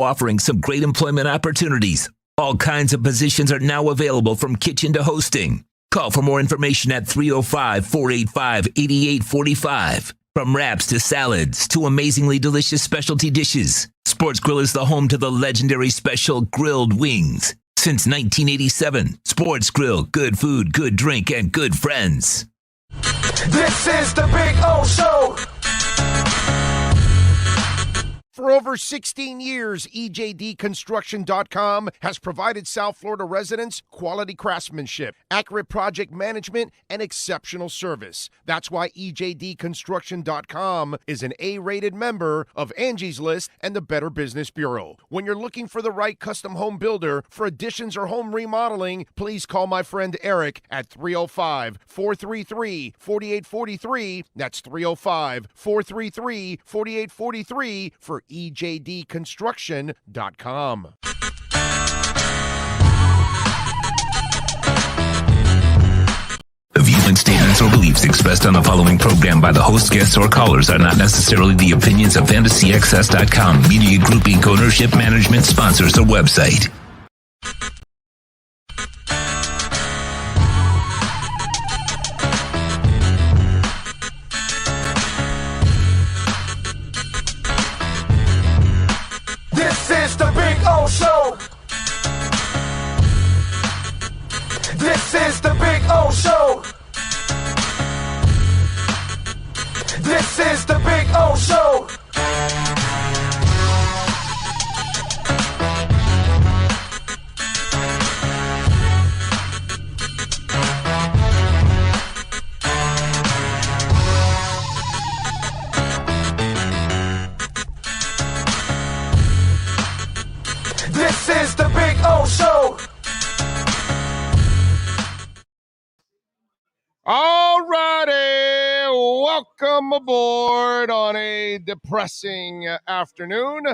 offering some great employment opportunities. All kinds of positions are now available, from kitchen to hosting. Call for more information at 305-485-8845. From wraps to salads to amazingly delicious specialty dishes, Sports Grill is the home to the legendary special grilled wings. Since 1987, Sports Grill, good food, good drink, and good friends. This is the Big O Show. For over 16 years, EJDconstruction.com has provided South Florida residents quality craftsmanship, accurate project management, and exceptional service. That's why EJDconstruction.com is an A-rated member of Angie's List and the Better Business Bureau. When you're looking for the right custom home builder for additions or home remodeling, please call my friend Eric at 305-433-4843. That's 305-433-4843 for EJDconstruction.com. The viewing statements or beliefs expressed on the following program by the host, guests, or callers are not necessarily the opinions of FantasyXS.com, Media Group Inc. ownership, management, sponsors, or website. This is the Big O Show. This is the Big O Show. This is the Big O Show. This is the Big O Show. All righty, welcome aboard on a depressing afternoon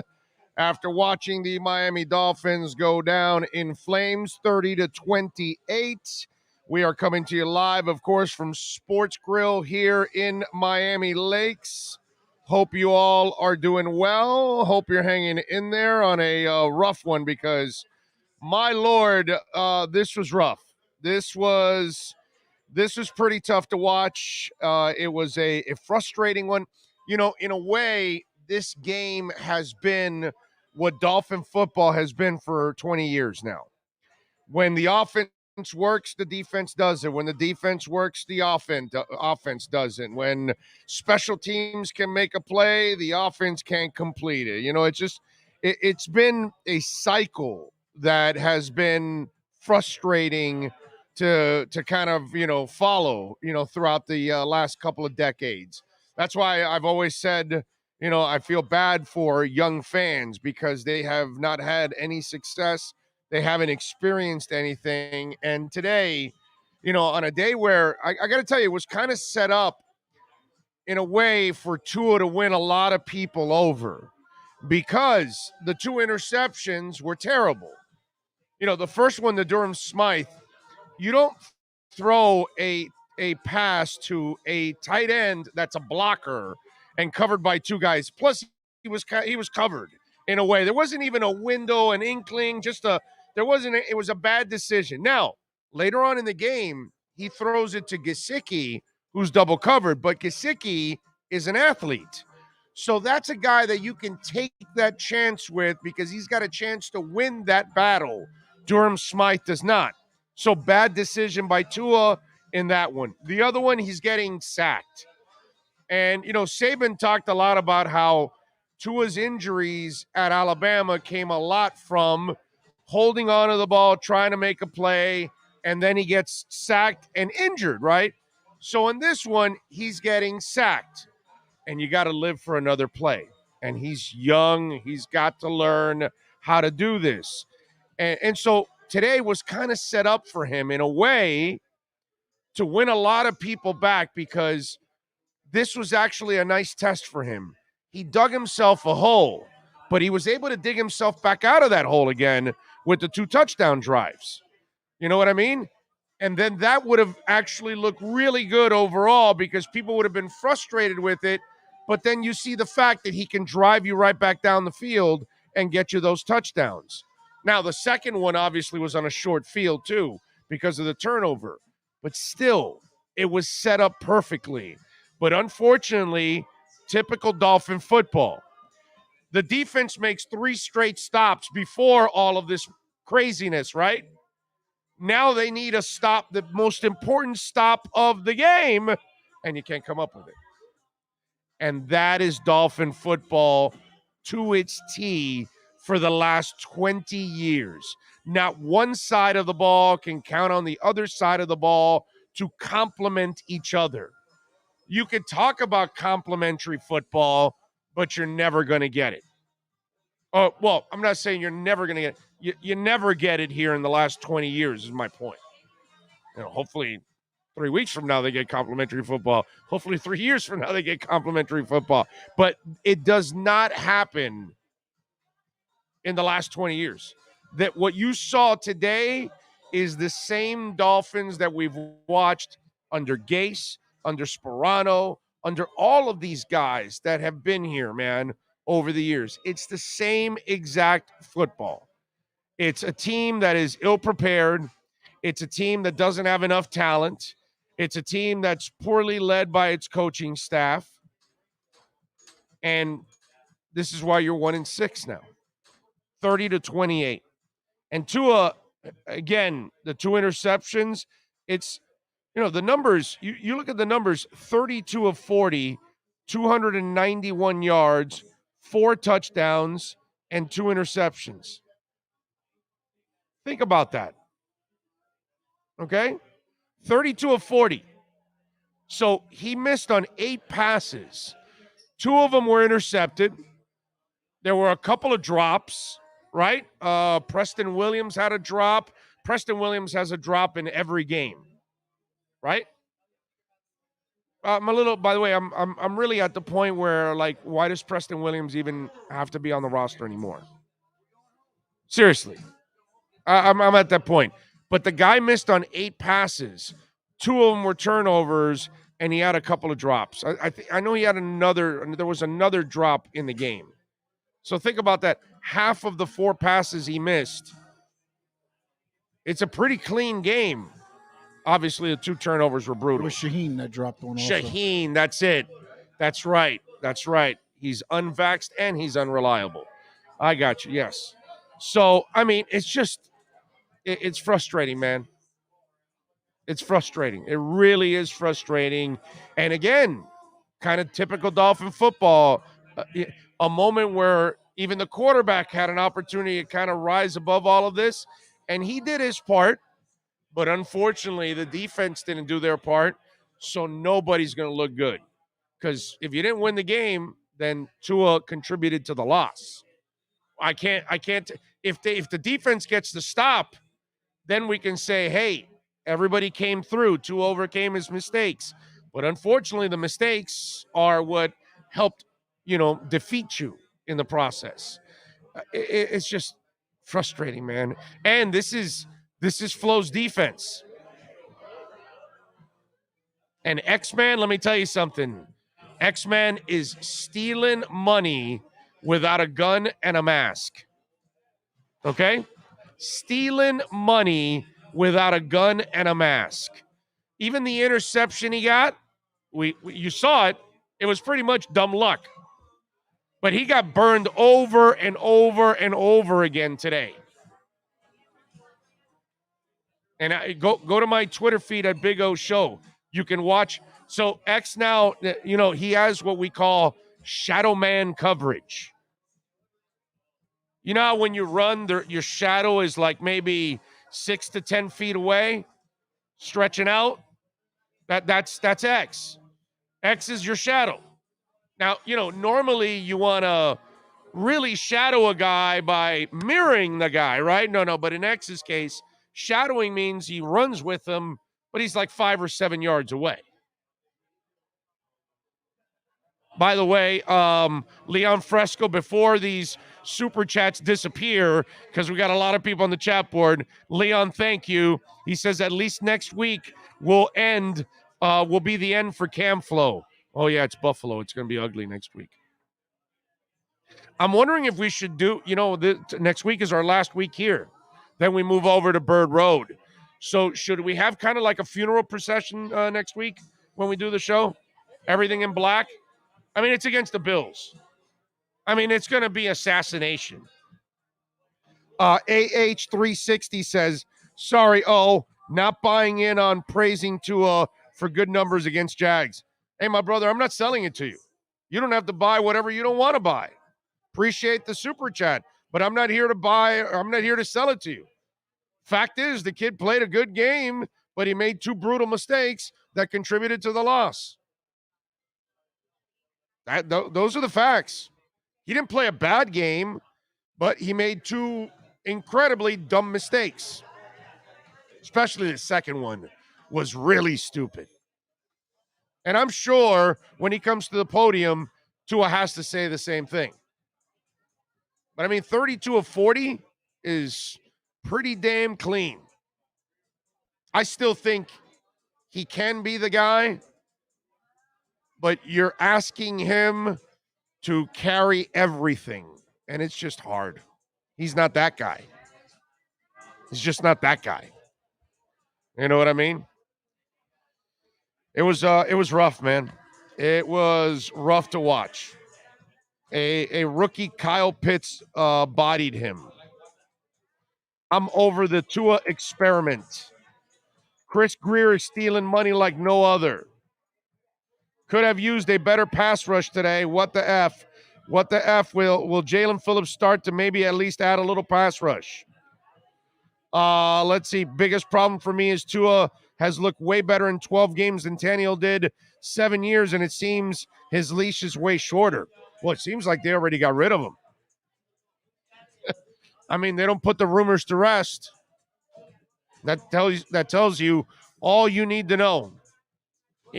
after watching the Miami Dolphins go down in flames 30-28. We are coming to you live, of course, from Sports Grill here in Miami Lakes. Hope you all are doing well. Hope you're hanging in there on a rough one, because, my Lord, this was rough. This was pretty tough to watch. It was a frustrating one. You know, in a way, this game has been what Dolphin football has been for 20 years now. When the offense works, the defense doesn't. When the defense works, the offense doesn't. When special teams can make a play, the offense can't complete it. You know, it's been a cycle that has been frustrating to kind of, follow, throughout the last couple of decades. That's why I've always said, I feel bad for young fans, because they have not had any success. They haven't experienced anything. And today, on a day where I got to tell you, it was kind of set up in a way for Tua to win a lot of people over, because the two interceptions were terrible. The first one, the Durham Smythe, you don't throw a pass to a tight end that's a blocker and covered by two guys. Plus, he was covered in a way. There wasn't even a window, an inkling, it was a bad decision. Now, later on in the game, he throws it to Gesicki, who's double covered, but Gesicki is an athlete. So that's a guy that you can take that chance with, because he's got a chance to win that battle. Durham Smythe does not. So bad decision by Tua in that one. The other one, he's getting sacked. And, Saban talked a lot about how Tua's injuries at Alabama came a lot from holding on to the ball, trying to make a play, and then he gets sacked and injured, right? So in this one, he's getting sacked, and you got to live for another play. And he's young. He's got to learn how to do this. And so today was kind of set up for him in a way to win a lot of people back, because this was actually a nice test for him. He dug himself a hole, but he was able to dig himself back out of that hole again with the 2 touchdown drives. You know what I mean? And then that would have actually looked really good overall, because people would have been frustrated with it. But then you see the fact that he can drive you right back down the field and get you those touchdowns. Now, the second one obviously was on a short field too because of the turnover, but still, it was set up perfectly. But unfortunately, typical Dolphin football. The defense makes 3 straight stops before all of this craziness, right? Now they need a stop, the most important stop of the game, and you can't come up with it. And that is Dolphin football to its T for the last 20 years. Not one side of the ball can count on the other side of the ball to complement each other. You could talk about complementary football, but you're never going to get it. Oh, well, I'm not saying you're never going to get it. You never get it here in the last 20 years is my point. Hopefully 3 weeks from now they get complimentary football. Hopefully 3 years from now they get complimentary football. But it does not happen in the last 20 years. That what you saw today is the same Dolphins that we've watched under Gase, under Sperano, under all of these guys that have been here, man, over the years. It's the same exact football. It's a team that is ill-prepared. It's a team that doesn't have enough talent. It's a team that's poorly led by its coaching staff. And this is why you're 1-6 now. 30-28. And Tua, again, the 2 interceptions, it's, the numbers, you look at the numbers, 32 of 40, 291 yards, 4 touchdowns, and 2 interceptions. Think about that. Okay? 32 of 40. So he missed on 8 passes. 2 of them were intercepted. There were a couple of drops, right? Preston Williams had a drop. Preston Williams has a drop in every game, right? By the way, I'm really at the point where, like, why does Preston Williams even have to be on the roster anymore? Seriously. I'm at that point. But the guy missed on 8 passes. 2 of them were turnovers, and he had a couple of drops. I know he had there was another drop in the game. So think about that. Half of the 4 passes he missed. It's a pretty clean game. Obviously, the 2 turnovers were brutal. It was Shaheen that dropped one also. Shaheen, that's it. That's right. He's unvaxxed and he's unreliable. I got you, yes. So, I mean, it's just, it's frustrating, man. It's frustrating. It really is frustrating. And again, kind of typical Dolphin football, a moment where even the quarterback had an opportunity to kind of rise above all of this, and he did his part, but unfortunately the defense didn't do their part, so nobody's going to look good. Because if you didn't win the game, then Tua contributed to the loss. I can't. If the defense gets the stop, then we can say, hey, everybody came through. Tua overcame his mistakes. But unfortunately, the mistakes are what helped, defeat you in the process. It's just frustrating, man. And this is Flo's defense. And X-Man, let me tell you something. X-Man is stealing money without a gun and a mask. Okay? Stealing money without a gun and a mask. Even the interception he got, you saw it, it was pretty much dumb luck. But he got burned over and over and over again today. And go to my Twitter feed at Big O Show. You can watch. So X now, he has what we call shadow man coverage. You know how when you run, your shadow is like maybe 6 to 10 feet away, stretching out? That's X. X is your shadow. Now, normally you want to really shadow a guy by mirroring the guy, right? No, but in X's case, shadowing means he runs with him, but he's like 5 or 7 yards away. By the way, Leon Fresco, before these super chats disappear, because we got a lot of people on the chat board, Leon, thank you. He says at least next week will be the end for Cam Flo. Oh, yeah, it's Buffalo. It's going to be ugly next week. I'm wondering if we should do, next week is our last week here. Then we move over to Bird Road. So should we have kind of like a funeral procession next week when we do the show? Everything in black? I mean, it's against the Bills. I mean, it's going to be assassination. AH360 says, sorry, not buying in on praising Tua for good numbers against Jags. Hey, my brother, I'm not selling it to you. You don't have to buy whatever you don't want to buy. Appreciate the super chat, but I'm not here to buy, or I'm not here to sell it to you. Fact is, the kid played a good game, but he made 2 brutal mistakes that contributed to the loss. Those are the facts. He didn't play a bad game, but he made 2 incredibly dumb mistakes. Especially the second one was really stupid. And I'm sure when he comes to the podium, Tua has to say the same thing. But I mean, 32 of 40 is pretty damn clean. I still think he can be the guy, but you're asking him to carry everything, and it's just hard. He's not that guy. He's just not that guy. You know what I mean? It was rough, man. It was rough to watch. A rookie, Kyle Pitts, bodied him. I'm over the Tua experiment. Chris Greer is stealing money like no other. Could have used a better pass rush today. What the F? What the F? Will Jalen Phillips start to maybe at least add a little pass rush? Let's see. Biggest problem for me is Tua has looked way better in 12 games than Tannehill did 7 years, and it seems his leash is way shorter. Well, it seems like they already got rid of him. I mean, they don't put the rumors to rest. That tells you all you need to know.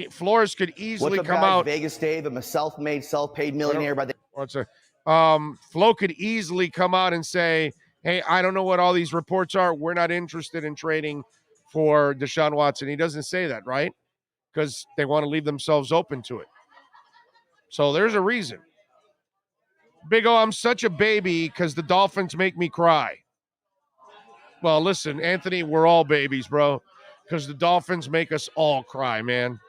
Flores could easily come out. Vegas Dave, I'm a self-made, self-paid millionaire by the. Flo could easily come out and say, hey, I don't know what all these reports are. We're not interested in trading for Deshaun Watson. He doesn't say that, right? Because they want to leave themselves open to it. So there's a reason. Big O, I'm such a baby because the Dolphins make me cry. Well, listen, Anthony, we're all babies, bro, because the Dolphins make us all cry, man.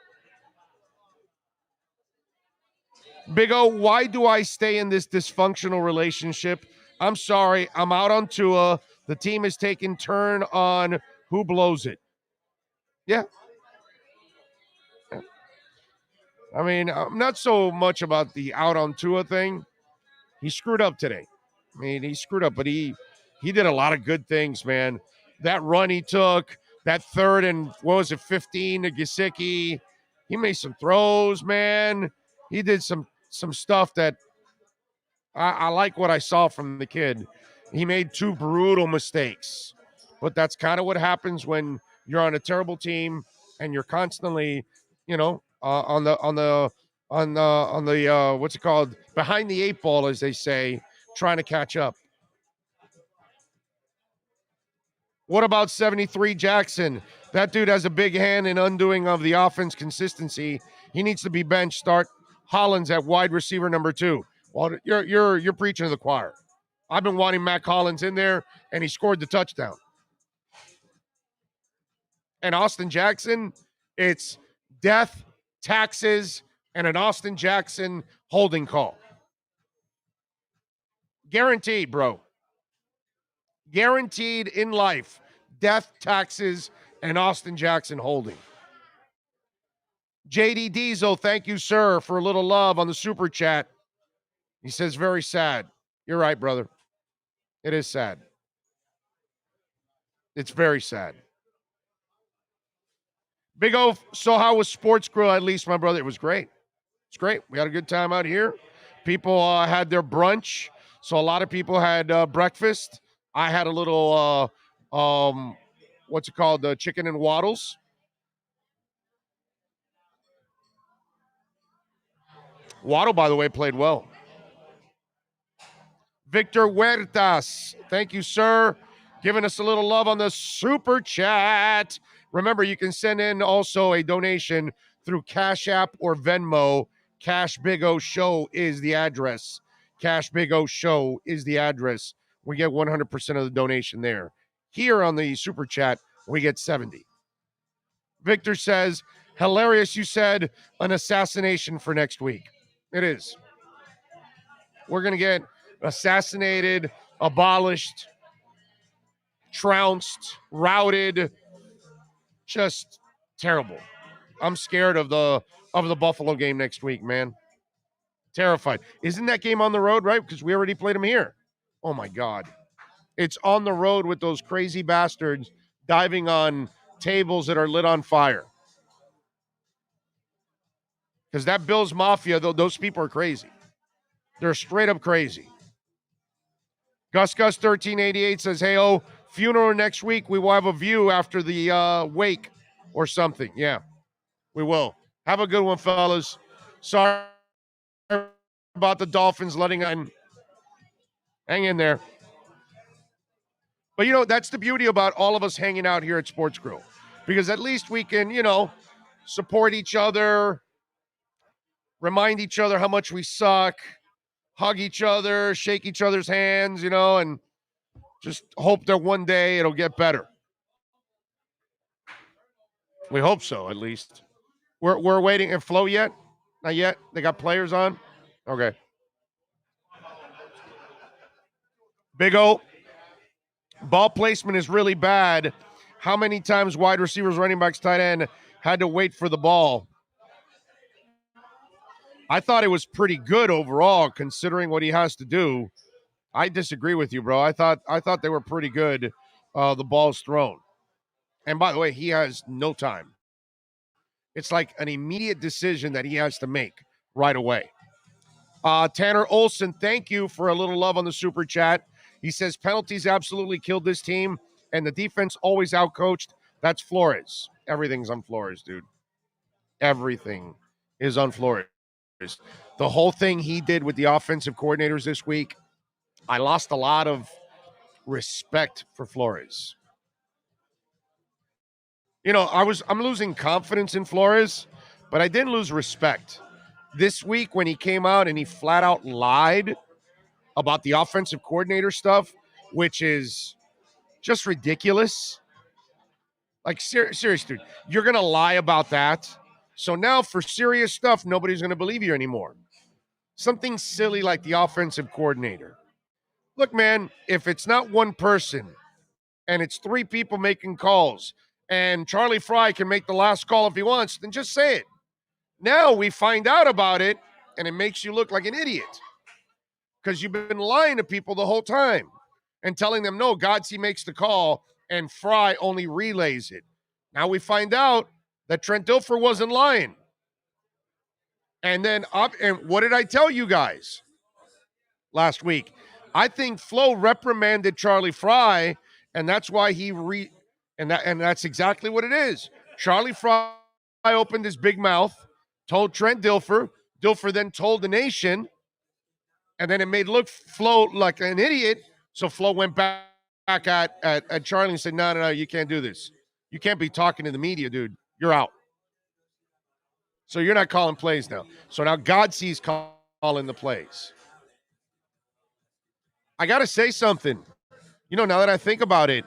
Big O, why do I stay in this dysfunctional relationship? I'm sorry. I'm out on Tua. The team is taking turn on who blows it. Yeah. I mean, I'm not so much about the out on Tua thing. He screwed up today. I mean, he screwed up, but he did a lot of good things, man. That run he took, that 3rd and 15 to Gesicki. He made some throws, man. He did some stuff that I like what I saw from the kid. He made 2 brutal mistakes, but that's kind of what happens when you're on a terrible team and you're constantly, on the what's it called, behind the 8 ball, as they say, trying to catch up. What about 73 Jackson? That dude has a big hand in undoing of the offense consistency. He needs to be benched. Start Hollins at wide receiver number 2. Well, you're preaching to the choir. I've been wanting Mac Hollins in there, and he scored the touchdown. And Austin Jackson, it's death, taxes, and an Austin Jackson holding call. Guaranteed, bro. Guaranteed in life. Death, taxes, and Austin Jackson holding. JD Diesel, thank you, sir, for a little love on the super chat. He says, very sad. You're right, brother. It is sad. It's very sad. Big O, so how was Sports Grill? At least, my brother, it was great. It's great. We had a good time out here. People had their brunch. So a lot of people had breakfast. I had a little, what's it called? The chicken and waddles. Waddle, by the way, played well. Victor Huertas, thank you, sir. Giving us a little love on the super chat. Remember, you can send in also a donation through Cash App or Venmo. Cash Big O Show is the address. Cash Big O Show is the address. We get 100% of the donation there. Here on the Super Chat, we get 70. Victor says, hilarious, you said an assassination for next week. It is. We're going to get assassinated, abolished, trounced, routed. Just terrible. I'm scared of the Buffalo game next week, man. Terrified. Isn't that game on the road, right? Because we already played them here. Oh, my God. It's on the road with those crazy bastards diving on tables that are lit on fire. Because that Bills Mafia, those people are crazy. They're straight up crazy. Gus1388 says, hey, funeral next week. We will have a view after the wake or something. Yeah, we will. Have a good one, fellas. Sorry about the Dolphins letting on. Hang in there. But, that's the beauty about all of us hanging out here at Sports Grill. Because at least we can, support each other, remind each other how much we suck, hug each other, shake each other's hands, and just hope that one day it'll get better. We hope so, at least. We're waiting. And Flo yet? Not yet? They got players on? Okay. Big O. Ball placement is really bad. How many times wide receivers, running backs, tight end had to wait for the ball? I thought it was pretty good overall, considering what he has to do. I disagree with you, bro. I thought they were pretty good. The ball's thrown. And by the way, he has no time. It's like an immediate decision that he has to make right away. Tanner Olson, thank you for a little love on the Super Chat. He says, penalties absolutely killed this team, and the defense always outcoached. That's Flores. Everything's on Flores, dude. Everything is on Flores. The whole thing he did with the offensive coordinators this week, I lost a lot of respect for Flores. I'm losing confidence in Flores, but I didn't lose respect. This week when he came out and he flat out lied about the offensive coordinator stuff, which is just ridiculous. Like, serious, dude. You're going to lie about that? So now for serious stuff, nobody's going to believe you anymore. Something silly like the offensive coordinator. Look, man, if it's not one person and it's three people making calls and Charlie Fry can make the last call if he wants, then just say it. Now we find out about it and it makes you look like an idiot because you've been lying to people the whole time and telling them, no, Godsey makes the call and Fry only relays it. Now we find out that Trent Dilfer wasn't lying. And then, and what did I tell you guys last week? I think Flo reprimanded Charlie Fry, and that's why and that's exactly what it is. Charlie Fry opened his big mouth, told Trent Dilfer. Dilfer then told the nation, and then it made Flo like an idiot. So Flo went back at Charlie and said, no, you can't do this. You can't be talking to the media, dude. You're out. So you're not calling plays now. So now Godsey's calling the plays. I got to say something. Now that I think about it,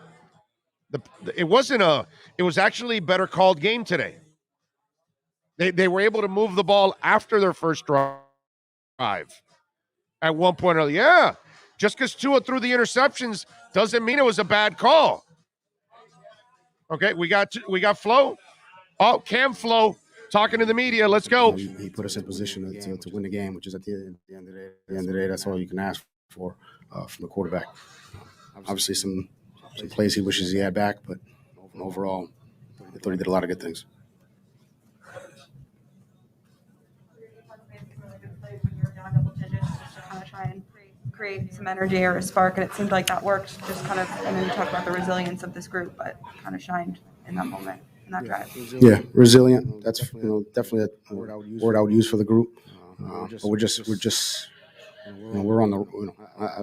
it was actually a better called game today. They were able to move the ball after their first drive. At one point or other. Yeah. Just because Tua threw the interceptions doesn't mean it was a bad call. Okay, we got Flo. Oh, Cam Flo talking to the media. Let's go. He put us in position to win the game, which is at the end of the day, that's all you can ask for from the quarterback. Obviously, some plays he wishes he had back, but overall, I thought he did a lot of good things. When you're down double digits, just to kind of try and create some energy or a spark, and it seemed like that worked. Just kind of, and then you talk about the resilience of this group, but kind of shined in that moment, in that drive. Yeah, resilient. That's definitely a word I would use for the group. But we're on the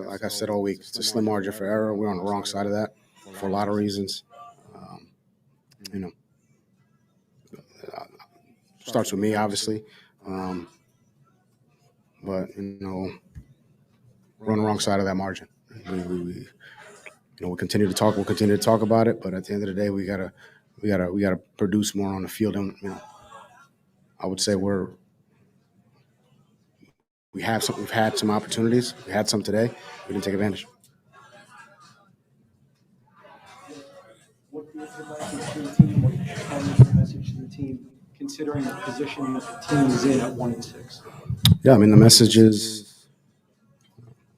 like I said all week, it's a slim margin for error. We're on the wrong side of that for a lot of reasons. Starts with me, obviously. But on the wrong side of that margin. We'll continue to talk. We'll continue to talk about it. But at the end of the day, we gotta produce more on the field. And I would say we've had some opportunities. We had some today. We didn't take advantage. What is the message to the team? What is the message to the team, considering the position that the team is in at 1-6? Yeah, I mean, the message is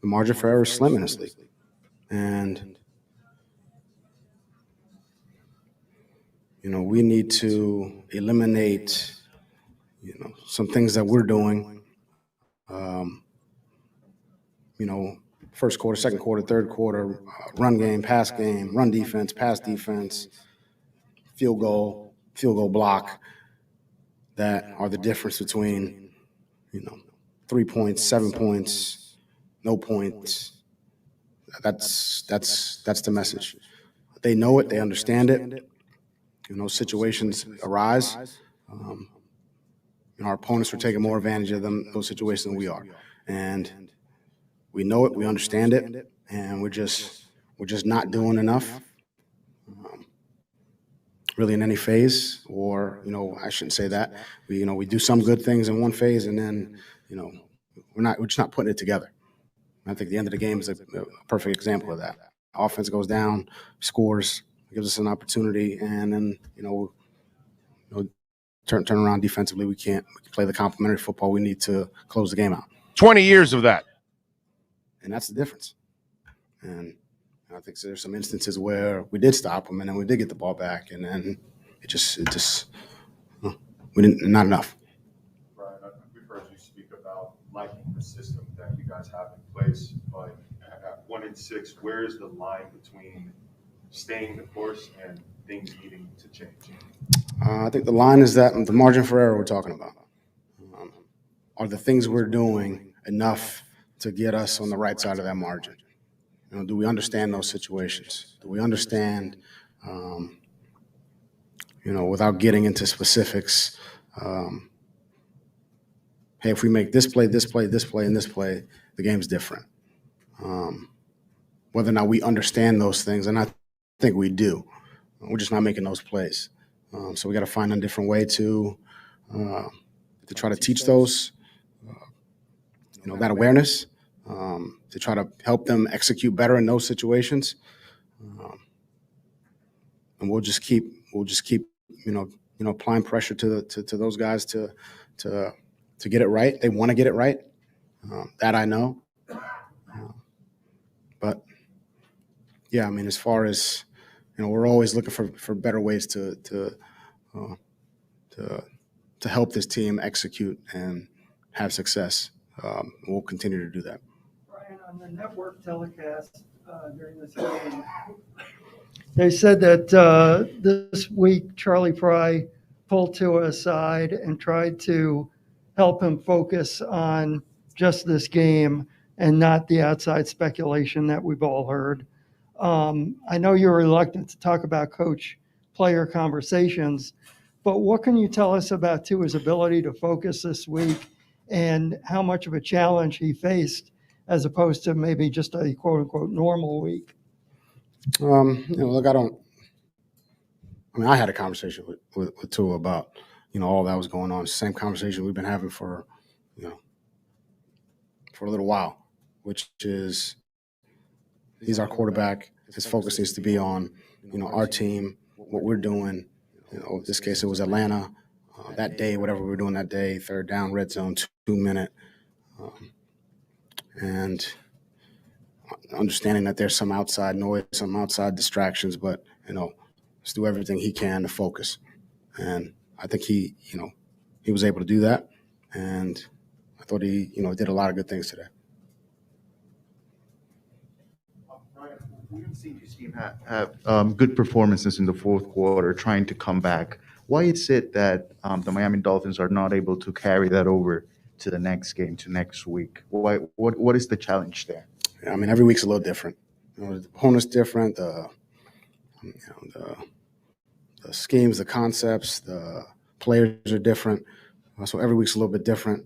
the margin for error is slim in this league. And, we need to eliminate, some things that we're doing, first quarter, second quarter, third quarter, run game, pass game, run defense, pass defense, field goal block, that are the difference between, 3 points, 7 points, no points. That's the message. They know it. They understand it. Situations arise. Our opponents are taking more advantage of those situations than we are. And we know it. We understand it. And we're just not doing enough. Really in any phase, or I shouldn't say that. We do some good things in one phase, and then we're just not putting it together. I think the end of the game is a perfect example of that. Offense goes down, scores, gives us an opportunity, and then turn around defensively. We can't play the complementary football we need to close the game out. 20 years of that, and that's the difference. And I think there's some instances where we did stop them, and then we did get the ball back, and then it just we didn't, not enough. Brian, we've heard you speak about liking the system that you guys have in place, but at 1-6, where is the line between staying the course and things needing to change? I think the line is that the margin for error we're talking about. Are the things we're doing enough to get us on the right side of that margin? Do we understand those situations? Do we understand, without getting into specifics, hey, if we make this play, and this play, the game's different. Whether or not we understand those things, and I think we do. We're just not making those plays. So we got to find a different way to try to teach those, that awareness. To try to help them execute better in those situations, and we'll just keep applying pressure to those guys to get it right. They want to get it right. That I know. But yeah, I mean, as far as we're always looking for better ways to help this team execute and have success. We'll continue to do that. On the network telecast during this game, they said that this week Charlie Fry pulled Tua aside and tried to help him focus on just this game and not the outside speculation that we've all heard. I know you're reluctant to talk about coach-player conversations, but what can you tell us about Tua's ability to focus this week and how much of a challenge he faced as opposed to maybe just a quote-unquote normal week? Look, I had a conversation with Tua about, all that was going on. It's the same conversation we've been having for a little while, which is he's our quarterback. His focus needs to be on, our team, what we're doing. In this case, it was Atlanta. That day, whatever we were doing that day, third down, red zone, 2-minute. And understanding that there's some outside noise, some outside distractions, but, let's do everything he can to focus. And I think he was able to do that. And I thought he, did a lot of good things today. Brian, we've seen this team have good performances in the fourth quarter, trying to come back. Why is it that the Miami Dolphins are not able to carry that over to the next game, to next week? What is the challenge there? Yeah, I mean, every week's a little different. The opponent's different. The schemes, the concepts, the players are different. So every week's a little bit different.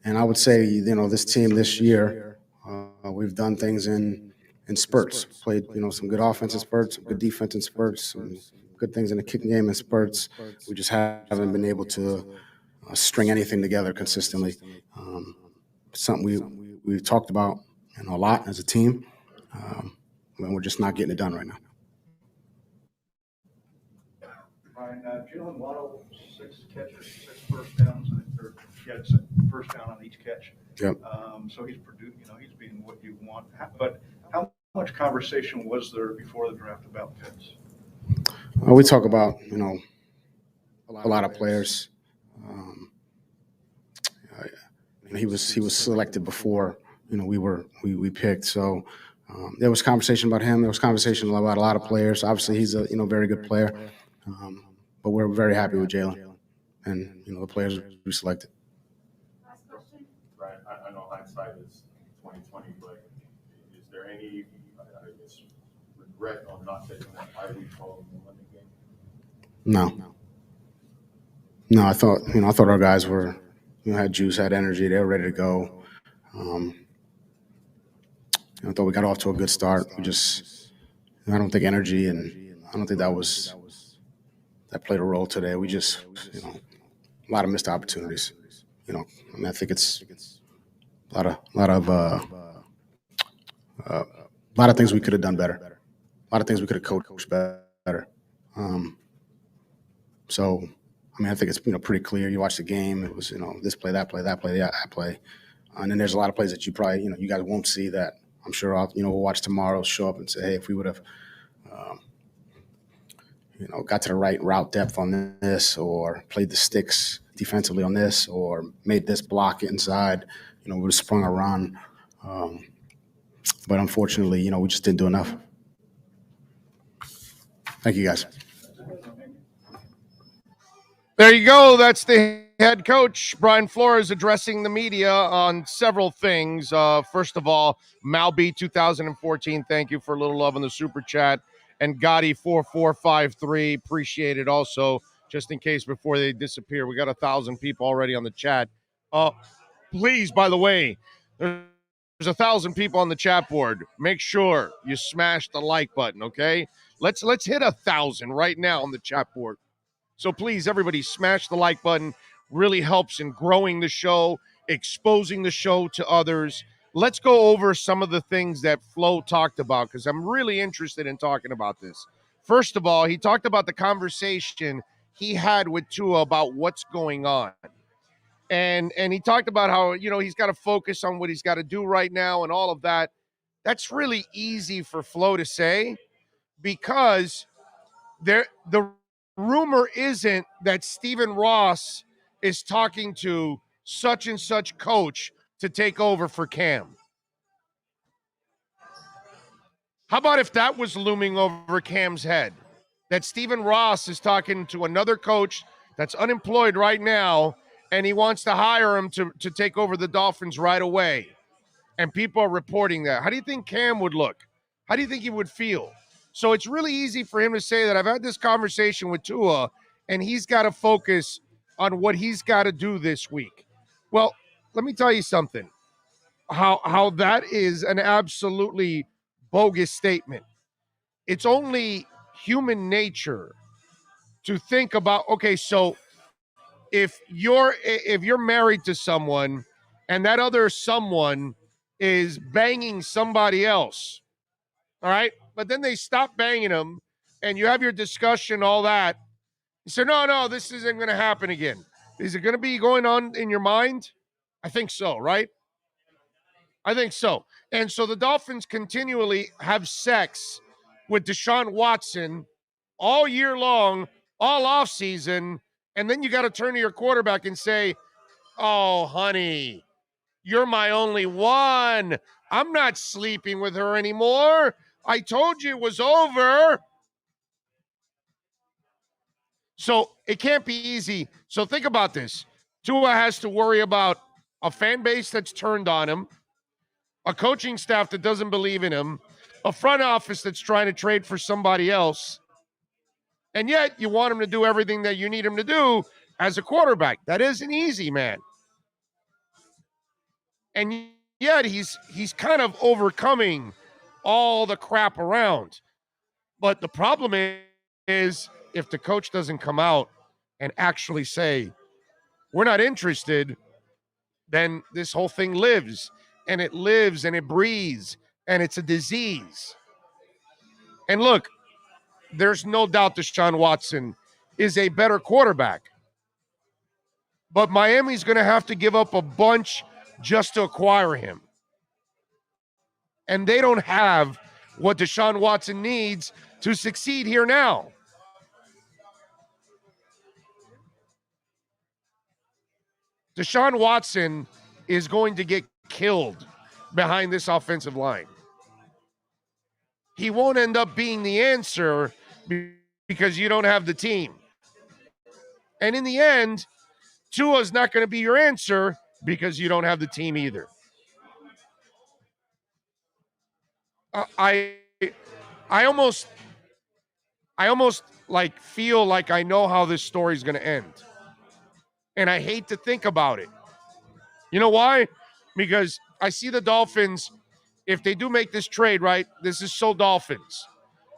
And I would say, this team this year, we've done things in spurts. Played, some good offensive spurts, some good defense in spurts, some good things in the kicking game in spurts. We just haven't been able to string anything together consistently. Something we've talked about a lot as a team, and we're just not getting it done right now. Ryan, Jalen Waddle, 6 catches, 6 first downs. I think he had a first down on each catch. Yep. So he's produced, he's being what you want. But how much conversation was there before the draft about Pitts? We talk about, a lot of players. He was selected before, we picked. So there was conversation about him. There was conversation about a lot of players. Obviously, he's a very good player. But we're very happy with Jalen and the players we selected. Right. I know hindsight is 2020, but is there any regret on not taking that bye week following the London game? No. I thought our guys were, had juice, had energy. They were ready to go. I thought we got off to a good start. We just, I don't think energy, and I don't think that played a role today. We just, a lot of missed opportunities. I think it's a lot of things we could have done better. A lot of things we could have coached better. So, I think it's pretty clear. You watch the game. It was this play, that play, that play, that play, and then there's a lot of plays that you probably you guys won't see that. I'm sure we'll watch tomorrow, show up and say, hey, if we would have got to the right route depth on this, or played the sticks defensively on this, or made this block inside, we would have sprung a run. But unfortunately, we just didn't do enough. Thank you, guys. There you go. That's the head coach, Brian Flores, addressing the media on several things. First of all, Malby 2014, thank you for a little love in the super chat. And Gotti 4453, appreciate it also. Just in case before they disappear, we got 1,000 people already on the chat. Please, by the way, there's 1,000 people on the chat board. Make sure you smash the like button, okay? Let's hit 1,000 right now on the chat board. So please, everybody, smash the like button. Really helps in growing the show, exposing the show to others. Let's go over some of the things that Flo talked about, because I'm really interested in talking about this. First of all, he talked about the conversation he had with Tua about what's going on. And he talked about how, he's got to focus on what he's got to do right now and all of that. That's really easy for Flo to say, because the rumor isn't that Stephen Ross is talking to such and such coach to take over for Cam. How about if that was looming over Cam's head? That Stephen Ross is talking to another coach that's unemployed right now, and he wants to hire him to take over the Dolphins right away. And people are reporting that. How do you think Cam would look? How do you think he would feel? So it's really easy for him to say that I've had this conversation with Tua, and he's got to focus on what he's got to do this week. Well, let me tell you something. How that is an absolutely bogus statement. It's only human nature to think about, okay, so if you're married to someone and that other someone is banging somebody else, all right, but then they stop banging them and you have your discussion, all that, you say, no, this isn't going to happen again. Is it going to be going on in your mind? I think so, right? I think so. And so the Dolphins continually have sex with Deshaun Watson all year long, all offseason, and then you got to turn to your quarterback and say, oh, honey, you're my only one. I'm not sleeping with her anymore. I told you it was over. So it can't be easy. So think about this. Tua has to worry about a fan base that's turned on him, a coaching staff that doesn't believe in him, a front office that's trying to trade for somebody else, and yet you want him to do everything that you need him to do as a quarterback. That isn't easy, man. And yet he's kind of overcoming all the crap around. But the problem is if the coach doesn't come out and actually say, we're not interested, then this whole thing lives and it breathes and it's a disease. And look, there's no doubt Deshaun Watson is a better quarterback. But Miami's going to have to give up a bunch just to acquire him. And they don't have what Deshaun Watson needs to succeed here now. Deshaun Watson is going to get killed behind this offensive line. He won't end up being the answer because you don't have the team. And in the end, Tua's not going to be your answer because you don't have the team either. I almost like feel like I know how this story is going to end. And I hate to think about it. You know why? Because I see the Dolphins, if they do make this trade, right, this is so Dolphins.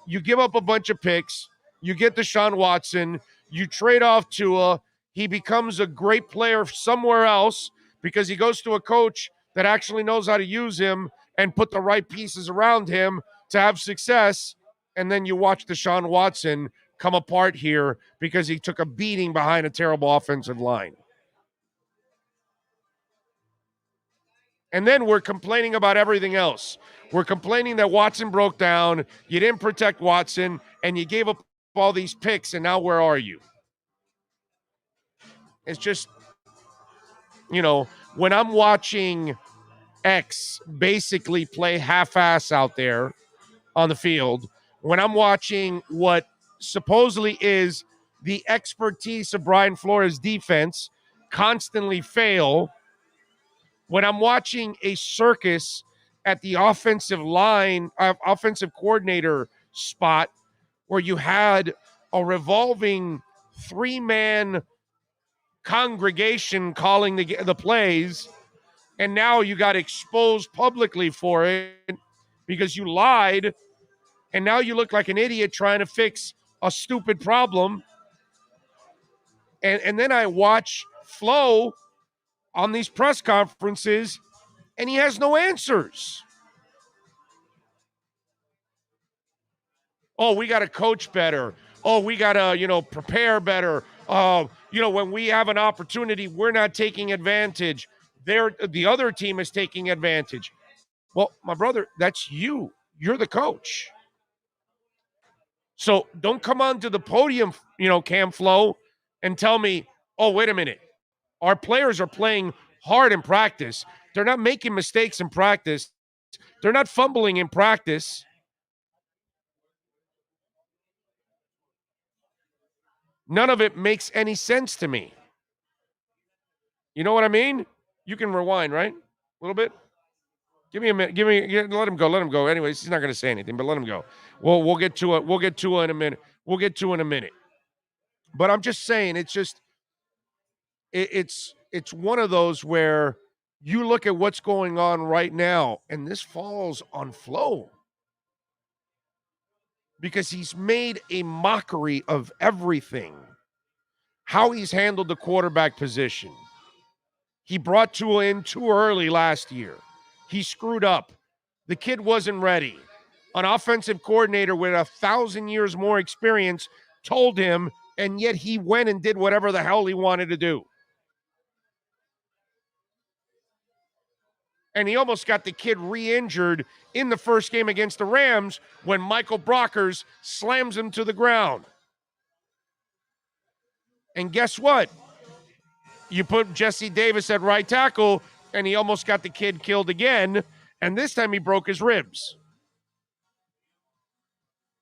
You give up a bunch of picks, you get Deshaun Watson, you trade off Tua, he becomes a great player somewhere else because he goes to a coach that actually knows how to use him and put the right pieces around him to have success, and then you watch Deshaun Watson come apart here because he took a beating behind a terrible offensive line. And then we're complaining about everything else. We're complaining that Watson broke down, you didn't protect Watson, and you gave up all these picks, and now where are you? It's just, you know, when I'm watching X basically play half-ass out there on the field, when I'm watching what supposedly is the expertise of Brian Flores' defense constantly fail, when I'm watching a circus at the offensive line, offensive coordinator spot where you had a revolving three-man congregation calling the plays, and now you got exposed publicly for it because you lied, and now you look like an idiot trying to fix a stupid problem. And then I watch Flo on these press conferences, and he has no answers. Oh, we got to coach better. Oh, we got to, prepare better. When we have an opportunity, we're not taking advantage. The other team is taking advantage. Well, my brother, that's you. You're the coach. So don't come onto the podium, Cam Flo, and tell me, oh, wait a minute. Our players are playing hard in practice. They're not making mistakes in practice. They're not fumbling in practice. None of it makes any sense to me. You know what I mean? You can rewind, right? A little bit. Give me a minute. Let him go. Let him go. Anyways, he's not going to say anything, but let him go. We'll get to it. We'll get to it in a minute. We'll get to it in a minute. But I'm just saying, it's just, it's one of those where you look at what's going on right now, and this falls on Flo because he's made a mockery of everything. How he's handled the quarterback position. He brought Tua in too early last year. He screwed up. The kid wasn't ready. An offensive coordinator with 1,000 years more experience told him, and yet he went and did whatever the hell he wanted to do. And he almost got the kid re-injured in the first game against the Rams when Michael Brockers slams him to the ground. And guess what? You put Jesse Davis at right tackle, and he almost got the kid killed again, and this time he broke his ribs.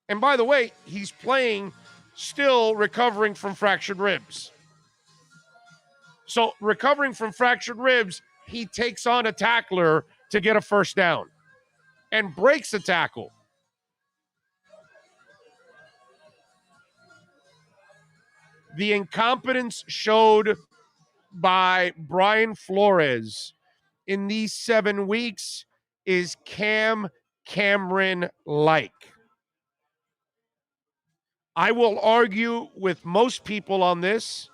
And by the way, he's playing still recovering from fractured ribs. So recovering from fractured ribs, he takes on a tackler to get a first down and breaks a tackle. The incompetence showed by Brian Flores in these 7 weeks is Cameron-like. I will argue with most people on this.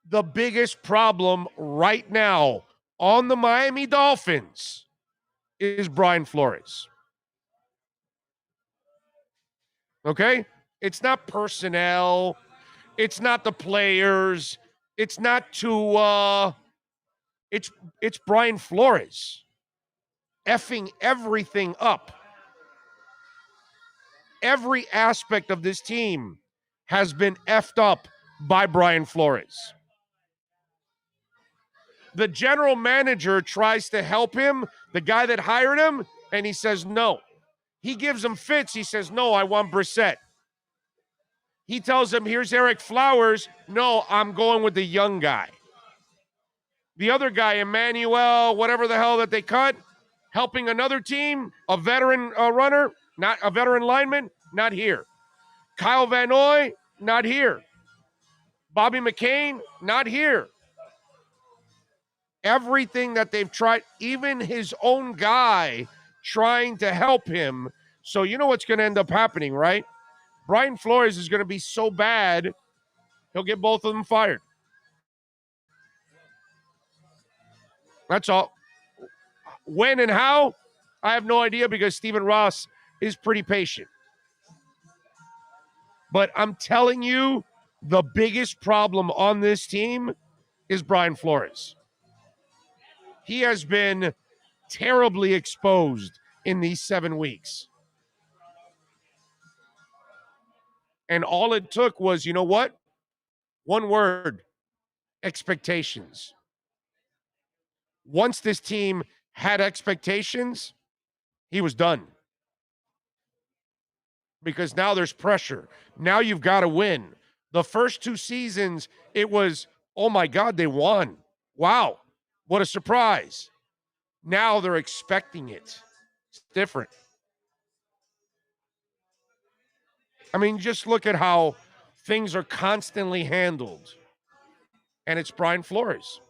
The biggest problem right now on the Miami Dolphins is Brian Flores. Okay? It's not personnel. It's not the players. It's not it's Brian Flores effing everything up. Every aspect of this team has been effed up by Brian Flores. The general manager tries to help him, the guy that hired him, and he says no. He gives him fits. He says, no, I want Brissett. He tells him, here's Eric Flowers. No, I'm going with the young guy. The other guy, Emmanuel, whatever the hell that they cut, helping another team, a veteran runner, not a veteran lineman, not here. Kyle Van Noy, not here. Bobby McCain, not here. Everything that they've tried, even his own guy trying to help him. So you know what's going to end up happening, right? Brian Flores is going to be so bad, he'll get both of them fired. That's all. When and how, I have no idea because Stephen Ross is pretty patient. But I'm telling you, the biggest problem on this team is Brian Flores. He has been terribly exposed in these 7 weeks. And all it took was, you know what? One word, expectations. Once this team had expectations, he was done. Because now there's pressure. Now you've got to win. The first 2 seasons, it was, oh my God, they won. Wow, what a surprise. Now they're expecting it. It's different. I mean, just look at how things are constantly handled. And it's Brian Flores.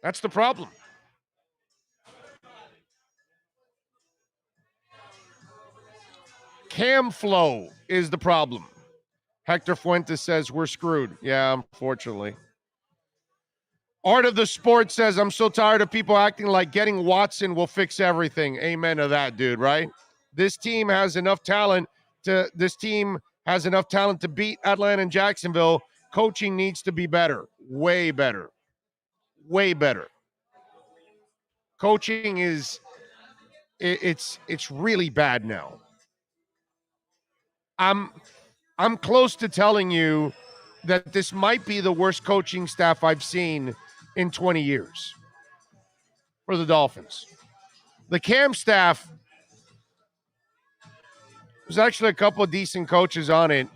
That's the problem. Cam flow is the problem. Hector Fuentes says we're screwed. Yeah, unfortunately. Art of the Sport says, I'm so tired of people acting like getting Watson will fix everything. Amen to that, dude, right? This team has enough talent to beat Atlanta and Jacksonville. Coaching needs to be better. Way better. Way better. Coaching is it's really bad now. I'm close to telling you that this might be the worst coaching staff I've seen in 20 years for the Dolphins. The Cam staff, there's actually a couple of decent coaches on it,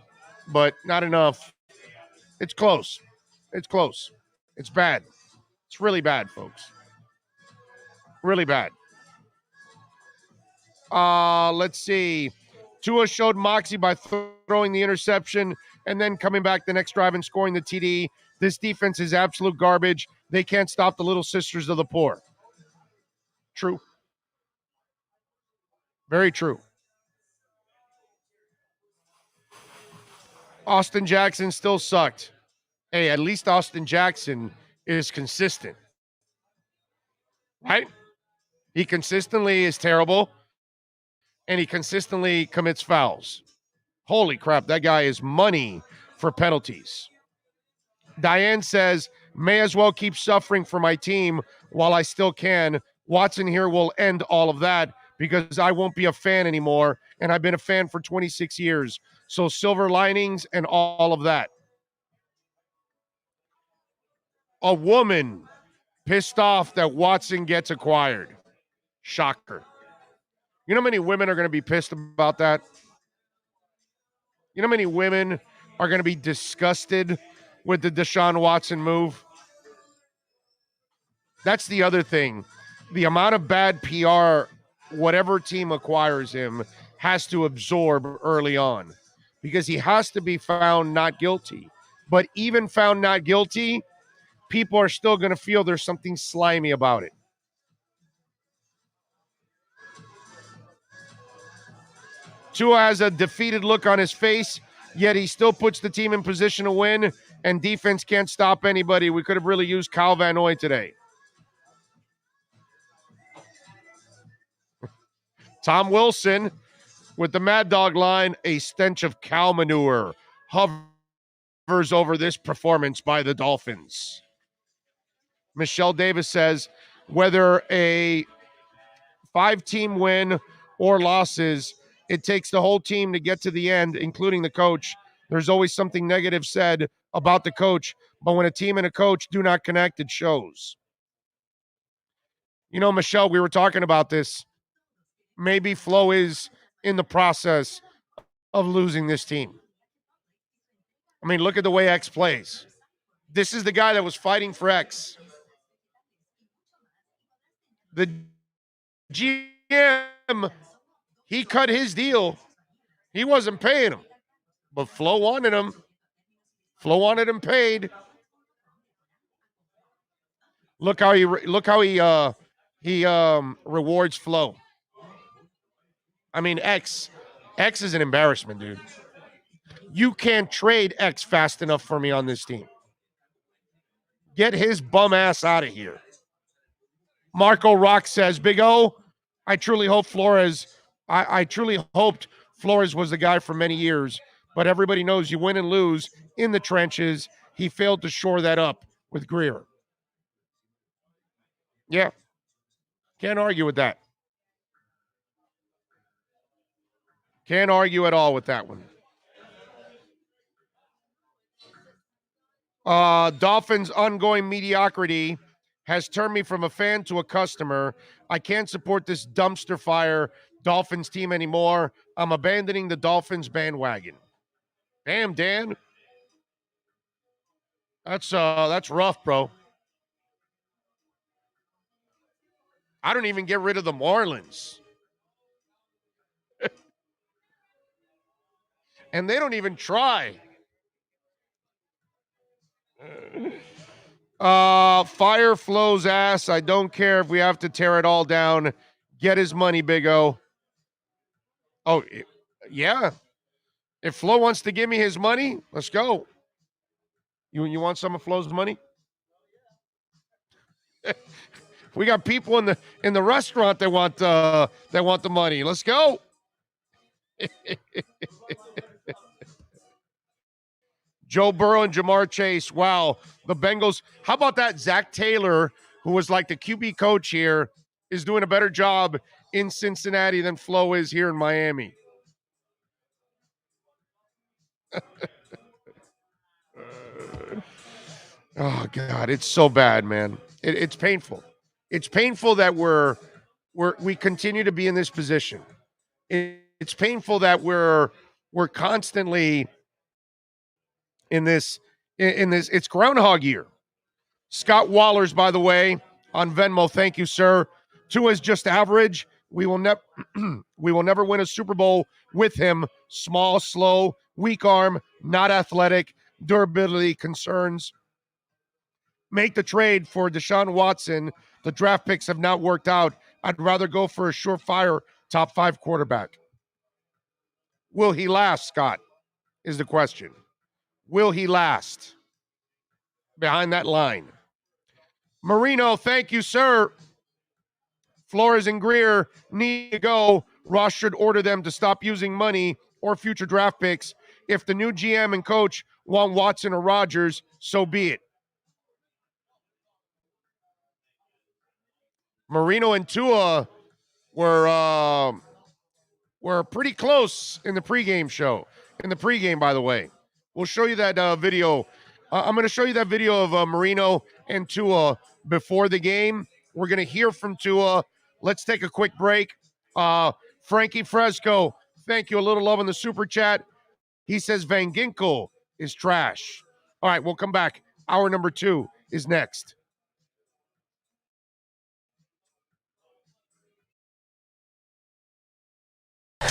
but not enough. It's close. It's close. It's bad. It's really bad, folks. Really bad. Let's see. Tua showed moxie by throwing the interception and then coming back the next drive and scoring the TD. This defense is absolute garbage. They can't stop the little sisters of the poor. True. Very true. Austin Jackson still sucked. Hey, at least Austin Jackson is consistent. Right? He consistently is terrible, and he consistently commits fouls. Holy crap, that guy is money for penalties. Diane says, may as well keep suffering for my team while I still can. Watson here will end all of that because I won't be a fan anymore, and I've been a fan for 26 years. So silver linings and all of that. A woman pissed off that Watson gets acquired. Shocker. You know how many women are going to be pissed about that? You know how many women are going to be disgusted with the Deshaun Watson move? That's the other thing. The amount of bad PR whatever team acquires him has to absorb early on because he has to be found not guilty. But even found not guilty, people are still going to feel there's something slimy about it. Tua has a defeated look on his face, yet he still puts the team in position to win, and defense can't stop anybody. We could have really used Kyle Van Noy today. Tom Wilson with the Mad Dog line, a stench of cow manure hovers over this performance by the Dolphins. Michelle Davis says, whether a 5-team win or losses, it takes the whole team to get to the end, including the coach. There's always something negative said about the coach, but when a team and a coach do not connect, it shows. You know, Michelle, we were talking about this. Maybe Flo is in the process of losing this team. I mean, look at the way X plays. This is the guy that was fighting for X. The GM, he cut his deal. He wasn't paying him, but Flo wanted him. Flo wanted him paid. Look how he rewards Flo. I mean, X is an embarrassment, dude. You can't trade X fast enough for me on this team. Get his bum ass out of here. Marco Rock says, Big O, I truly hope Flores, I truly hoped Flores was the guy for many years, but everybody knows you win and lose in the trenches. He failed to shore that up with Greer. Yeah. Can't argue with that. Can't argue at all with that one. Dolphins' ongoing mediocrity has turned me from a fan to a customer. I can't support this dumpster fire Dolphins team anymore. I'm abandoning the Dolphins bandwagon. Damn, Dan. That's rough, bro. I don't even get rid of the Marlins. And they don't even try. Fire Flo's ass. I don't care if we have to tear it all down. Get his money, Big O. Oh, yeah. If Flo wants to give me his money, let's go. You want some of Flo's money? We got people in the restaurant that want the money. Let's go. Joe Burrow and Jamar Chase. Wow. The Bengals. How about that? Zach Taylor, who was like the QB coach here, is doing a better job in Cincinnati than Flo is here in Miami. Oh, God. It's so bad, man. It's painful. It's painful that we continue to be in this position. It's painful that we're constantly in this, it's Groundhog Year. Scott Wallers, by the way, on Venmo, thank you, sir. Tua's just average. We will never win a Super Bowl with him. Small, slow, weak arm, not athletic, durability concerns. Make the trade for Deshaun Watson. The draft picks have not worked out. I'd rather go for a surefire top 5 quarterback. Will he last, Scott, is the question. Will he last behind that line? Marino, thank you, sir. Flores and Greer need to go. Ross should order them to stop using money or future draft picks. If the new GM and coach want Watson or Rodgers, so be it. Marino and Tua were pretty close in the pregame show. In the pregame, by the way. We'll show you that video. I'm going to show you that video of Marino and Tua before the game. We're going to hear from Tua. Let's take a quick break. Frankie Fresco, thank you. A little love in the super chat. He says Van Ginkel is trash. All right, we'll come back. Hour number 2 is next.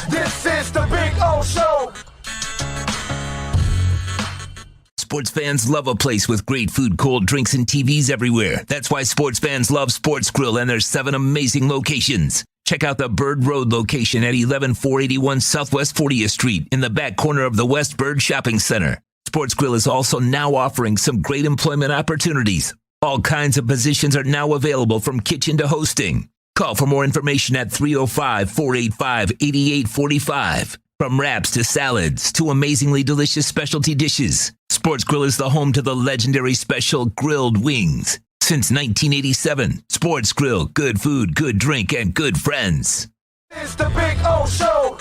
This is the Big O Show. Sports fans love a place with great food, cold drinks, and TVs everywhere. That's why sports fans love Sports Grill and their 7 amazing locations. Check out the Bird Road location at 11481 Southwest 40th Street in the back corner of the West Bird Shopping Center. Sports Grill is also now offering some great employment opportunities. All kinds of positions are now available from kitchen to hosting. Call for more information at 305-485-8845. From wraps to salads to amazingly delicious specialty dishes, Sports Grill is the home to the legendary special grilled wings. Since 1987, Sports Grill, good food, good drink, and good friends. It's the Big O Show.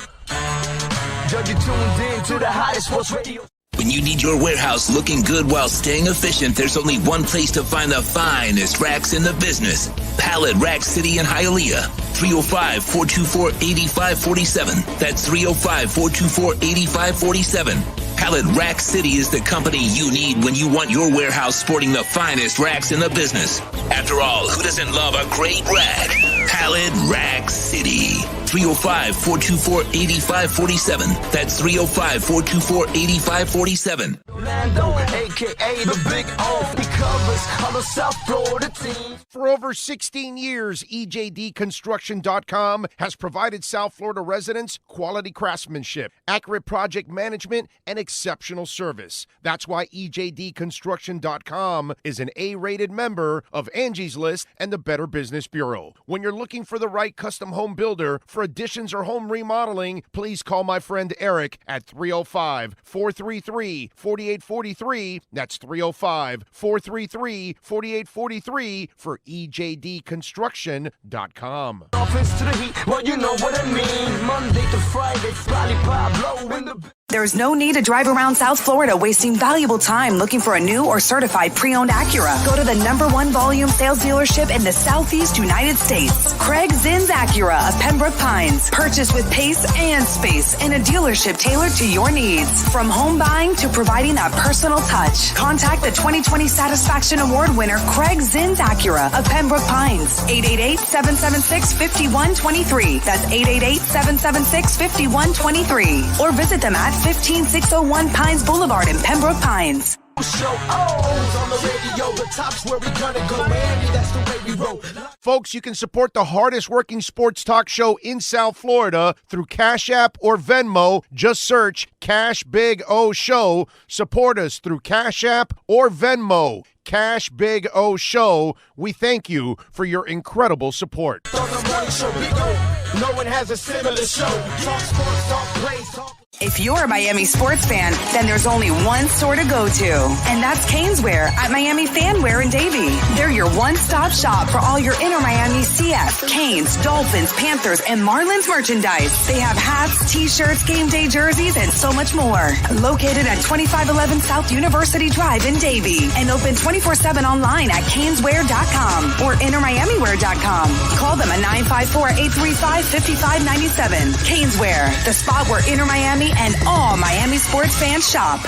Judge, you tuned in to the hottest sports radio. When you need your warehouse looking good while staying efficient, there's only one place to find the finest racks in the business. Pallet Rack City in Hialeah. 305-424-8547. That's 305-424-8547. Pallet Rack City is the company you need when you want your warehouse sporting the finest racks in the business. After all, who doesn't love a great rack? Pallet Rack City. 305-424-8547. That's 305-424-8547. Orlando, a.k.a. the Big O. He covers all the South Florida teams. For over 16 years, EJDconstruction.com has provided South Florida residents quality craftsmanship, accurate project management, and exceptional service. That's why EJDconstruction.com is an A-rated member of Angie's List and the Better Business Bureau. When you're looking for the right custom home builder for additions or home remodeling, please call my friend Eric at 305-433-4843. That's 305-433-4843 for EJDconstruction.com. Dolphins to the heat, well, you know what I mean. Monday to Friday, lollipop blow in the... There's no need to drive around South Florida wasting valuable time looking for a new or certified pre-owned Acura. Go to the #1 volume sales dealership in the Southeast United States. Craig Zinn's Acura of Pembroke Pines. Purchase with pace and space in a dealership tailored to your needs. From home buying to providing that personal touch. Contact the 2020 Satisfaction Award winner Craig Zinn's Acura of Pembroke Pines. 888-776-5123. That's 888-776-5123. Or visit them at 15601 Pines Boulevard in Pembroke Pines. Show on the radio, the top's where we gonna go, Miami, that's the way we roll. Folks, you can support the hardest working sports talk show in South Florida through Cash App or Venmo. Just search Cash Big O Show. Support us through Cash App or Venmo. Cash Big O Show. We thank you for your incredible support. On the morning show, Big O, no one has a similar show. Talk sports, talk plays, talk... If you're a Miami sports fan, then there's only one store to go to, and that's Caneswear at Miami Fanwear in Davie. They're your one-stop shop for all your inner Miami CF, Canes, Dolphins, Panthers, and Marlins merchandise. They have hats, t-shirts, game day jerseys, and so much more. Located at 2511 South University Drive in Davie, and open 24/7 online at caneswear.com or innermiamiwear.com. Call them at 954-835-5597. Caneswear, the spot where inner Miami and all Miami sports fans shop.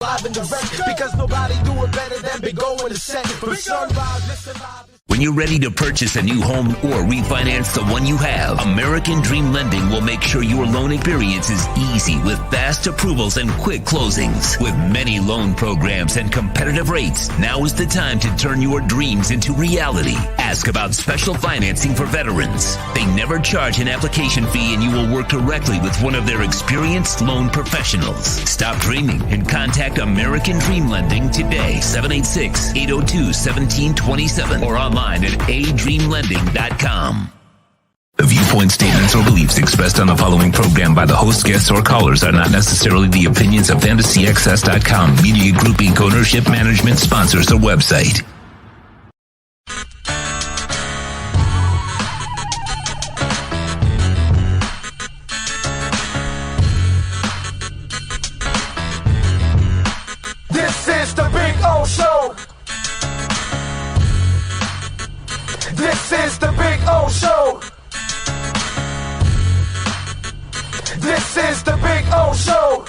Live and direct, because nobody do it better than Big O in the set. From sunrise, listen live. When you're ready to purchase a new home or refinance the one you have, American Dream Lending will make sure your loan experience is easy with fast approvals and quick closings. With many loan programs and competitive rates, now is the time to turn your dreams into reality. Ask about special financing for veterans. They never charge an application fee and you will work directly with one of their experienced loan professionals. Stop dreaming and contact American Dream Lending today. 786-802-1727 or online at adreamlending.com. The viewpoint statements or beliefs expressed on the following program by the host, guests, or callers are not necessarily the opinions of FantasyAccess.com, Media Group Inc. ownership, management, sponsors, or website. This is the Big O Show. This is the Big O Show. This is the Big O Show.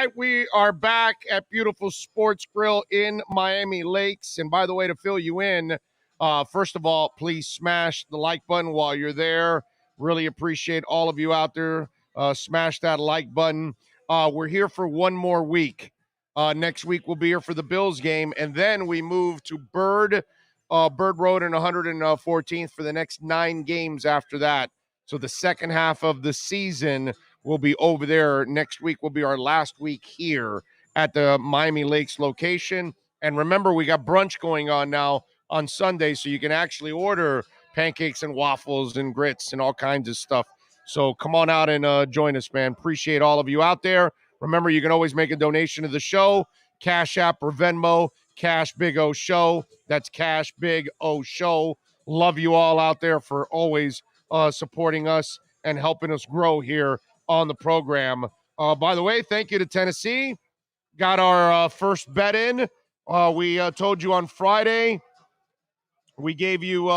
right, we are back at beautiful Sports Grill in Miami Lakes. And by the way, to fill you in, first of all, please smash the like button while you're there. Really appreciate all of you out there. Smash that like button. We're here for one more week. Next week we'll be here for the Bills game, and then we move to Bird Road and 114th for the next 9 games after that. So the second half of the season will be over there. Next week will be our last week here at the Miami Lakes location. And remember, we got brunch going on now on Sunday, so you can actually order pancakes and waffles and grits and all kinds of stuff. So come on out and join us, man. Appreciate all of you out there. Remember, you can always make a donation to the show. Cash App or Venmo, Cash Big O Show. That's Cash Big O Show. Love you all out there for always supporting us and helping us grow here on the program. By the way, thank you to Tennessee. Got our first bet in. We told you on Friday. We gave you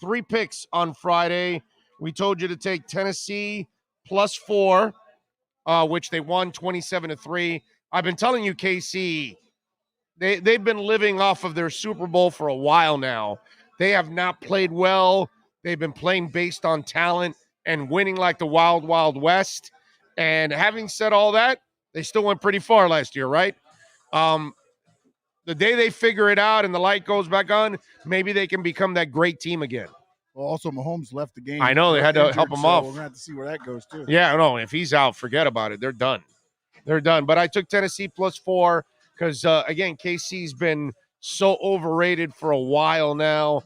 3 picks on Friday. We told you to take Tennessee +4, which they won 27-3. I've been telling you, KC, they've been living off of their Super Bowl for a while now. They have not played well. They've been playing based on talent and winning like the Wild Wild West. And having said all that, they still went pretty far last year, right? The day they figure it out and the light goes back on, maybe they can become that great team again. Well, also, Mahomes left the game. I know, they had to help him off. We're going to have to see where that goes, too. Yeah, no, if he's out, forget about it. They're done. They're done. But I took Tennessee +4 because, again, KC's been so overrated for a while now.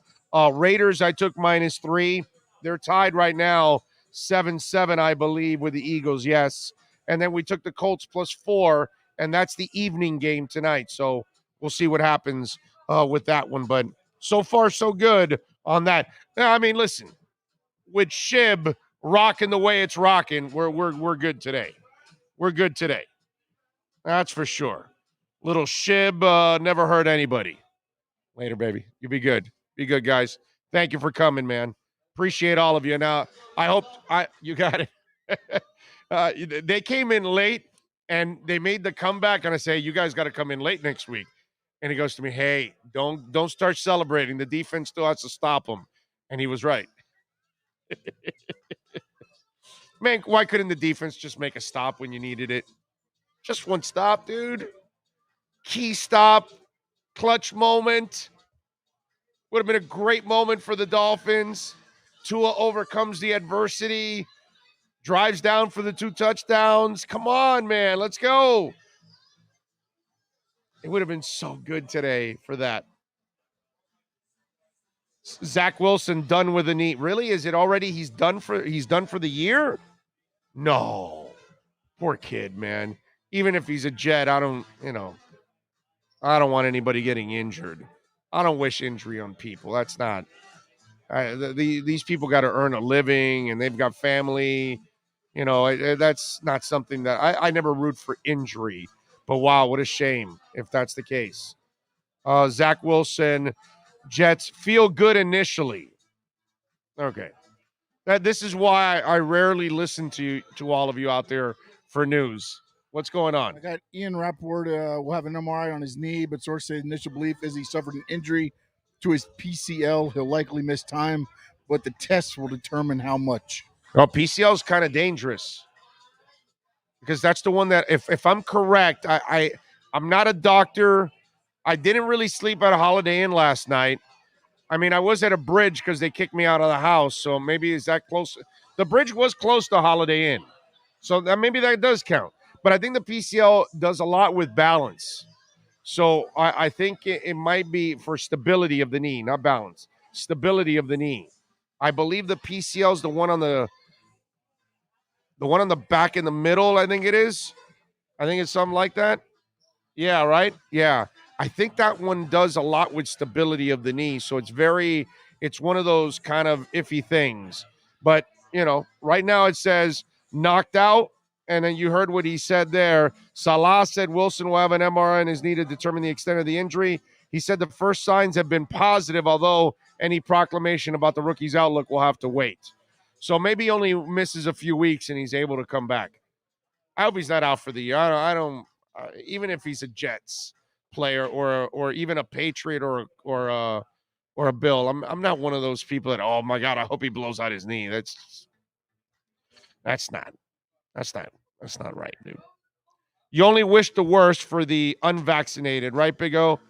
Raiders, I took -3. They're tied right now, 7-7, I believe, with the Eagles, yes. And then we took the Colts +4, and that's the evening game tonight. So we'll see what happens with that one. But so far, so good on that. I mean, listen, with Shib rocking the way it's rocking, we're good today. We're good today. That's for sure. Little Shib never hurt anybody. Later, baby. You be good. Be good, guys. Thank you for coming, man. Appreciate all of you. Now, I hope you got it. They came in late, and they made the comeback, and I say, you guys got to come in late next week. And he goes to me, hey, don't start celebrating. The defense still has to stop them. And he was right. Man, why couldn't the defense just make a stop when you needed it? Just one stop, dude. Key stop, clutch moment. Would have been a great moment for the Dolphins. Tua overcomes the adversity, drives down for the 2 touchdowns. Come on, man. Let's go. It would have been so good today for that. Zach Wilson done with the knee. Really? Is it already he's done for the year? No. Poor kid, man. Even if he's a Jet, I don't want anybody getting injured. I don't wish injury on people. That's not. These people got to earn a living, and they've got family. That's not something that I never root for injury. But wow, what a shame if that's the case. Zach Wilson, Jets feel good initially. Okay. This is why I rarely listen to all of you out there for news. What's going on? I got Ian Rappaport will have an MRI on his knee, but sources say the initial belief is he suffered an injury to his PCL. He'll likely miss time, but the tests will determine how much. Well, PCL is kind of dangerous because that's the one that, if I'm correct, I'm not a doctor. I didn't really sleep at a Holiday Inn last night. I mean, I was at a bridge because they kicked me out of the house, so maybe is that close? The bridge was close to Holiday Inn, so maybe that does count. But I think the PCL does a lot with balance. So I think it might be for stability of the knee, not balance. Stability of the knee. I believe the PCL is the one on the back in the middle, I think it is. I think it's something like that. Yeah, right? Yeah. I think that one does a lot with stability of the knee. So it's one of those kind of iffy things. But, right now it says knocked out. And then you heard what he said there. Salah said Wilson will have an MRI on his knee to determine the extent of the injury. He said the first signs have been positive, although any proclamation about the rookie's outlook will have to wait. So maybe he only misses a few weeks and he's able to come back. I hope he's not out for the year. I don't even if he's a Jets player or even a Patriot or a Bill. I'm not one of those people that, oh my God, I hope he blows out his knee. That's not right, dude. You only wish the worst for the unvaccinated, right, Big O?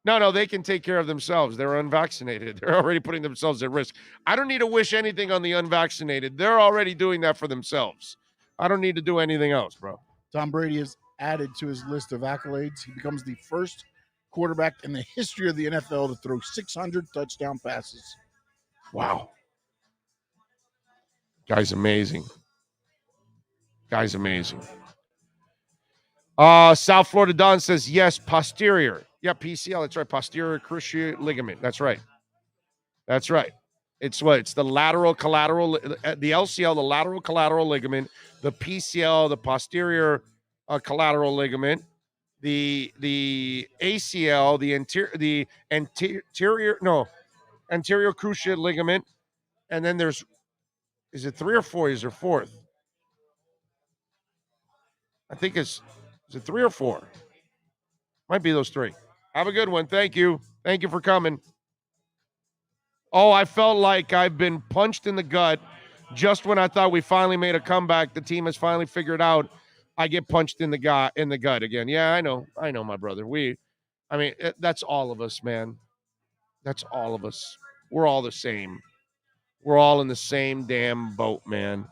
No, they can take care of themselves. They're unvaccinated. They're already putting themselves at risk. I don't need to wish anything on the unvaccinated. They're already doing that for themselves. I don't need to do anything else, bro. Tom Brady is added to his list of accolades. He becomes the first quarterback in the history of the NFL to throw 600 touchdown passes. Wow. Guy's amazing. South Florida Don says, yes, posterior. Yeah, PCL. That's right. Posterior cruciate ligament. That's right. It's what? It's the lateral collateral, the LCL, the lateral collateral ligament, the PCL, the posterior collateral ligament, the ACL, the anterior cruciate ligament, and then is it 3 or 4? Is there fourth? I think is it 3 or 4? Might be those 3. Have a good one. Thank you. Thank you for coming. Oh, I felt like I've been punched in the gut just when I thought we finally made a comeback. The team has finally figured out. I get punched in the gut again. Yeah, I know, my brother. That's all of us, man. That's all of us. We're all the same. We're all in the same damn boat, man.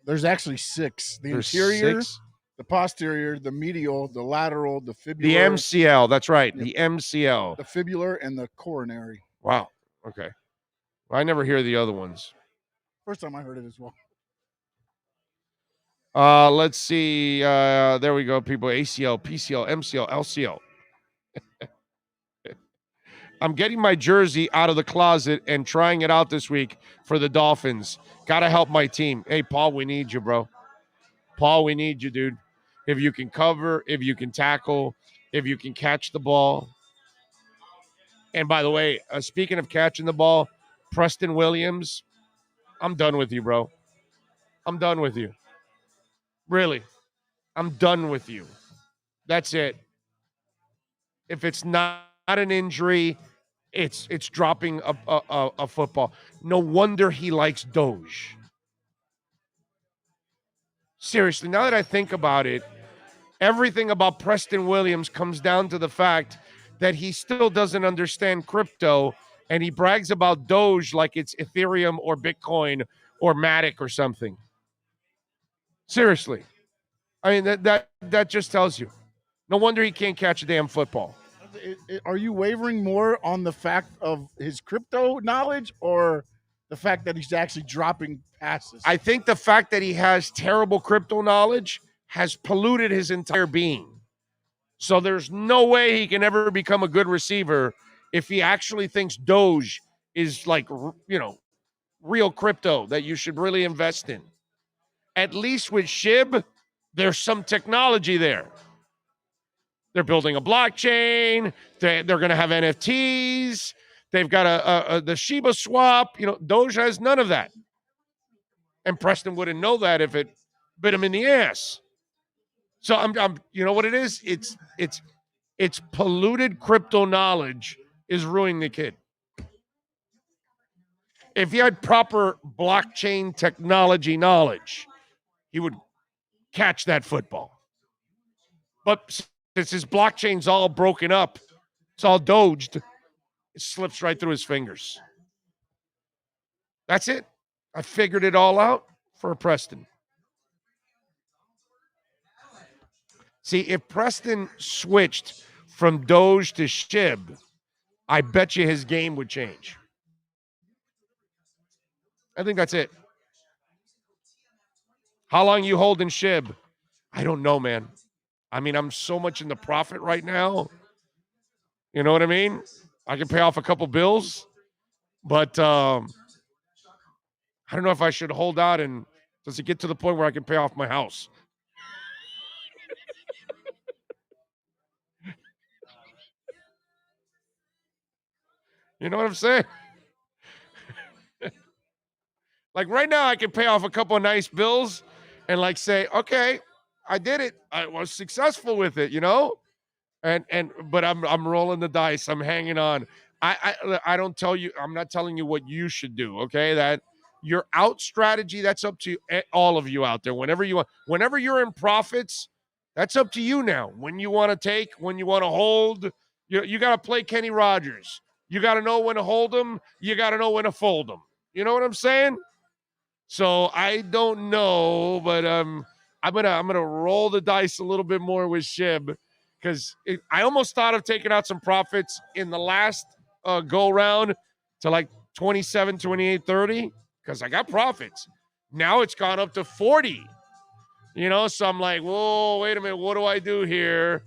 There's actually 6. There's interior, 6? The posterior, the medial, the lateral, the fibular. The MCL, that's right. The MCL. The fibular and the coronary. Wow. Okay. Well, I never hear the other ones. First time I heard it as well. Let's see. There we go, people. ACL, PCL, MCL, LCL. I'm getting my jersey out of the closet and trying it out this week for the Dolphins. Got to help my team. Hey, Paul, we need you, bro. Paul, we need you, dude. If you can cover, if you can tackle, if you can catch the ball. And by the way, speaking of catching the ball, Preston Williams, I'm done with you, bro. I'm done with you. Really. I'm done with you. That's it. If it's not an injury, it's dropping a football. No wonder he likes Doge. Seriously, now that I think about it, everything about Preston Williams comes down to the fact that he still doesn't understand crypto, and he brags about Doge like it's Ethereum or Bitcoin or Matic or something. Seriously. I mean, that just tells you. No wonder he can't catch a damn football. Are you wavering more on the fact of his crypto knowledge or the fact that he's actually dropping passes? I think the fact that he has terrible crypto knowledge has polluted his entire being. So there's no way he can ever become a good receiver if he actually thinks Doge is like, real crypto that you should really invest in. At least with SHIB, there's some technology there. They're building a blockchain. They're going to have NFTs. They've got the Shiba swap. Doge has none of that. And Preston wouldn't know that if it bit him in the ass. So I'm you know what it is? It's polluted crypto knowledge is ruining the kid. If he had proper blockchain technology knowledge, he would catch that football. But since his blockchain's all broken up, it's all doged, it slips right through his fingers. That's it. I figured it all out for Preston. See, if Preston switched from Doge to SHIB, I bet you his game would change. I think that's it. How long you holding SHIB? I don't know, man. I mean, I'm so much in the profit right now. You know what I mean? I can pay off a couple bills, but I don't know if I should hold out and does it get to the point where I can pay off my house? You know what I'm saying? Like right now, I can pay off a couple of nice bills and like say, okay, I did it. I was successful with it, but I'm rolling the dice. I'm hanging on. I don't tell you. I'm not telling you what you should do. Okay, that your out strategy. That's up to all of you out there. Whenever you're in profits, that's up to you now. When you want to take, when you want to hold, you got to play Kenny Rogers. You got to know when to hold them. You got to know when to fold them. You know what I'm saying? So I don't know, but I'm gonna roll the dice a little bit more with Shib, because I almost thought of taking out some profits in the last go round to like 27, 28, 30, because I got profits. Now it's gone up to 40. So I'm like, whoa, wait a minute, what do I do here?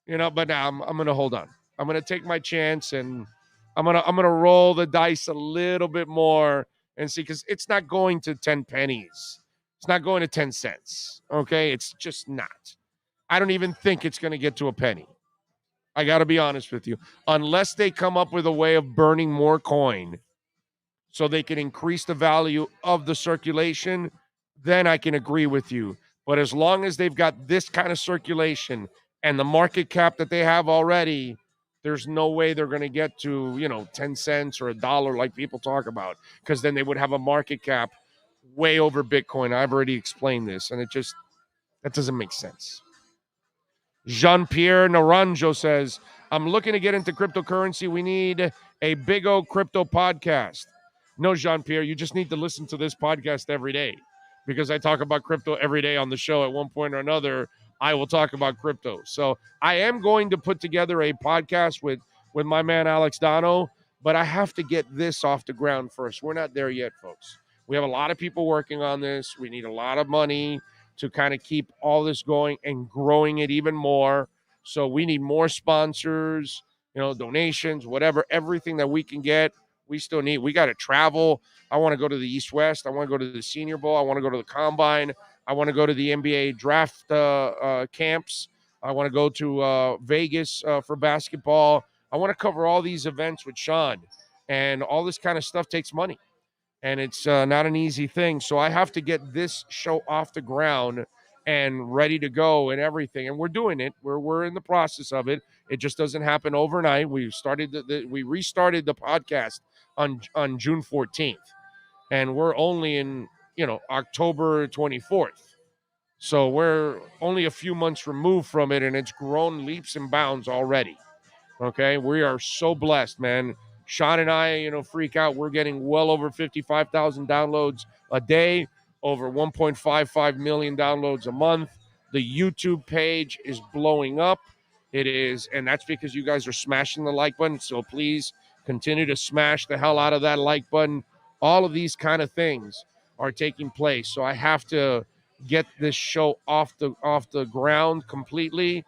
But now I'm gonna hold on. I'm gonna take my chance, and I'm gonna roll the dice a little bit more and see, because it's not going to 10 pennies. It's not going to 10 cents. Okay, it's just not. I don't even think it's going to get to a penny. I got to be honest with you. Unless they come up with a way of burning more coin so they can increase the value of the circulation, then I can agree with you. But as long as they've got this kind of circulation and the market cap that they have already, there's no way they're going to get to, 10 cents or $1 like people talk about, because then they would have a market cap way over Bitcoin. I've already explained this, and that doesn't make sense. Jean-Pierre Naranjo says, I'm looking to get into cryptocurrency. We need a Big O crypto podcast. No, Jean-Pierre, you just need to listen to this podcast every day, because I talk about crypto every day on the show. At one point or another, I will talk about crypto. So I am going to put together a podcast with my man, Alex Dono, but I have to get this off the ground first. We're not there yet, folks. We have a lot of people working on this. We need a lot of money to kind of keep all this going and growing it even more. So we need more sponsors, donations, whatever, everything that we can get. We still need. We got to travel. I want to go to the East West. I want to go to the Senior Bowl. I want to go to the Combine. I want to go to the NBA draft camps. I want to go to Vegas for basketball. I want to cover all these events with Sean, and all this kind of stuff takes money, and it's not an easy thing. So I have to get this show off the ground and ready to go and everything. And we're doing it. We're in the process of it. It just doesn't happen overnight. We restarted the podcast on June 14th, and we're only in October 24th. So we're only a few months removed from it, and it's grown leaps and bounds already. Okay, we are so blessed, man. Sean and I, freak out. We're getting well over 55,000 downloads a day, over 1.55 million downloads a month. The YouTube page is blowing up. It is, and that's because you guys are smashing the like button. So please continue to smash the hell out of that like button. All of these kind of things are taking place. So I have to get this show off the ground completely,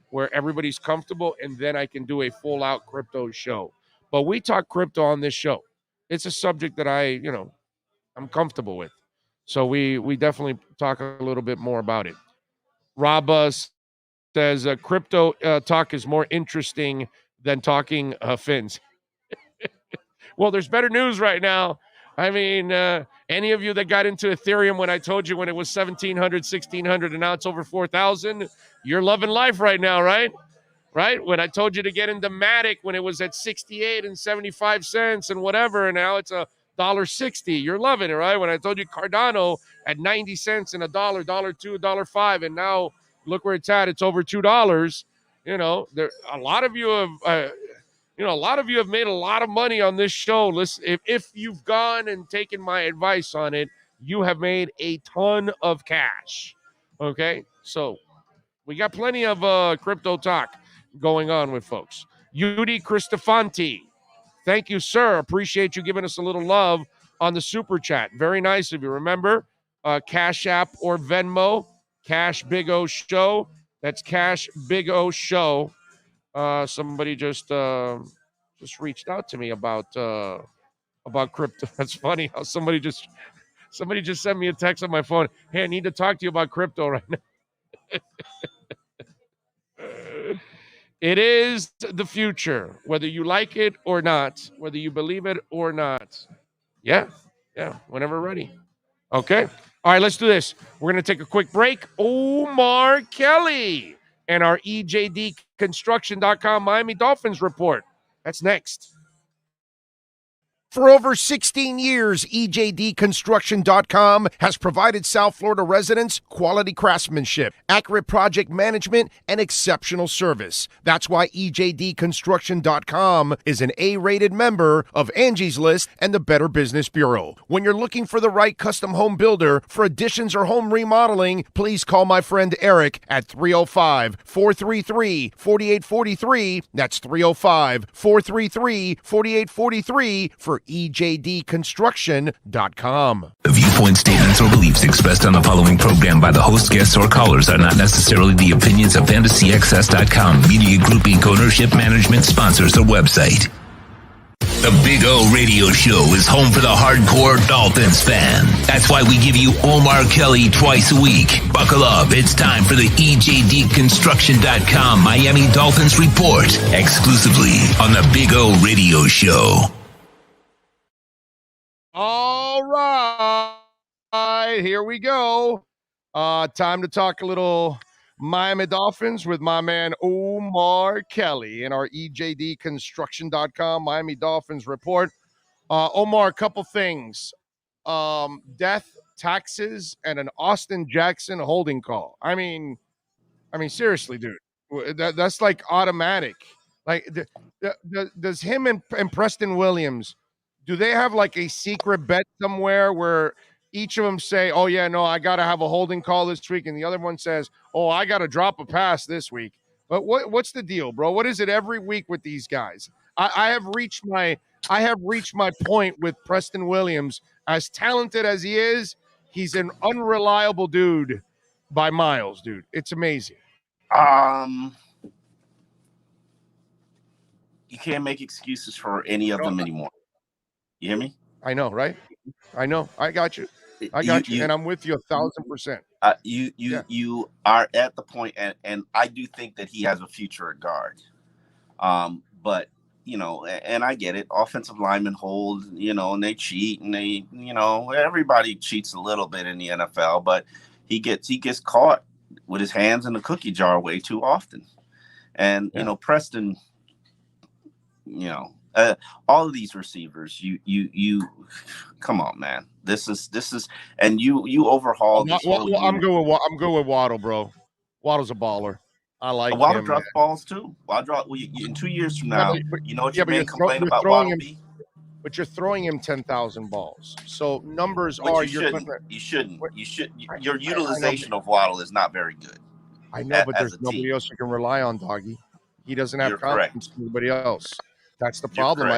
where everybody's comfortable, and then I can do a full-out crypto show. But we talk crypto on this show. It's a subject that I'm comfortable with. So we definitely talk a little bit more about it. Rob says crypto talk is more interesting than talking fins. Well, there's better news right now. I mean, any of you that got into Ethereum when I told you when it was 1,700, 1,600, and now it's over 4,000, you're loving life right now, right? Right? When I told you to get into Matic when it was at 68 and 75 cents and whatever, and now it's $1.60, you're loving it, right? When I told you Cardano at 90 cents and $1, $1.02, $1.05, and now look where it's at. It's over $2. A lot of you have. A lot of you have made a lot of money on this show. Listen, if you've gone and taken my advice on it, you have made a ton of cash. Okay? So we got plenty of crypto talk going on with folks. Yudi Cristofanti, thank you, sir. Appreciate you giving us a little love on the super chat. Very nice of you. Remember, Cash App or Venmo, Cash Big O Show. That's Cash Big O Show. Somebody just reached out to me about crypto. That's funny how somebody just sent me a text on my phone. Hey, I need to talk to you about crypto right now. It is the future, whether you like it or not, whether you believe it or not. Yeah, whenever ready. Okay. All right, let's do this. We're going to take a quick break. Omar Kelly and our EJDconstruction.com Miami Dolphins report. That's next. For over 16 years, EJDconstruction.com has provided South Florida residents quality craftsmanship, accurate project management, and exceptional service. That's why EJDconstruction.com is an A-rated member of Angie's List and the Better Business Bureau. When you're looking for the right custom home builder for additions or home remodeling, please call my friend Eric at 305-433-4843. That's 305-433-4843 for EJDconstruction.com. The viewpoint statements or beliefs expressed on the following program by the host, guests, or callers are not necessarily the opinions of FantasyXS.com, Media Group Inc. ownership, management, sponsors, or website. The Big O Radio Show is home for the hardcore Dolphins fan. That's why we give you Omar Kelly twice a week. Buckle up. It's time for the EJDconstruction.com Miami Dolphins report, exclusively on the Big O Radio Show. All right, here we go. Time to talk a little Miami Dolphins with my man Omar Kelly in our EJDconstruction.com Miami Dolphins report. Omar, a couple things. Death, taxes, and an Austin Jackson holding call. I mean, seriously, dude. That's like automatic. Like, does him and Preston Williams, do they have like a secret bet somewhere where each of them say, oh, yeah, no, I got to have a holding call this week, and the other one says, oh, I got to drop a pass this week? But what's the deal, bro? What is it every week with these guys? I have reached my point with Preston Williams. As talented as he is, he's an unreliable dude by miles, dude. It's amazing. You can't make excuses for any of them anymore. You hear me? I know, right? I know. I got you. And I'm with you 1,000%. You are at the point, and I do think that he has a future at guard. But and I get it. Offensive linemen hold, and they cheat, and they, everybody cheats a little bit in the NFL, but he gets caught with his hands in the cookie jar way too often. And Preston, all of these receivers, you come on, man. This is, and you overhaul. I'm good with Waddle, bro. Waddle's a baller. I like Waddle him. drops balls too. In 2 years from now, you know what you may complain about Waddle. But you're throwing him 10,000 balls. So numbers but are. You shouldn't. Your utilization of Waddle is not very good. I know, but there's nobody else you can rely on, doggy. He doesn't have confidence in anybody else. That's the problem.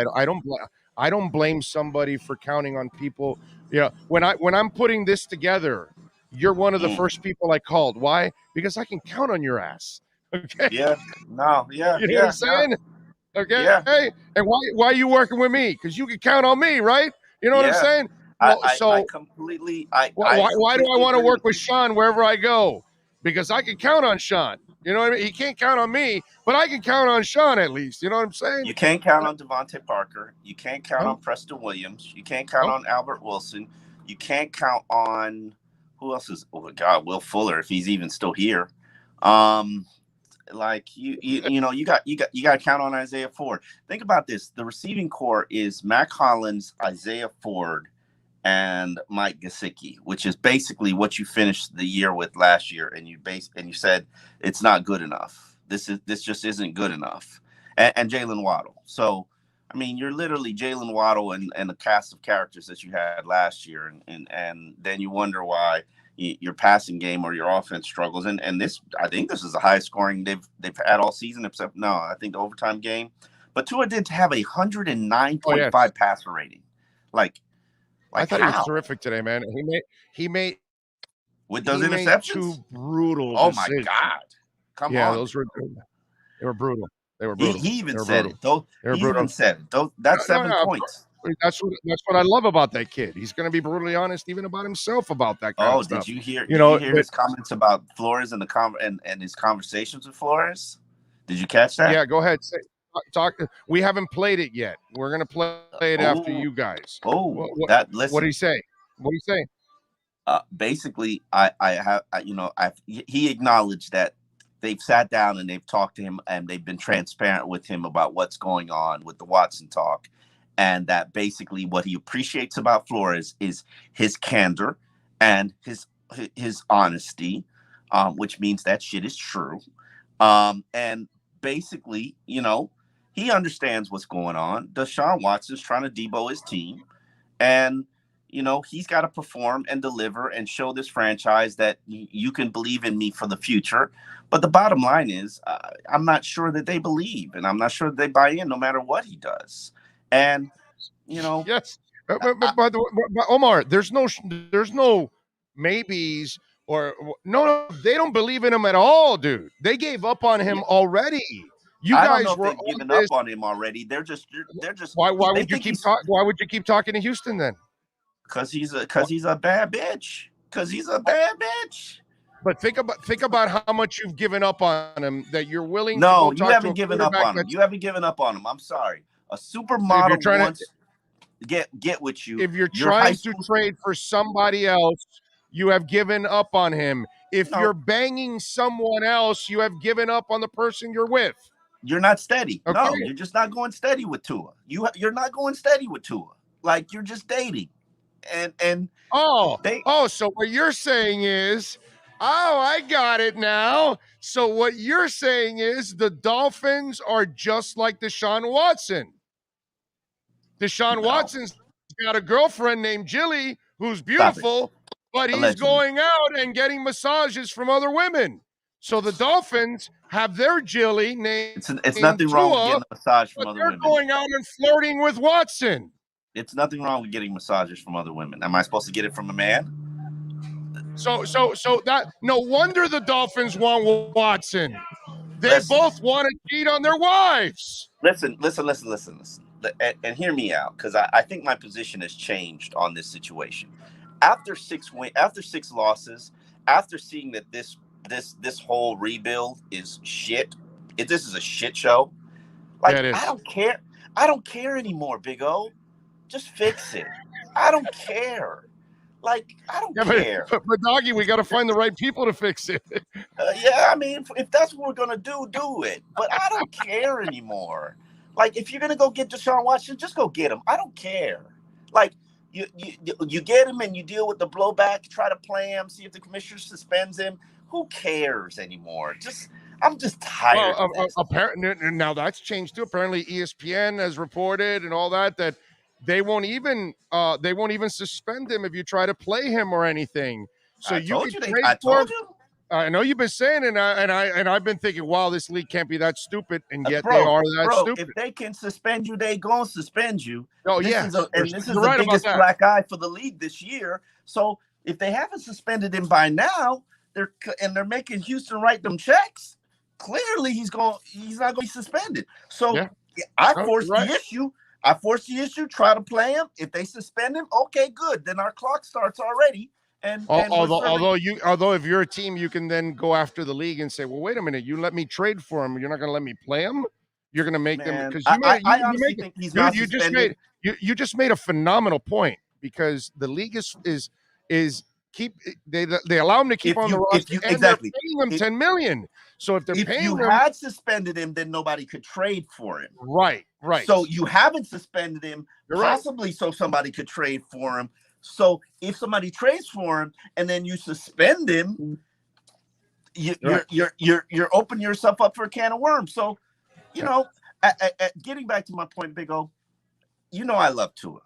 I don't blame somebody for counting on people. When I'm putting this together, you're one of the first people I called. Why? Because I can count on your ass. Okay. Yeah. No. Yeah. You know what I'm saying? Okay. Yeah. Hey, and why are you working with me? Because you can count on me, right? You know what I'm saying? Well, I completely. Why do I want to work with Sean wherever I go? Because I can count on Sean. You know what I mean? He can't count on me, but I can count on Sean at least. You know what I'm saying? You can't count on Devontae Parker. You can't count on Preston Williams. You can't count on Albert Wilson. You can't count on who else is? Oh my God, Will Fuller, if he's even still here. Like you got to count on Isaiah Ford. Think about this: the receiving core is Mac Hollins, Isaiah Ford, and Mike Gesicki, which is basically what you finished the year with last year, and you said it's not good enough. This just isn't good enough, and Jalen Waddle. So, I mean, you're literally Jalen Waddle and the cast of characters that you had last year, and then you wonder why your passing game or your offense struggles. And this, I think this is the highest scoring they've had all season, except I think the overtime game. But Tua did have 109.5 passer rating. I thought he was terrific today, man. He made with those interceptions. Two brutal. Oh decisions. my God! Come on. Yeah, those were brutal. They were brutal. He even said it. He even said it. That's 7 points. That's what I love about that kid. He's going to be brutally honest, even about himself about that kind of stuff. Did you hear? Did you hear his comments about Flores and and his conversations with Flores? Did you catch that? Yeah, go ahead. Talk. We haven't played it yet. We're going to play it after you guys. What did he say? What did he say? Basically, he acknowledged that they've sat down and they've talked to him and they've been transparent with him about what's going on with the Watson talk, and that basically what he appreciates about Flores is his candor and his honesty, which means that shit is true. And basically, he understands what's going on. Deshaun Watson's trying to debo his team, and he's got to perform and deliver and show this franchise that you can believe in me for the future. But the bottom line is, I'm not sure that they believe, and I'm not sure that they buy in no matter what he does. And, yes. But by the way, but Omar, there's no maybes or no, they don't believe in him at all, dude. They gave up on him already. You I guys don't know were if they've given up on him already. They're just. Why would you keep talking? Why would you keep talking to Houston then? Because he's a bad bitch. Because he's a bad bitch. But think about how much you've given up on him, that you're willing to No, go you talk haven't to a given up quarterback on him. that's- You haven't given up on him. I'm sorry. A supermodel wants get with you. If you're Your trying high to school- trade for somebody else, you have given up on him. If you're banging someone else, you have given up on the person you're with. You're not steady. Okay. No, you're just not going steady with Tua. You're not going steady with Tua. Like, you're just dating. And so what you're saying is, I got it now. So what you're saying is the Dolphins are just like Deshaun Watson. Deshaun Watson's got a girlfriend named Jilly who's beautiful, but he's Allegedly. going out and getting massages from other women. So the Dolphins have their Jilly named It's nothing wrong with Tua, getting a massage from but other they're women. going out and flirting with Watson. It's nothing wrong with getting massages from other women. Am I supposed to get it from a man? So that no wonder the Dolphins want Watson. They both want to cheat on their wives. Listen. And hear me out, because I think my position has changed on this situation. After six losses, after seeing that this whole rebuild is shit, this is a shit show. Like, Yeah, it is. I don't care anymore, Big O. Just fix it. I don't care. Like, I don't care. But Doggy, we got to find the right people to fix it. Yeah, I mean, if that's what we're gonna do it. But I don't care anymore. Like, if you're gonna go get Deshaun Watson, just go get him. I don't care. Like, you get him and you deal with the blowback, try to play him, see if the commissioner suspends him. Who cares anymore? I'm just tired. Apparently, now that's changed too. Apparently, ESPN has reported and all that they won't even suspend him if you try to play him or anything. So I told you. I know you've been saying it, and I've been thinking, wow, this league can't be that stupid, and yet they are that stupid. If they can suspend you, they gonna suspend you. Oh, this yeah. is the You're right about biggest that. black eye for the league this year. So if they haven't suspended him by now, they're making Houston write them checks. Clearly, he's not going to be suspended. So I force the issue. I force the issue. Try to play him. If they suspend him, okay, good. Then our clock starts already. Although if you're a team, you can then go after the league and say, well, wait a minute, you let me trade for him. You're not going to let me play him. You're going to make them, because I honestly think he's not suspended. You just made a phenomenal point, because the league they allow him to keep on the roster, and they're paying him $10 million. So if you had suspended him, then nobody could trade for him. Right. So you haven't suspended him, possibly so somebody could trade for him. So if somebody trades for him and then you suspend him, you're opening yourself up for a can of worms. So, getting back to my point, Big O, I love Tua.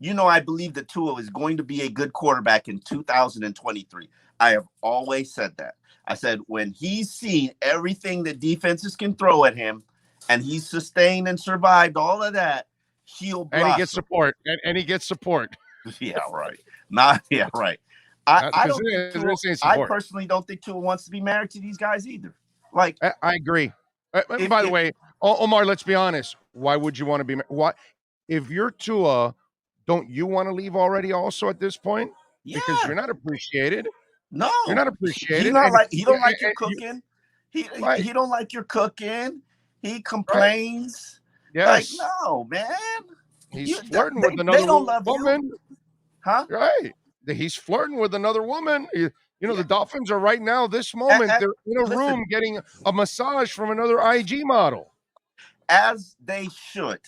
I believe that Tua is going to be a good quarterback in 2023. I have always said that. I said when he's seen everything that defenses can throw at him, and he's sustained and survived all of that, he'll blossom. And he gets support. And he gets support. Yeah, right. Right. I personally don't think Tua wants to be married to these guys either. Like, I agree. By the way, Omar, let's be honest. Why would you want to be married? Why, if you're Tua, don't you want to leave already? Also at this point, because you're not appreciated. No, you're not appreciated. He don't like your cooking. He don't like your cooking. He complains. Yes. Like, no, man. He's flirting with another woman. Huh? Right. he's flirting with another woman. You know, the Dolphins are right now, this moment, they're in a room getting a massage from another IG model. As they should.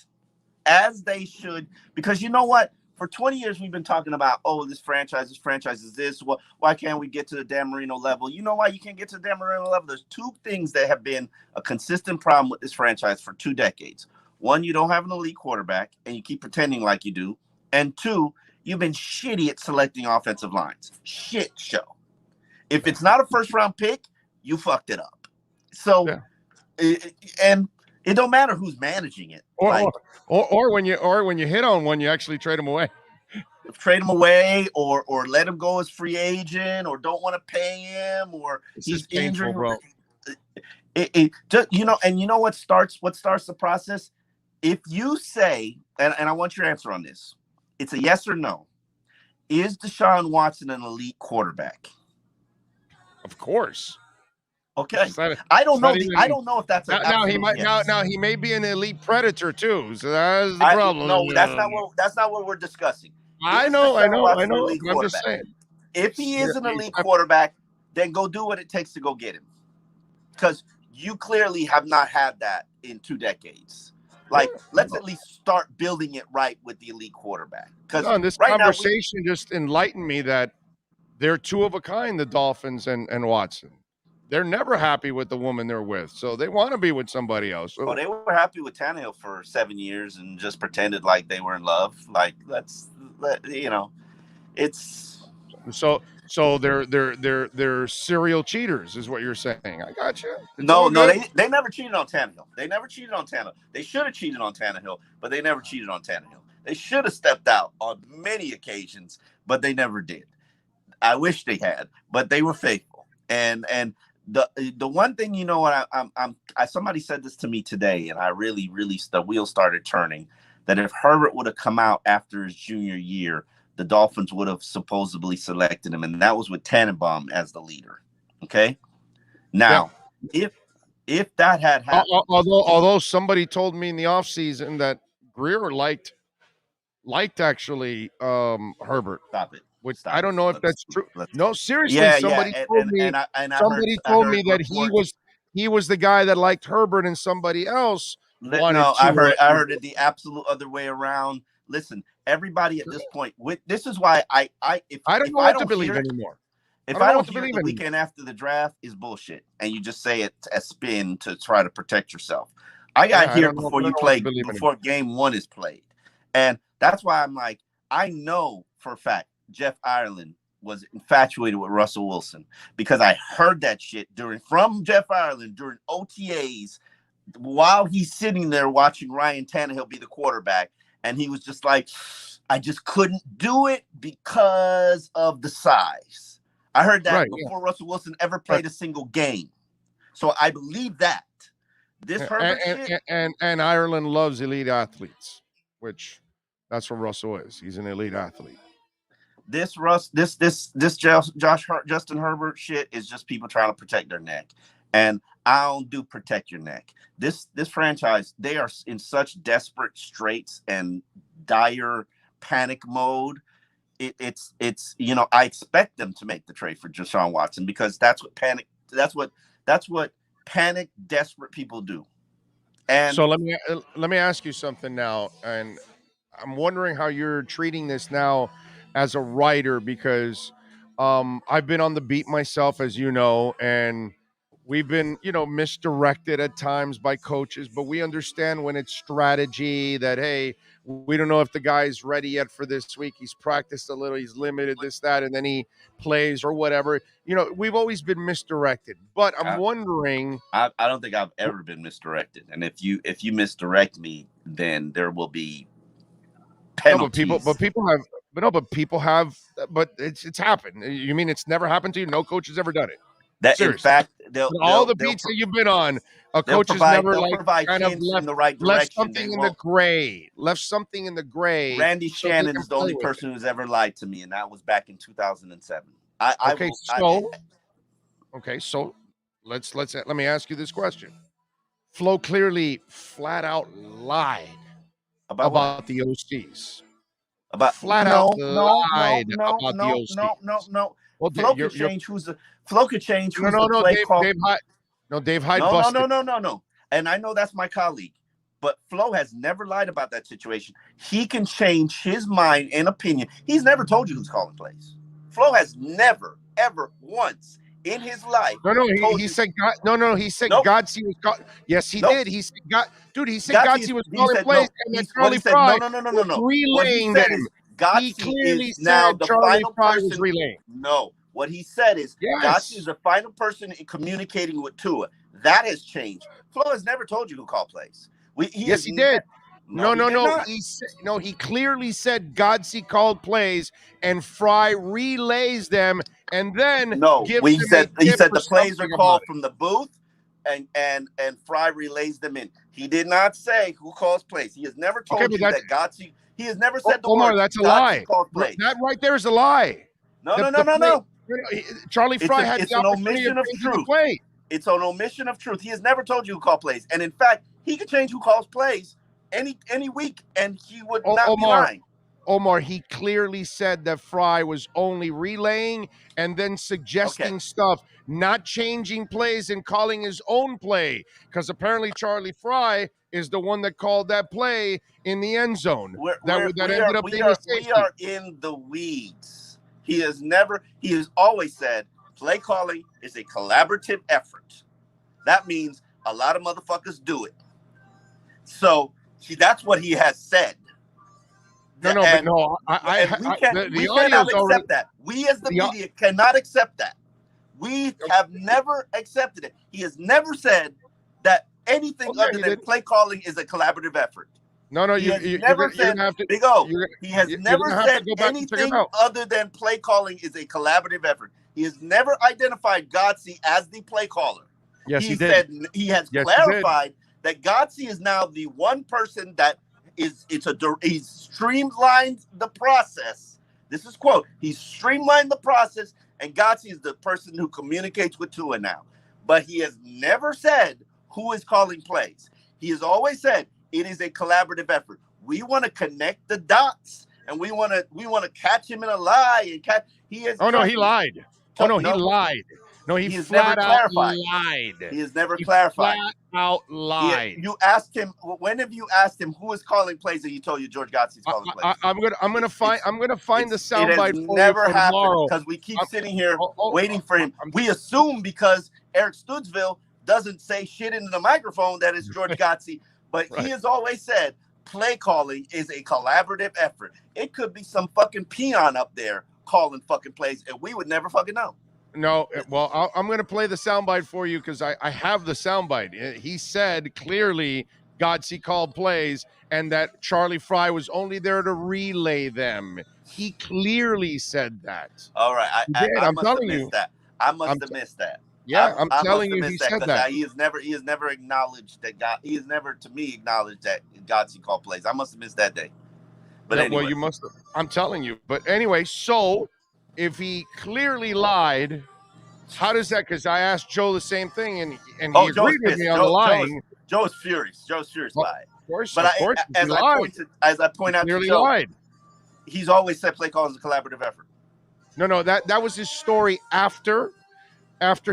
As they should. Because you know what? For 20 years, we've been talking about, oh, this franchise is this. Why can't we get to the Dan Marino level? You know why you can't get to the Dan Marino level? There's two things that have been a consistent problem with this franchise for 2 decades. One, you don't have an elite quarterback, and you keep pretending like you do. And two, you've been shitty at selecting offensive lines. Shit show. If it's not a first-round pick, you fucked it up. So, and it don't matter who's managing it. Or when you hit on one, you actually trade them away. Trade him away, or let him go as free agent, or don't want to pay him, or he's injured. Bro. It just, you know, and you know what starts the process? If you say, and I want your answer on this, it's a yes or no. Is Deshaun Watson an elite quarterback? Of course. Okay. I don't know if that's now he might yes. now he may be an elite predator too. So that's the problem. No, that's not what we're discussing. I know. I'm just saying. If he is an elite quarterback, then go do what it takes to go get him. Because you clearly have not had that in 2 decades. Like, let's at least start building it right with the elite quarterback. Because this conversation just enlightened me that they're two of a kind, the Dolphins and Watson. They're never happy with the woman they're with, so they want to be with somebody else. So. Oh, they were happy with Tannehill for 7 years and just pretended like they were in love. Like, it's so they're serial cheaters, is what you're saying. I got you. No, they never cheated on Tannehill. They should have cheated on Tannehill, but they never cheated on Tannehill. They should have stepped out on many occasions, but they never did. I wish they had, but they were faithful. And the one thing, you know what, somebody said this to me today, and I really the wheels started turning, that if Herbert would have come out after his junior year, the Dolphins would have supposedly selected him, and that was with Tannenbaum as the leader. Okay, now if that had happened, although somebody told me in the offseason that Greer liked actually Herbert. Stop it. Which I don't know if that's true. No, seriously, somebody told me that he was the guy that liked Herbert, and somebody else wanted to. I heard it the absolute other way around. Listen, everybody at this point, this is why I don't know what to believe anymore. If I don't hear it the weekend after the draft is bullshit, and you just say it as spin to try to protect yourself. I got here before you play, before game 1 is played, and that's why I'm like, I know for a fact Jeff Ireland was infatuated with Russell Wilson, because I heard that shit from Jeff Ireland during OTAs while he's sitting there watching Ryan Tannehill be the quarterback. And he was just like, I just couldn't do it because of the size. I heard that before Russell Wilson ever played a single game. So I believe that. This and Ireland loves elite athletes, which that's what Russell is. He's an elite athlete. This Justin Herbert shit is just people trying to protect their neck. And I don't do protect your neck. This franchise, they are in such desperate straits and dire panic mode. It's I expect them to make the trade for Deshaun Watson, because that's what panic desperate people do. And so let me ask you something now, and I'm wondering how you're treating this now as a writer, because I've been on the beat myself, as you know, and we've been, misdirected at times by coaches, but we understand when it's strategy that, hey, we don't know if the guy's ready yet for this week. He's practiced a little, he's limited, this, that, and then he plays or whatever. We've always been misdirected, but I'm wondering. I don't think I've ever been misdirected. And if you misdirect me, then there will be penalties. No, but people have, but it's happened. You mean it's never happened to you? No coach has ever done it. That seriously. In fact, all the beats that you've been on, a coach has never kind of left, in the right direction. Left something in the gray. Randy Shannon is the only person who's ever lied to me, and that was back in 2007. So let me ask you this question. Flo clearly flat out lied about the OCs. About flat out lied about the OC. No. Well, Flo could change who's the play call. Dave Hyde busted. No. And I know that's my colleague, but Flo has never lied about that situation. He can change his mind and opinion. He's never told you who's calling plays. Flo has never, ever once in his life. He said God. He said Godsey was called. Yes, he did. He said God. Dude, he said Godsey was calling plays, and then Charlie Fry relaying them. He clearly said Charlie Fry was relaying. No, what he said is Godsey is the final person in communicating with Tua. That has changed. Flo has never told you who called plays. Yes, he did. No. He clearly said Godsey called plays and Fry relays them, and then he said the plays are called from the booth, and Fry relays them in. He did not say who calls plays. He has never told you that Godsey. He has never said the Omar, word. That's a lie. That right there is a lie. No. Charlie Fry had the opportunity omission of truth. It's an omission of truth. He has never told you who called plays, and in fact, he could change who calls plays any week, and he would not be lying. Omar, he clearly said that Fry was only relaying and then suggesting stuff, not changing plays and calling his own play, because apparently Charlie Fry is the one that called that play in the end zone. We are in the weeds. He has always said play calling is a collaborative effort. That means a lot of motherfuckers do it. So that's what he has said. We cannot accept that. We as the media cannot accept that. We have never accepted it. He has never said that anything other than play calling is a collaborative effort. He has never said anything other than play calling is a collaborative effort. He has never identified Godsey as the play caller. Yes, he did. He has clarified that Godsey is now the one person that he's streamlined the process. This is quote. He's streamlined the process, and Godsey is the person who communicates with Tua now. But he has never said who is calling plays. He has always said it is a collaborative effort. We want to connect the dots, and we want to catch him in a lie. And catch. He has. He lied. He lied. No, he flat out lied. He has never clarified. Flat out lied. You asked him. When have you asked him who is calling plays, and he told you George Godsey's calling plays? I'm gonna find the soundbite for never you happened tomorrow. Because we keep sitting here waiting for him. We assume because Eric Studsville doesn't say shit into the microphone that it's George Godsey, but he has always said play calling is a collaborative effort. It could be some fucking peon up there calling fucking plays, and we would never fucking know. No, well, I'm going to play the soundbite for you because I have the soundbite. He said clearly Godsey called plays and that Charlie Fry was only there to relay them. He clearly said that. All right, I must have missed that. I must have missed that. Yeah, I'm telling you, he said that. He has never acknowledged that he has never to me acknowledged that Godsey called plays. I must have missed that day. But anyway. Well, you must have. I'm telling you. But anyway, so if he clearly lied, how does that? Because I asked Joe the same thing, and he agreed with me on the lying. Joe is furious. Joe's furious by it. Of course, but as I point out to Joe, lied. He's always said play calling is a collaborative effort. No, that was his story after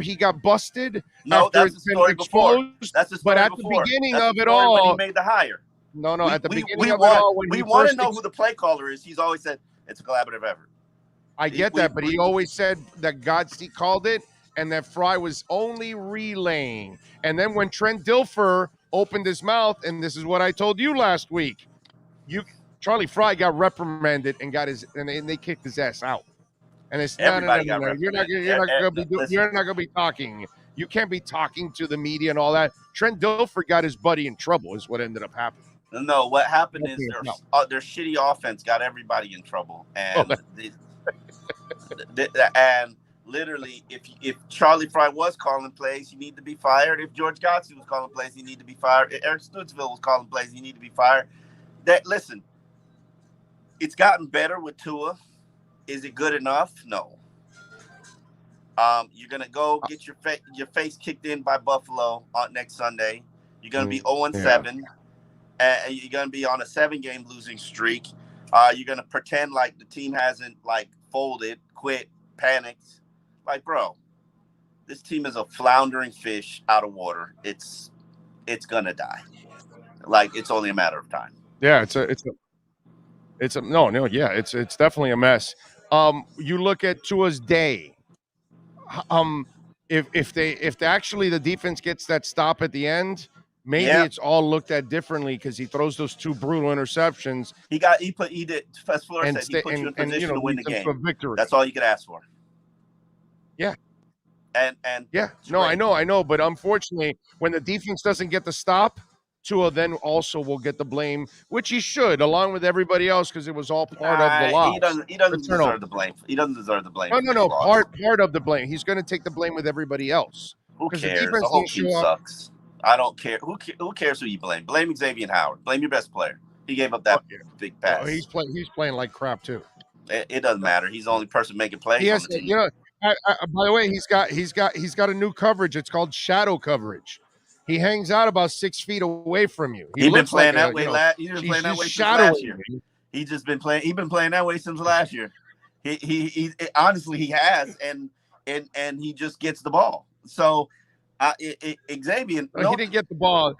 he got busted. No, that's the story before. That's the story But at before. the beginning that's of the it story all, when he made the hire. No, at the beginning of it all, when we want to know who the play caller is. He's always said it's a collaborative effort. I get that, but he always said that Godsey called it and that Fry was only relaying. And then when Trent Dilfer opened his mouth, and this is what I told you last week, Charlie Fry got reprimanded and they kicked his ass out. And it's no. You're not gonna be talking. You can't be talking to the media and all that. Trent Dilfer got his buddy in trouble, is what ended up happening. No, what happened is their shitty offense got everybody in trouble, and and literally, if Charlie Fry was calling plays, you need to be fired. If George Godsey was calling plays, you need to be fired. If Eric Studsville was calling plays, you need to be fired. Listen, it's gotten better with Tua. Is it good enough? No. You're gonna go get your face kicked in by Buffalo on next Sunday. You're gonna be 0-7, and you're gonna be on a 7-game losing streak. You're gonna pretend like the team hasn't like folded, quit, panicked. Like, bro, this team is a floundering fish out of water. It's gonna die. Like, it's only a matter of time. Yeah, it's definitely a mess. You look at Tua's day. If actually the defense gets that stop at the end, maybe it's all looked at differently because he throws those 2 brutal interceptions. He did. As Flores said, he put you in position to win the game. That's all you could ask for. Yeah. And yeah, no, I know, but unfortunately, when the defense doesn't get the stop, Tua then also will get the blame, which he should, along with everybody else, because it was all part of the loss. He doesn't deserve the blame. He doesn't deserve the blame. No, part of the blame. He's going to take the blame with everybody else. Who cares? The whole team sucks. I don't care. Who cares who you blame? Blame Xavien Howard. Blame your best player. He gave up that big pass. He's playing like crap too. It doesn't matter. He's the only person making plays. He has, on the team. By the way, he's got a new coverage. It's called shadow coverage. He hangs out about 6 feet away from you. He's been playing that way. He's been playing that way since last year. He's been playing that way since last year. He honestly he has, and he just gets the ball. So Xavien, he didn't get the ball.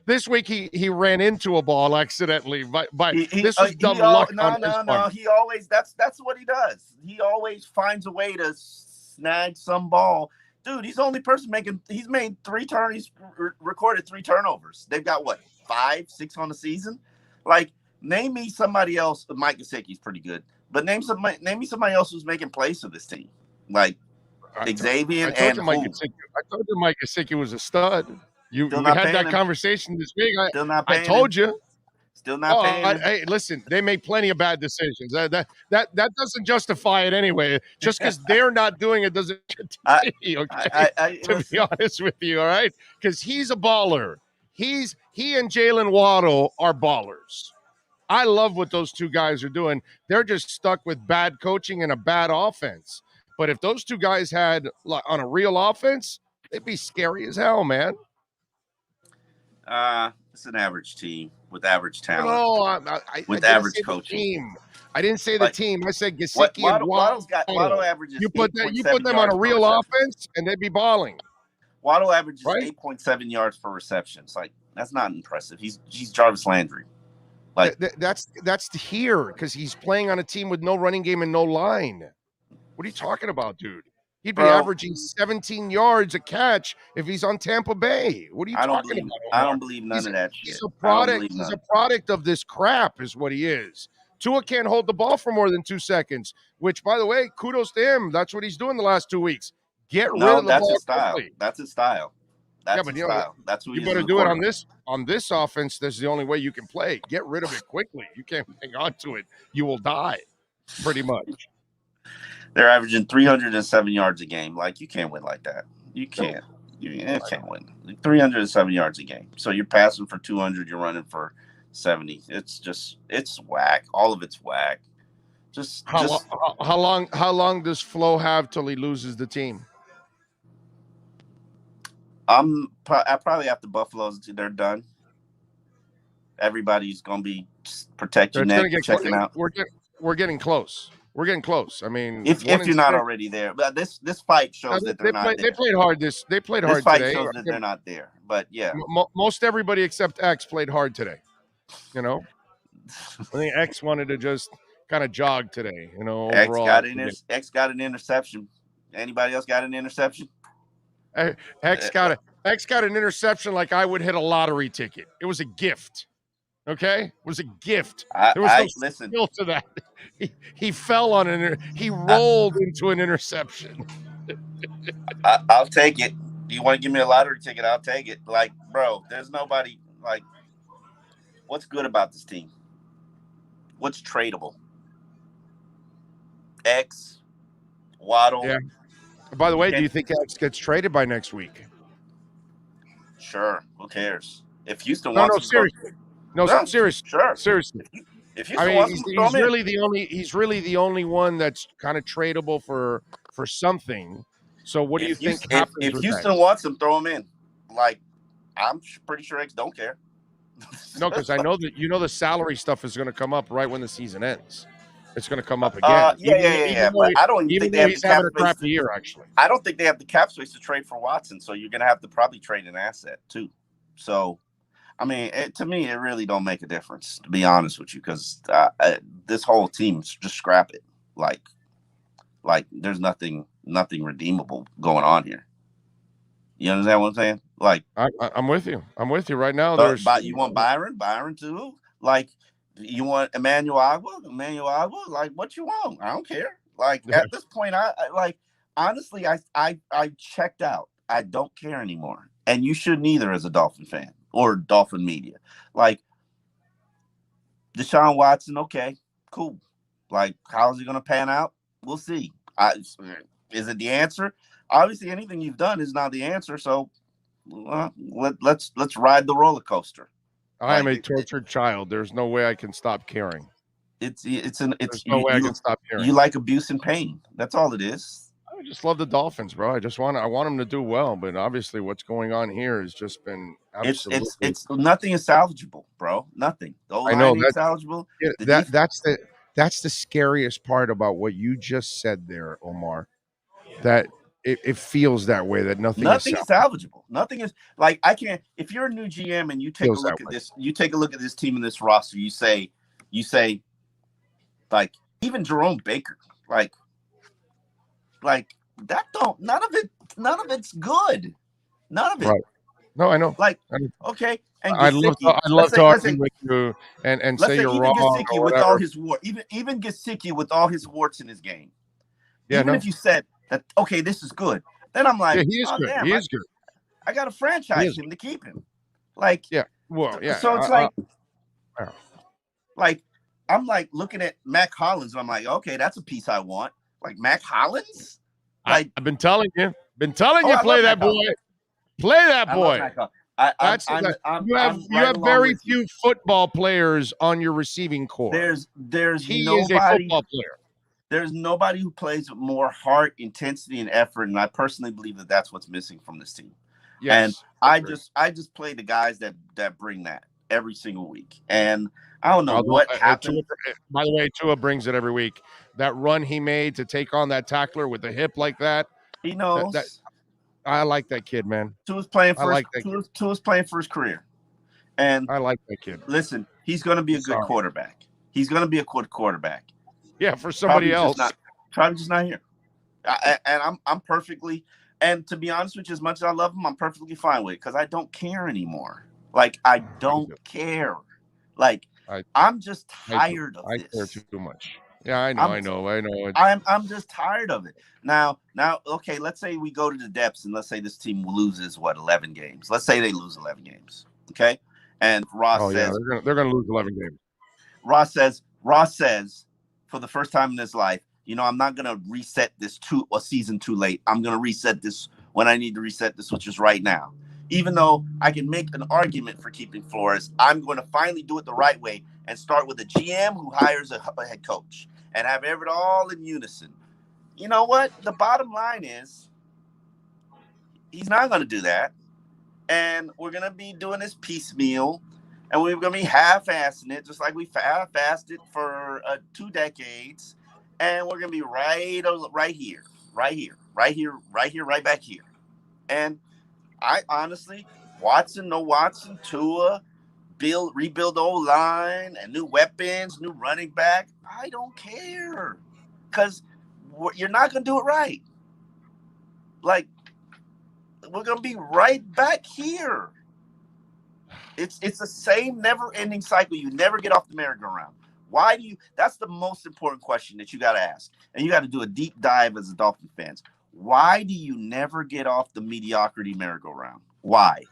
This week he ran into a ball accidentally, but this was dumb luck on his part. He always that's what he does. He always finds a way to snag some ball. Dude, he's the only person he's made 3 turns. He's recorded 3 turnovers. They've got what, 5, 6 on the season? Like, name me somebody else. Mike Gesicki's pretty good, but name me somebody else who's making plays for this team. Like Xavien I told you Mike Gesicki was a stud. You had that conversation this week. I told you. Still not paying. Hey, listen, they make plenty of bad decisions. That doesn't justify it anyway. Just because they're not doing it doesn't continue. To be honest with you, all right? Because he's a baller. He and Jalen Waddle are ballers. I love what those 2 guys are doing. They're just stuck with bad coaching and a bad offense. But if those 2 guys had on a real offense, they'd be scary as hell, man. It's an average team with average talent. No, with average coaching. I didn't say the team. I said Gesicki and Waddle. Waddle averages. You put them on a real offense, and they'd be balling. Waddle averages 8.7 yards per reception. It's like, that's not impressive. He's Jarvis Landry. Like that's here because he's playing on a team with no running game and no line. What are you talking about, dude? He'd be averaging 17 yards a catch if he's on Tampa Bay. What are you talking about? I don't believe none of that shit. He's a product of this crap is what he is. Tua can't hold the ball for more than 2 seconds, which, by the way, kudos to him. That's what he's doing the last 2 weeks. Get rid of the ball quickly. That's his style. That's his style. That's who you better do it on this offense. That's the only way you can play. Get rid of it quickly. You can't hang on to it. You will die, pretty much. They're averaging 307 yards a game. Like, you can't win like that. You can't. You can't win. 307 yards a game. So you're passing for 200. You're running for 70. It's whack. All of it's whack. How long does Flo have till he loses the team? I probably after Buffalo's, they're done. Everybody's gonna be protect your neck, checking out. We're getting close. We're getting close. I mean, if you're not already there, but this fight shows that they're not there. They played hard. This fight today. shows that they're not there. But yeah, most everybody except X played hard today. You know, I think X wanted to just kind of jog today. You know, overall. X got an interception. Anybody else got an interception? X got an interception like I would hit a lottery ticket. It was a gift. Okay, it was a gift. There was no skill to that. He fell on he rolled into an interception. I'll take it. Do you want to give me a lottery ticket? I'll take it. Like, bro, there's nobody like. What's good about this team? What's tradable? X, Waddle. Yeah. By the way, do you think X gets traded by next week? Sure. Who cares? If Houston wants seriously. Seriously. Sure. Seriously. If Houston wants he's really the only one that's kind of tradable for something. So what do you think happens? If Houston wants him, throw him in. Like, I'm pretty sure X don't care. No, because I know that the salary stuff is going to come up right when the season ends. It's going to come up again. Yeah. But I don't even think they have the cap having a space crappy year, actually. I don't think they have the cap space to trade for Watson, so you're going to have to probably trade an asset too. So, I mean, to me, it really don't make a difference, to be honest with you, because this whole team, just scrap it. Like there's nothing redeemable going on here. You understand what I'm saying? Like, I'm with you. I'm with you right now. You want Byron too? Like, you want Emmanuel Agua? Like, what you want? I don't care. Like, at this point, I honestly, I checked out. I don't care anymore, and you shouldn't either as a Dolphin fan or Dolphin media. Like, Deshaun Watson, okay, cool. Like, how is he going to pan out? We'll see. Is it the answer? Obviously, anything you've done is not the answer. So, let's ride the roller coaster. I am a tortured child. There's no way I can stop caring. There's no way I can stop caring. You like abuse and pain. That's all it is. I just love the Dolphins, bro. I want them to do well, but obviously, what's going on here has just been absolutely. It's nothing is salvageable, bro. Nothing. I know that's salvageable. Yeah, that's the scariest part about what you just said there, Omar. That it feels that way. That nothing is salvageable. Nothing is like I can't. If you're a new GM and you take a look at this, you take a look at this team and this roster. You say, like even Jerome Baker, like that don't. None of it's good. None of it. Right. No, I know. Like okay. And I love talking with you and say you're wrong. Gesicki with all his warts, even Gesicki with all his warts in his game. Yeah, even if you said that, okay, this is good, then I'm like, he is good. Damn, he is good. I got to franchise him to keep him. Like, yeah, well, yeah. So it's like I'm like looking at Mac Hollins, and I'm like, okay, that's a piece I want. Like Mac Hollins. Like I've been telling you, play that boy. Play that boy. You have very few football players on your receiving core. There's he nobody, is a football player. There's nobody who plays with more heart, intensity, and effort, and I personally believe that that's what's missing from this team. Yes, and I just play the guys that bring that every single week, and I don't know what happened. By the way, Tua brings it every week. That run he made to take on that tackler with the hip like that. He knows. I like that kid, man. Tua's playing for his career, and I like that kid. Listen, he's going to be a good quarterback. He's going to be a good quarterback. Yeah, for somebody else. Probably just not here. And I'm perfectly. And to be honest with you, as much as I love him, I'm perfectly fine with it because I don't care anymore. Like I don't care. Like I'm just tired of this. I care too much. Yeah, I know. I'm just tired of it. Now, okay, let's say we go to the depths and let's say this team loses 11 games. Let's say they lose 11 games. Okay. And Ross says they're gonna lose 11 games. Ross says for the first time in his life, I'm not gonna reset this a season too late. I'm gonna reset this when I need to reset this, which is right now. Even though I can make an argument for keeping Flores, I'm going to finally do it the right way and start with a GM who hires a head coach and have it all in unison. You know what? The bottom line is he's not going to do that. And we're going to be doing this piecemeal and we're going to be half-assing it just like we half-assed it for 2 decades. And we're going to be right back here. And I honestly, Watson, Tua, rebuild the old line and new weapons, new running back. I don't care because you're not going to do it right. Like, we're going to be right back here. It's the same never-ending cycle. You never get off the merry-go-round. Why do you? That's the most important question that you got to ask. And you got to do a deep dive as a Dolphin fans. Why do you never get off the mediocrity merry-go-round? Why?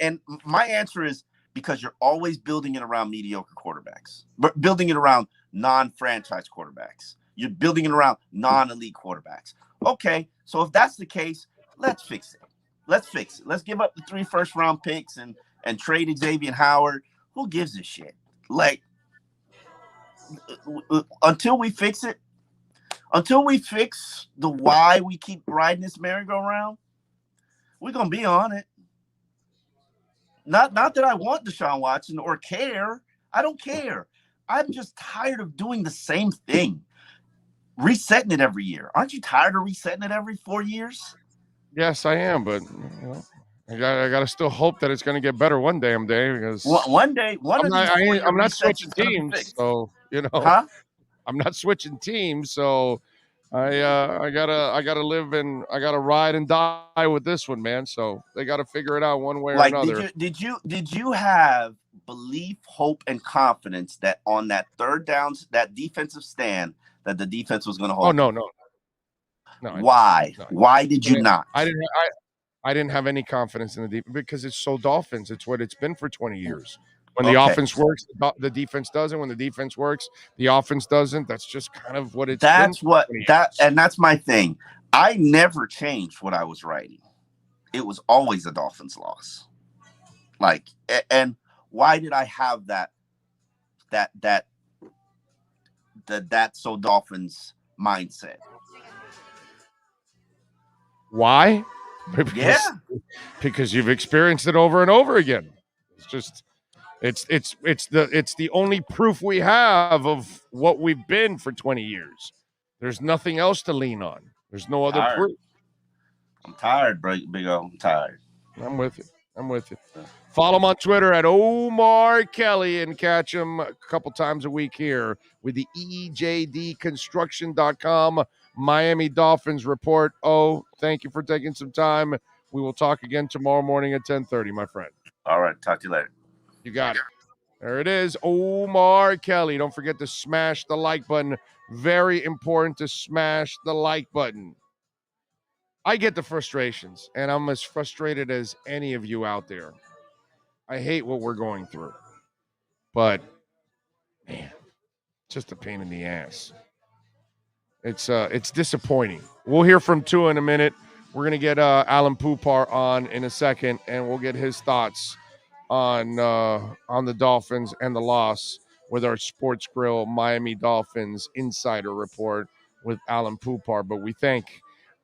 And my answer is because you're always building it around mediocre quarterbacks, but building it around non-franchise quarterbacks. You're building it around non-elite quarterbacks. Okay, so if that's the case, let's fix it. Let's give up the 3 first-round picks and trade Xavien Howard. Who gives a shit? Like, until we fix it, until we fix the why we keep riding this merry-go-round, we're going to be on it. Not that I want Deshaun Watson or care. I don't care. I'm just tired of doing the same thing. Resetting it every year. Aren't you tired of resetting it every 4 years? Yes, I am, but I got to still hope that it's going to get better one damn day because one day, I'm not switching teams, so Huh? I'm not switching teams, so I gotta live and I gotta ride and die with this one, man. So they got to figure it out one way or another. Did you have belief, hope, and confidence that on that third downs, that defensive stand, that the defense was going to hold? Oh, no. Why? Why did you not? I didn't have any confidence in the defense because it's so Dolphins. It's what it's been for 20 years. When the offense works, the defense doesn't. When the defense works, the offense doesn't. That's just kind of what it's been. And that's my thing. I never changed what I was writing. It was always a Dolphins loss. And why did I have that so Dolphins mindset? Why? Because you've experienced it over and over again. It's just it's the only proof we have of what we've been for 20 years. There's nothing else to lean on. There's no other proof. I'm tired, Big O. I'm tired. I'm with you. Follow him on Twitter at Omar Kelly and catch him a couple times a week here with the EJDconstruction.com Miami Dolphins report. Oh, thank you for taking some time. We will talk again tomorrow morning at 10:30, my friend. All right. Talk to you later. You got it. There it is. Omar Kelly. Don't forget to smash the like button. Very important to smash the like button. I get the frustrations, and I'm as frustrated as any of you out there. I hate what we're going through. But, man, just a pain in the ass. It's disappointing. We'll hear from Tua in a minute. We're going to get Alan Poupart on in a second, and we'll get his thoughts on the Dolphins and the loss with our Sports Grill Miami Dolphins Insider Report with Alan Poupart. But we thank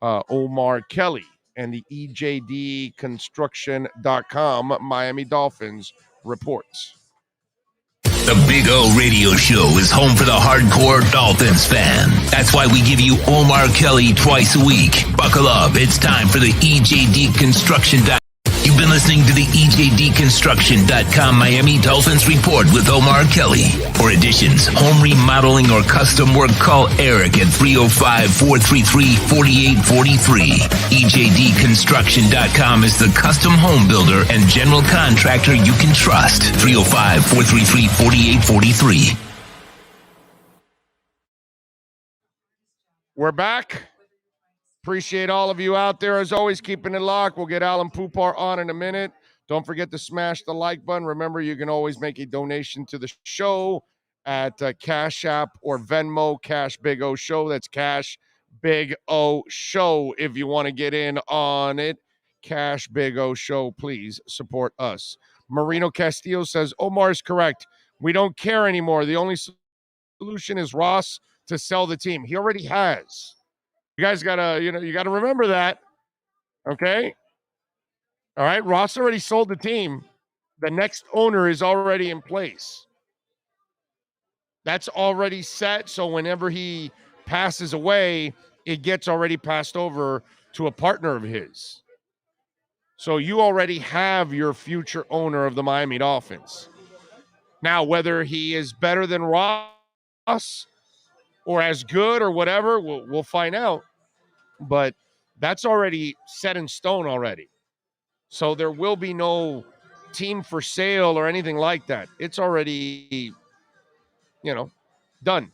Omar Kelly and the EJDconstruction.com Miami Dolphins reports. The Big O Radio Show is home for the hardcore Dolphins fan. That's why we give you Omar Kelly twice a week. Buckle up. It's time for the EJDconstruction.com. You've been listening to the EJDconstruction.com Miami Dolphins report with Omar Kelly. For additions, home remodeling, or custom work, call Eric at 305-433-4843. EJDconstruction.com is the custom home builder and general contractor you can trust. 305-433-4843. We're back. Appreciate all of you out there, as always, keeping it locked. We'll get Alan Poupart on in a minute. Don't forget to smash the like button. Remember, you can always make a donation to the show at Cash App or Venmo, Cash Big O Show. That's Cash Big O Show if you want to get in on it. Cash Big O Show, please support us. Marino Castillo says, Omar is correct. We don't care anymore. The only solution is Ross to sell the team. He already has. You guys gotta remember that. Okay? All right. Ross already sold the team. The next owner is already in place. That's already set. So whenever he passes away, it gets already passed over to a partner of his. So you already have your future owner of the Miami Dolphins. Now, whether he is better than Ross or as good or whatever, we'll find out. But that's already set in stone already. So there will be no team for sale or anything like that. It's already, done.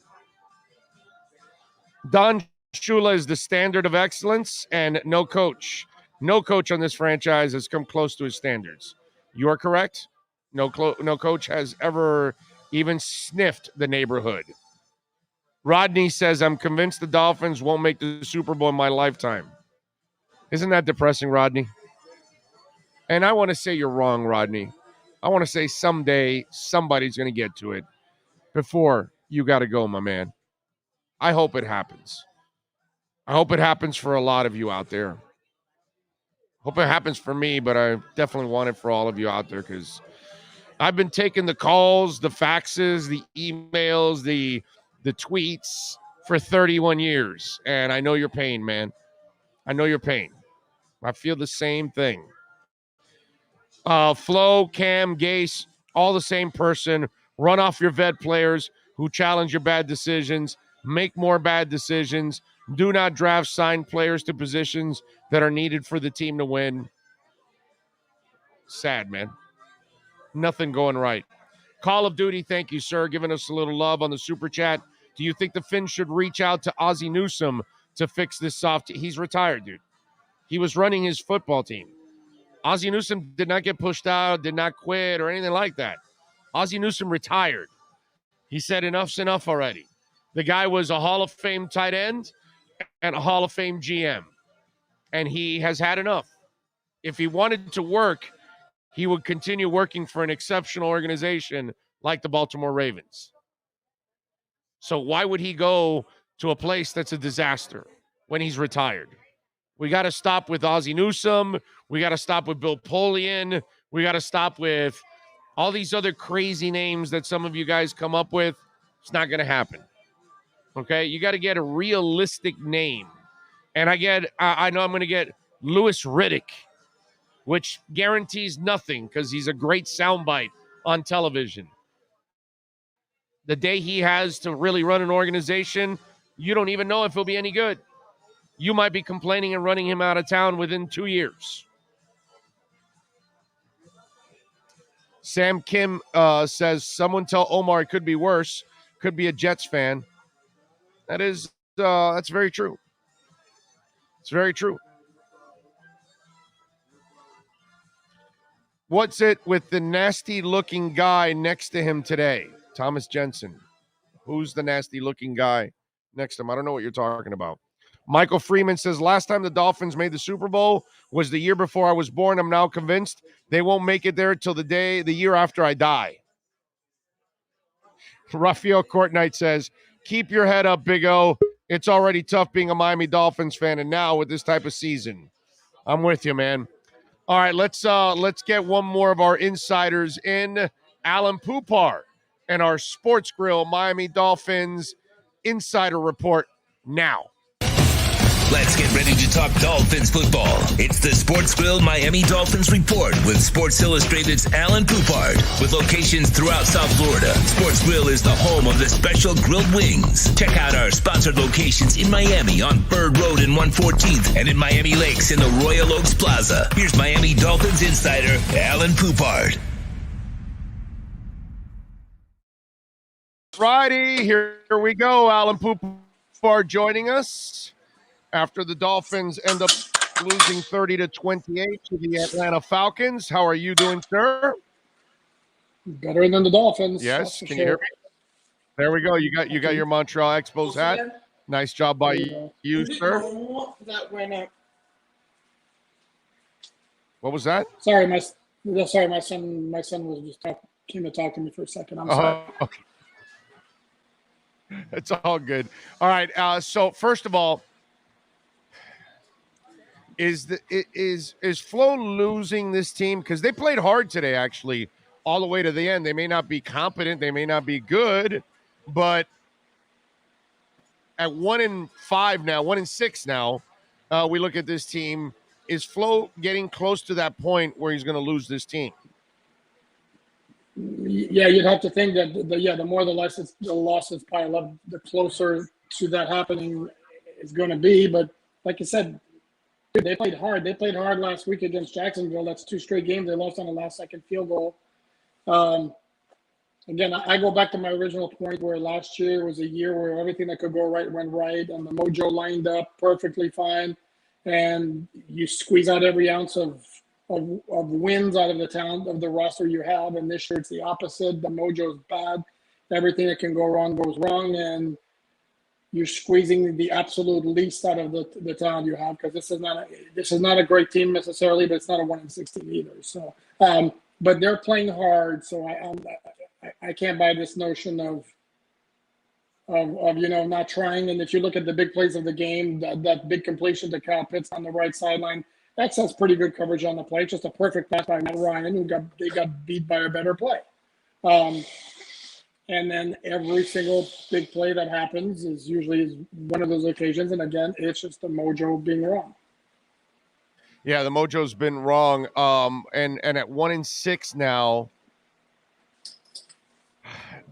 Don Shula is the standard of excellence, and no coach on this franchise has come close to his standards. You are correct. No coach has ever even sniffed the neighborhood. Rodney says, I'm convinced the Dolphins won't make the Super Bowl in my lifetime. Isn't that depressing, Rodney? And I want to say you're wrong, Rodney. I want to say someday somebody's going to get to it before you got to go, my man. I hope it happens. I hope it happens for a lot of you out there. Hope it happens for me, but I definitely want it for all of you out there because I've been taking the calls, the faxes, the emails, the tweets for 31 years, and I know your pain, man. I know your pain. I feel the same thing. Flo, Cam, Gase, all the same person. Run off your vet players who challenge your bad decisions. Make more bad decisions. Do not draft signed players to positions that are needed for the team to win. Sad, man. Nothing going right. Call of Duty, thank you, sir. Giving us a little love on the super chat. Do you think the Finns should reach out to Ozzie Newsome to fix this soft? He's retired, dude. He was running his football team. Ozzie Newsome did not get pushed out, did not quit, or anything like that. Ozzie Newsome retired. He said enough's enough already. The guy was a Hall of Fame tight end and a Hall of Fame GM, and he has had enough. If he wanted to work, he would continue working for an exceptional organization like the Baltimore Ravens. So why would he go to a place that's a disaster when he's retired? We got to stop with Ozzie Newsome. We got to stop with Bill Polian. We got to stop with all these other crazy names that some of you guys come up with. It's not going to happen. Okay? You got to get a realistic name. And I know I'm going to get Louis Riddick, which guarantees nothing because he's a great soundbite on television. The day he has to really run an organization, you don't even know if he'll be any good. You might be complaining and running him out of town within 2 years. Sam Kim says, someone tell Omar it could be worse. Could be a Jets fan. That's very true. It's very true. What's it with the nasty-looking guy next to him today? Thomas Jensen. Who's the nasty-looking guy next to him? I don't know what you're talking about. Michael Freeman says, last time the Dolphins made the Super Bowl was the year before I was born. I'm now convinced they won't make it there till the year after I die. Raphael Courtnight says, keep your head up, Big O. It's already tough being a Miami Dolphins fan, and now with this type of season. I'm with you, man. All right, let's get one more of our insiders in. Alan Poupart and our Sports Grill Miami Dolphins Insider Report now. Let's get ready to talk Dolphins football. It's the Sports Grill Miami Dolphins Report with Sports Illustrated's Alan Poupart. With locations throughout South Florida, Sports Grill is the home of the special grilled wings. Check out our sponsored locations in Miami on Bird Road and 114th and in Miami Lakes in the Royal Oaks Plaza. Here's Miami Dolphins insider Alan Poupart. Friday, here we go. Alan Poupart joining us. After the Dolphins end up losing 30-28 to the Atlanta Falcons. How are you doing, sir? Better than the Dolphins. Yes, can you hear me? There we go. You got your Montreal Expos hat. Nice job by you, sir. What was that? Sorry, my son was just came to talk to me for a second. I'm sorry. Okay. It's all good. All right. So first of all, is Flo losing this team? Because they played hard today, actually, all the way to the end. They may not be competent, they may not be good, but at 1-5 now, 1-6 now, we look at this team. Is Flo getting close to that point where he's going to lose this team? Yeah, you'd have to think that the more the losses pile up, the closer to that happening is going to be. But like you said, they played hard. They played hard last week against Jacksonville. That's 2 straight games. They lost on the last-second field goal. Again, I go back to my original point where last year was a year where everything that could go right went right, and the mojo lined up perfectly fine, and you squeeze out every ounce of wins out of the roster you have. And this year it's the opposite. The mojo's bad. Everything that can go wrong goes wrong, and you're squeezing the absolute least out of the talent you have, because this is not a great team necessarily, but it's not a 1-6 team either. So, but they're playing hard, so I can't buy this notion of not trying. And if you look at the big plays of the game, that big completion to Kyle Pitts on the right sideline, X has pretty good coverage on the play. Just a perfect pass by Matt Ryan, who got beat by a better play. And then every single big play that happens is usually one of those occasions. And again, it's just the mojo being wrong. Yeah, the mojo's been wrong. And at 1-6 now,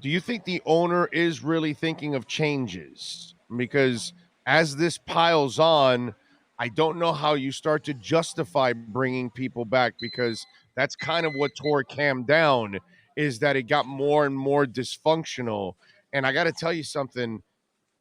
do you think the owner is really thinking of changes? Because as this piles on, I don't know how you start to justify bringing people back, because that's kind of what tore Cam down, is that it got more and more dysfunctional. And I got to tell you something,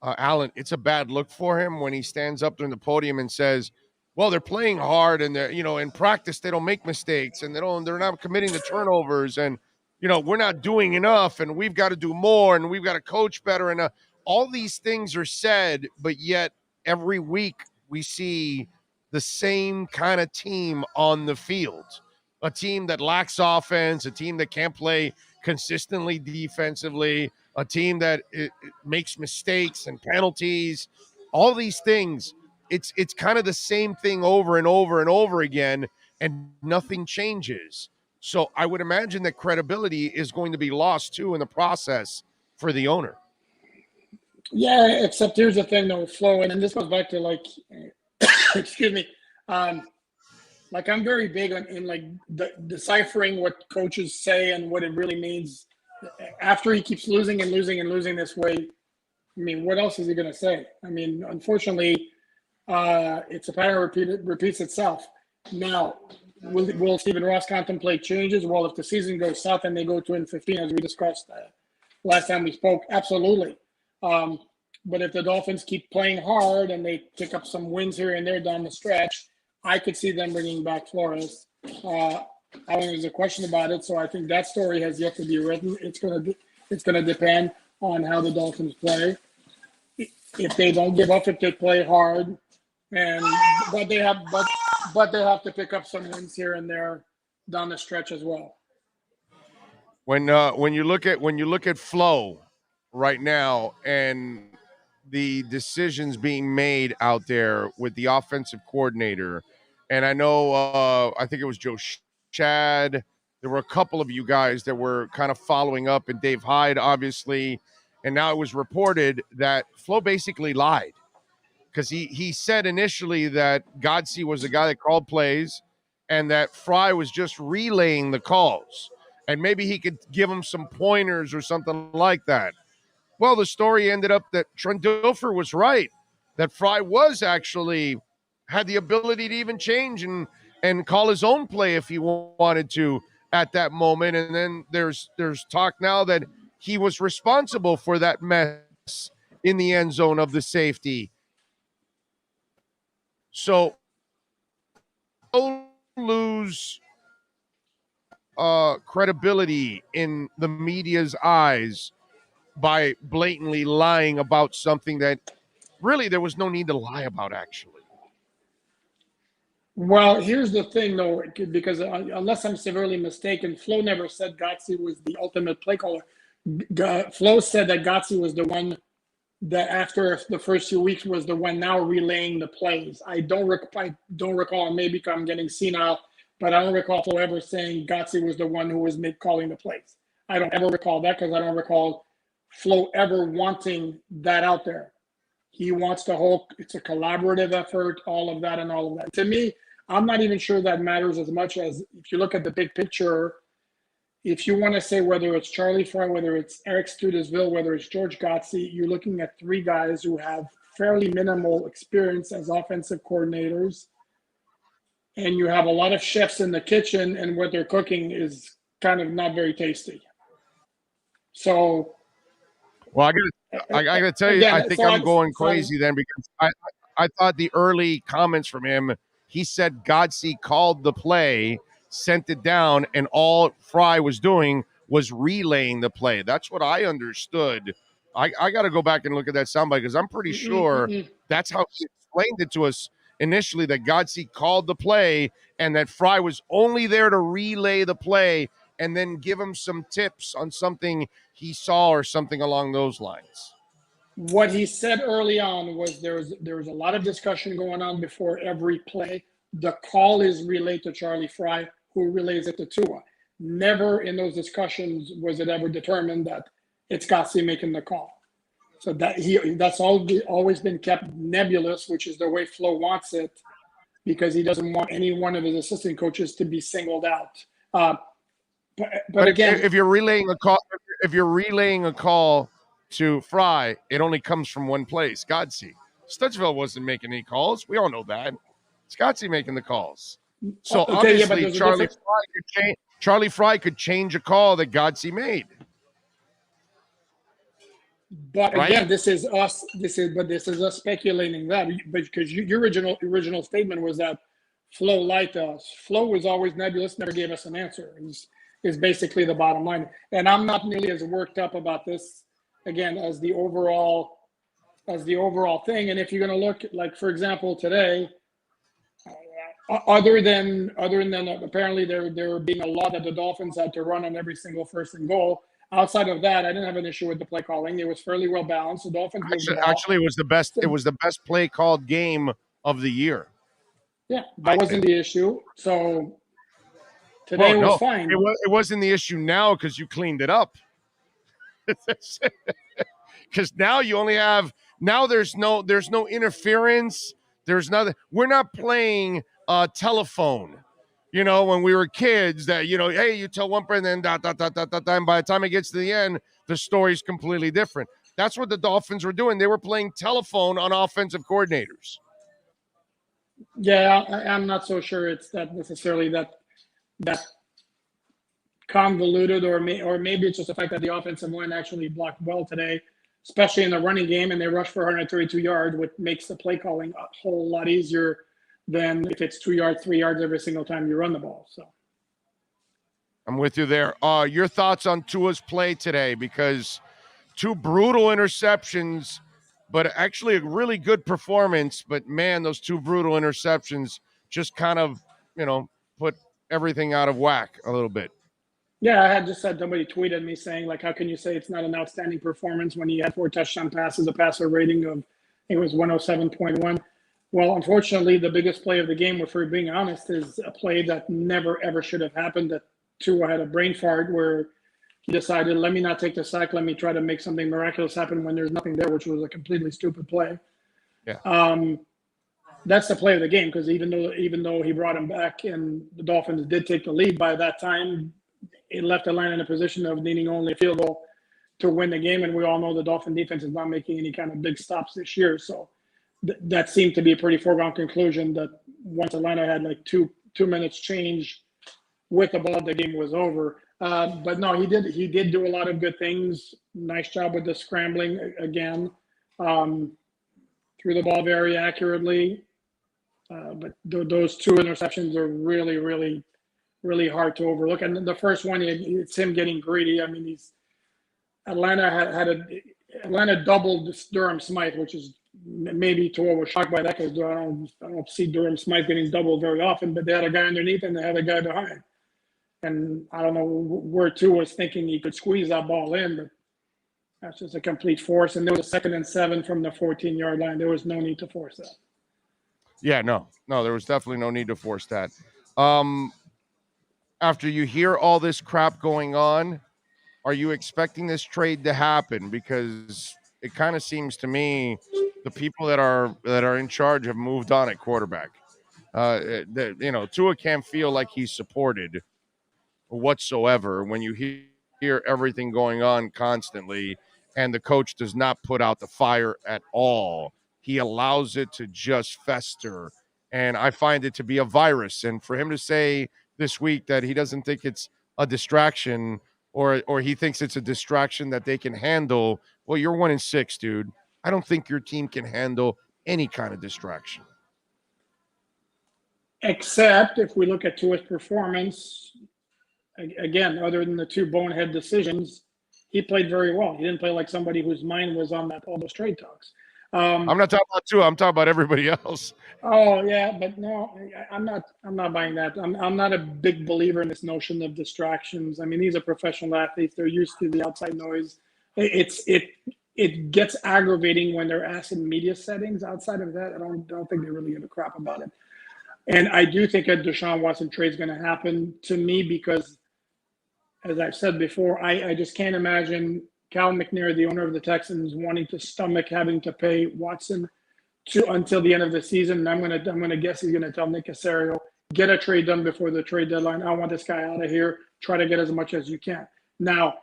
Alan, it's a bad look for him when he stands up during the podium and says, well, they're playing hard and they're, in practice, they don't make mistakes and they're not committing the turnovers. And, we're not doing enough and we've got to do more and we've got to coach better. And all these things are said, but yet every week we see the same kind of team on the field. A team that lacks offense, a team that can't play consistently defensively, a team that it makes mistakes and penalties, all these things. It's kind of the same thing over and over and over again, and nothing changes. So I would imagine that credibility is going to be lost too in the process for the owner. Yeah, except here's the thing though, Flo, and this goes back to excuse me, I'm very big in deciphering what coaches say and what it really means. After he keeps losing and losing and losing this way, I mean, what else is he going to say? I mean, unfortunately, it's a pattern repeats itself. Now, will Stephen Ross contemplate changes? Well, if the season goes south and they go 2-15, as we discussed last time we spoke, absolutely. But if the Dolphins keep playing hard and they pick up some wins here and there down the stretch, I could see them bringing back Flores. I don't think there's a question about it. So I think that story has yet to be written. It's gonna depend on how the Dolphins play. If they don't give up, if they play hard, but they have to pick up some wins here and there down the stretch as well. When you look at Flo right now and the decisions being made out there with the offensive coordinator, and I know I think it was Joe Shad. There were a couple of you guys that were kind of following up, and Dave Hyde, obviously. And now it was reported that Flo basically lied, because he said initially that Godsey was the guy that called plays and that Fry was just relaying the calls. And maybe he could give him some pointers or something like that. Well, the story ended up that Trent Dilfer was right, that Fry was actually had the ability to even change and call his own play if he wanted to at that moment. And then there's talk now that he was responsible for that mess in the end zone of the safety. So lose credibility in the media's eyes by blatantly lying about something that really there was no need to lie about, actually. Well, here's the thing, though, because unless I'm severely mistaken, Flo never said Godsey was the ultimate play caller. Flo said that Godsey was the one that after the first few weeks was the one now relaying the plays. I don't recall, maybe I'm getting senile, but I don't recall Flo ever saying Godsey was the one who was calling the plays. I don't ever recall that, because I don't recall Flo ever wanting that out there. He wants the whole, it's a collaborative effort, all of that and all of that. To me, I'm not even sure that matters as much as if you look at the big picture. If you want to say whether it's Charlie Fry, whether it's Eric Studesville, whether it's George Godsey, you're looking at three guys who have fairly minimal experience as offensive coordinators. And you have a lot of chefs in the kitchen, and what they're cooking is kind of not very tasty. So, well, I gotta tell you, I think I'm going crazy then, because I thought the early comments from him, he said Godsey called the play, sent it down, and all Fry was doing was relaying the play. That's what I understood. I got to go back and look at that soundbite, because I'm pretty sure that's how he explained it to us initially, that Godsey called the play and that Fry was only there to relay the play and then give him some tips on something he saw or something along those lines. What he said early on was there was a lot of discussion going on before every play. the call is relayed to Charlie Fry, who relays it to Tua. Never in those discussions was it ever determined that it's Gotze making the call. So that's always been kept nebulous, which is the way Flo wants it, because he doesn't want any one of his assistant coaches to be singled out. But again, if you're relaying a call to Fry, it only comes from one place, Gotze. Stutzville wasn't making any calls. We all know that. It's Gotze making the calls. So obviously, Charlie Fry could change a call that Gotze made. But again, this is us speculating that, because your original statement was that Flo lied to us. Flo was always nebulous, never gave us an answer. Is basically the bottom line. And I'm not nearly as worked up about this again as the overall thing. And if you're going to look, like, for example, today, other than apparently there being a law that the Dolphins had to run on every single first and goal. Outside of that, I didn't have an issue with the play calling. It was fairly well balanced. The Dolphins actually it was the best. It was the best play called game of the year. Yeah, that wasn't the issue. So today was fine. It wasn't the issue now because you cleaned it up. Because now you only have there's no interference. There's nothing. We're not playing telephone. You know, when we were kids, that, you know, hey, you tell one person, then dot, dot, dot, dot, dot, and by the time it gets to the end, the story's completely different. That's what the Dolphins were doing. They were playing telephone on offensive coordinators. Yeah, I'm not so sure it's that necessarily that convoluted, or maybe it's just the fact that the offensive line actually blocked well today, especially in the running game, and they rushed for 132 yards, which makes the play calling a whole lot easier than if it's 2 yards, 3 yards every single time you run the ball. So I'm with you there. Your thoughts on Tua's play today, because 2 brutal interceptions, but actually a really good performance. But man, those 2 brutal interceptions just kind of, you know, put everything out of whack a little bit. Yeah, I had just had somebody tweeted me saying, like, how can you say it's not an outstanding performance when he had 4 touchdown passes, a passer rating of, I think it was 107.1. Well, unfortunately, the biggest play of the game, if we're being honest, is a play that never, ever should have happened, that Tua had a brain fart where he decided, let me not take the sack, let me try to make something miraculous happen when there's nothing there, which was a completely stupid play. Yeah. That's the play of the game, because even though he brought him back and the Dolphins did take the lead by that time, it left the line in a position of needing only a field goal to win the game, and we all know the Dolphin defense is not making any kind of big stops this year, so that seemed to be a pretty foregone conclusion that once Atlanta had like two minutes change with the ball, the game was over. But no, he did do a lot of good things. Nice job with the scrambling again. Threw the ball very accurately. But those 2 interceptions are really, really, really hard to overlook. And the first one, it's him getting greedy. I mean, Atlanta doubled Durham Smythe, which is maybe Tua was shocked by that, because I don't see Durham Smythe getting doubled very often, but they had a guy underneath and they had a guy behind. And I don't know where Tua was thinking he could squeeze that ball in, but that's just a complete force. And there was a 2nd and 7 from the 14-yard line. There was no need to force that. Yeah, no, there was definitely no need to force that. After you hear all this crap going on, are you expecting this trade to happen? Because it kind of seems to me the people that are in charge have moved on at quarterback. Tua can't feel like he's supported whatsoever when you hear everything going on constantly, and the coach does not put out the fire at all. He allows it to just fester, and I find it to be a virus. And for him to say this week that he doesn't think it's a distraction, or he thinks it's a distraction that they can handle, well, you're 1-6, dude. I don't think your team can handle any kind of distraction. Except if we look at Tua's performance, again, other than the 2 bonehead decisions, he played very well. He didn't play like somebody whose mind was on all those trade talks. I'm not talking about Tua. I'm talking about everybody else. Oh yeah, but no, I'm not buying that. I'm not a big believer in this notion of distractions. I mean, these are professional athletes. They're used to the outside noise. It gets aggravating when they're asked in media settings. Outside of that, I don't think they really give a crap about it. And I do think a Deshaun Watson trade is going to happen to me because, as I've said before, I just can't imagine Cal McNair, the owner of the Texans, wanting to stomach having to pay Watson until the end of the season. And I'm gonna guess he's gonna tell Nick Caserio, get a trade done before the trade deadline. I want this guy out of here. Try to get as much as you can. Now,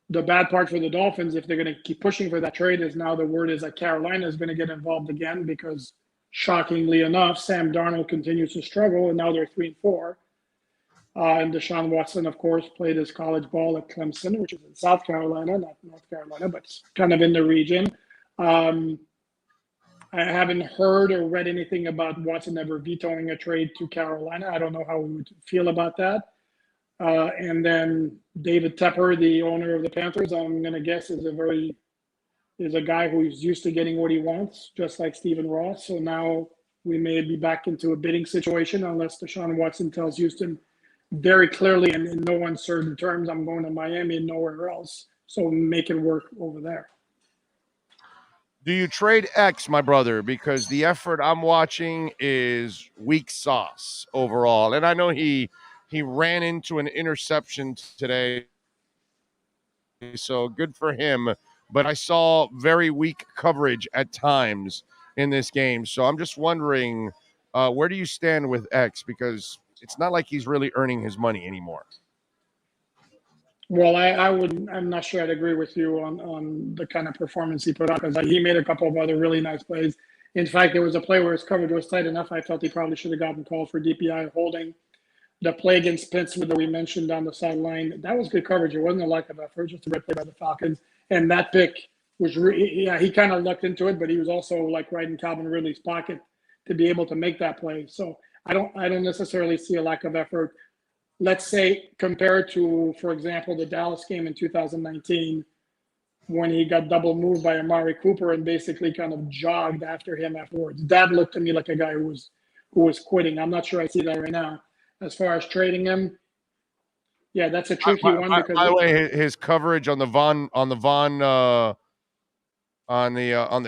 the bad part for the Dolphins, if they're going to keep pushing for that trade, is now the word is that Carolina is going to get involved again because, shockingly enough, Sam Darnold continues to struggle, and now they're 3-4. And Deshaun Watson, of course, played his college ball at Clemson, which is in South Carolina, not North Carolina, but kind of in the region. I haven't heard or read anything about Watson ever vetoing a trade to Carolina. I don't know how we would feel about that. And then David Tepper, the owner of the Panthers, I'm going to guess is a guy who's used to getting what he wants, just like Stephen Ross. So now we may be back into a bidding situation unless Deshaun Watson tells Houston very clearly and in no uncertain terms, I'm going to Miami and nowhere else. So make it work over there. Do you trade X, my brother? Because the effort I'm watching is weak sauce overall. And I know he ran into an interception today, so good for him. But I saw very weak coverage at times in this game. So I'm just wondering, where do you stand with X? Because it's not like he's really earning his money anymore. Well, I'm not sure I'd agree with you on the kind of performance he put up, because he made a couple of other really nice plays. In fact, there was a play where his coverage was tight enough. I felt he probably should have gotten called for DPI holding. The play against Pittsburgh that we mentioned on the sideline, that was good coverage. It wasn't a lack of effort, just a great play by the Falcons. And that pick was, he kind of lucked into it, but he was also like right in Calvin Ridley's pocket to be able to make that play. So I don't necessarily see a lack of effort. Let's say compared to, for example, the Dallas game in 2019, when he got double moved by Amari Cooper and basically kind of jogged after him afterwards. That looked to me like a guy who was quitting. I'm not sure I see that right now. As far as trading him, yeah, that's a tricky one. Because by the way, his coverage on the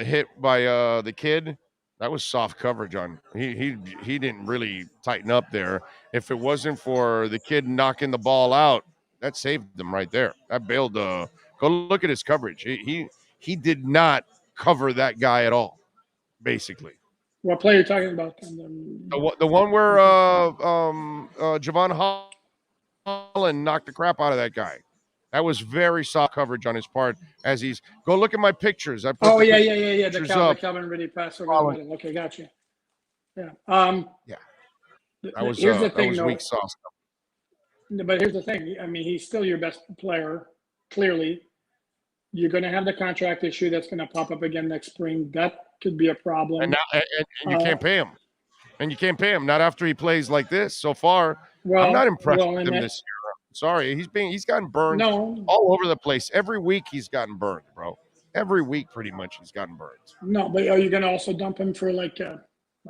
hit by the kid, that was soft coverage on. He didn't really tighten up there. If it wasn't for the kid knocking the ball out, that saved them right there. That bailed. Go look at his coverage. He did not cover that guy at all, basically. What play are you talking about? The one where Xavien Howard knocked the crap out of that guy. That was very soft coverage on his part. As he's go look at my pictures. I put yeah. The Calvin Ridley pass over. Okay, gotcha. Yeah. Yeah. That was here's the thing, was weak sauce. But here's the thing. I mean, he's still your best player. Clearly, you're going to have the contract issue that's going to pop up again next spring. That could be a problem. And you can't pay him. And you can't pay him. Not after he plays like this so far. Well, I'm not impressed with him this year. Sorry, he's gotten burned all over the place. Every week he's gotten burned, bro. Every week pretty much he's gotten burned. No, but are you going to also dump him for like I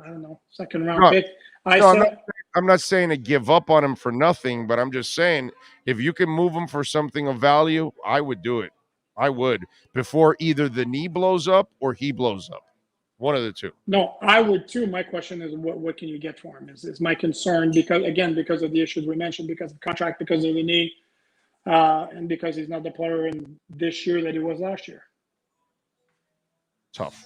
don't know, second round pick? I'm not saying to give up on him for nothing, but I'm just saying if you can move him for something of value, I would do it. I would before either the knee blows up or he blows up. One of the two. No, I would too. My question is, what can you get for him? Is my concern because of the issues we mentioned, because of contract, because of the knee, and because he's not the player in this year that he was last year. Tough.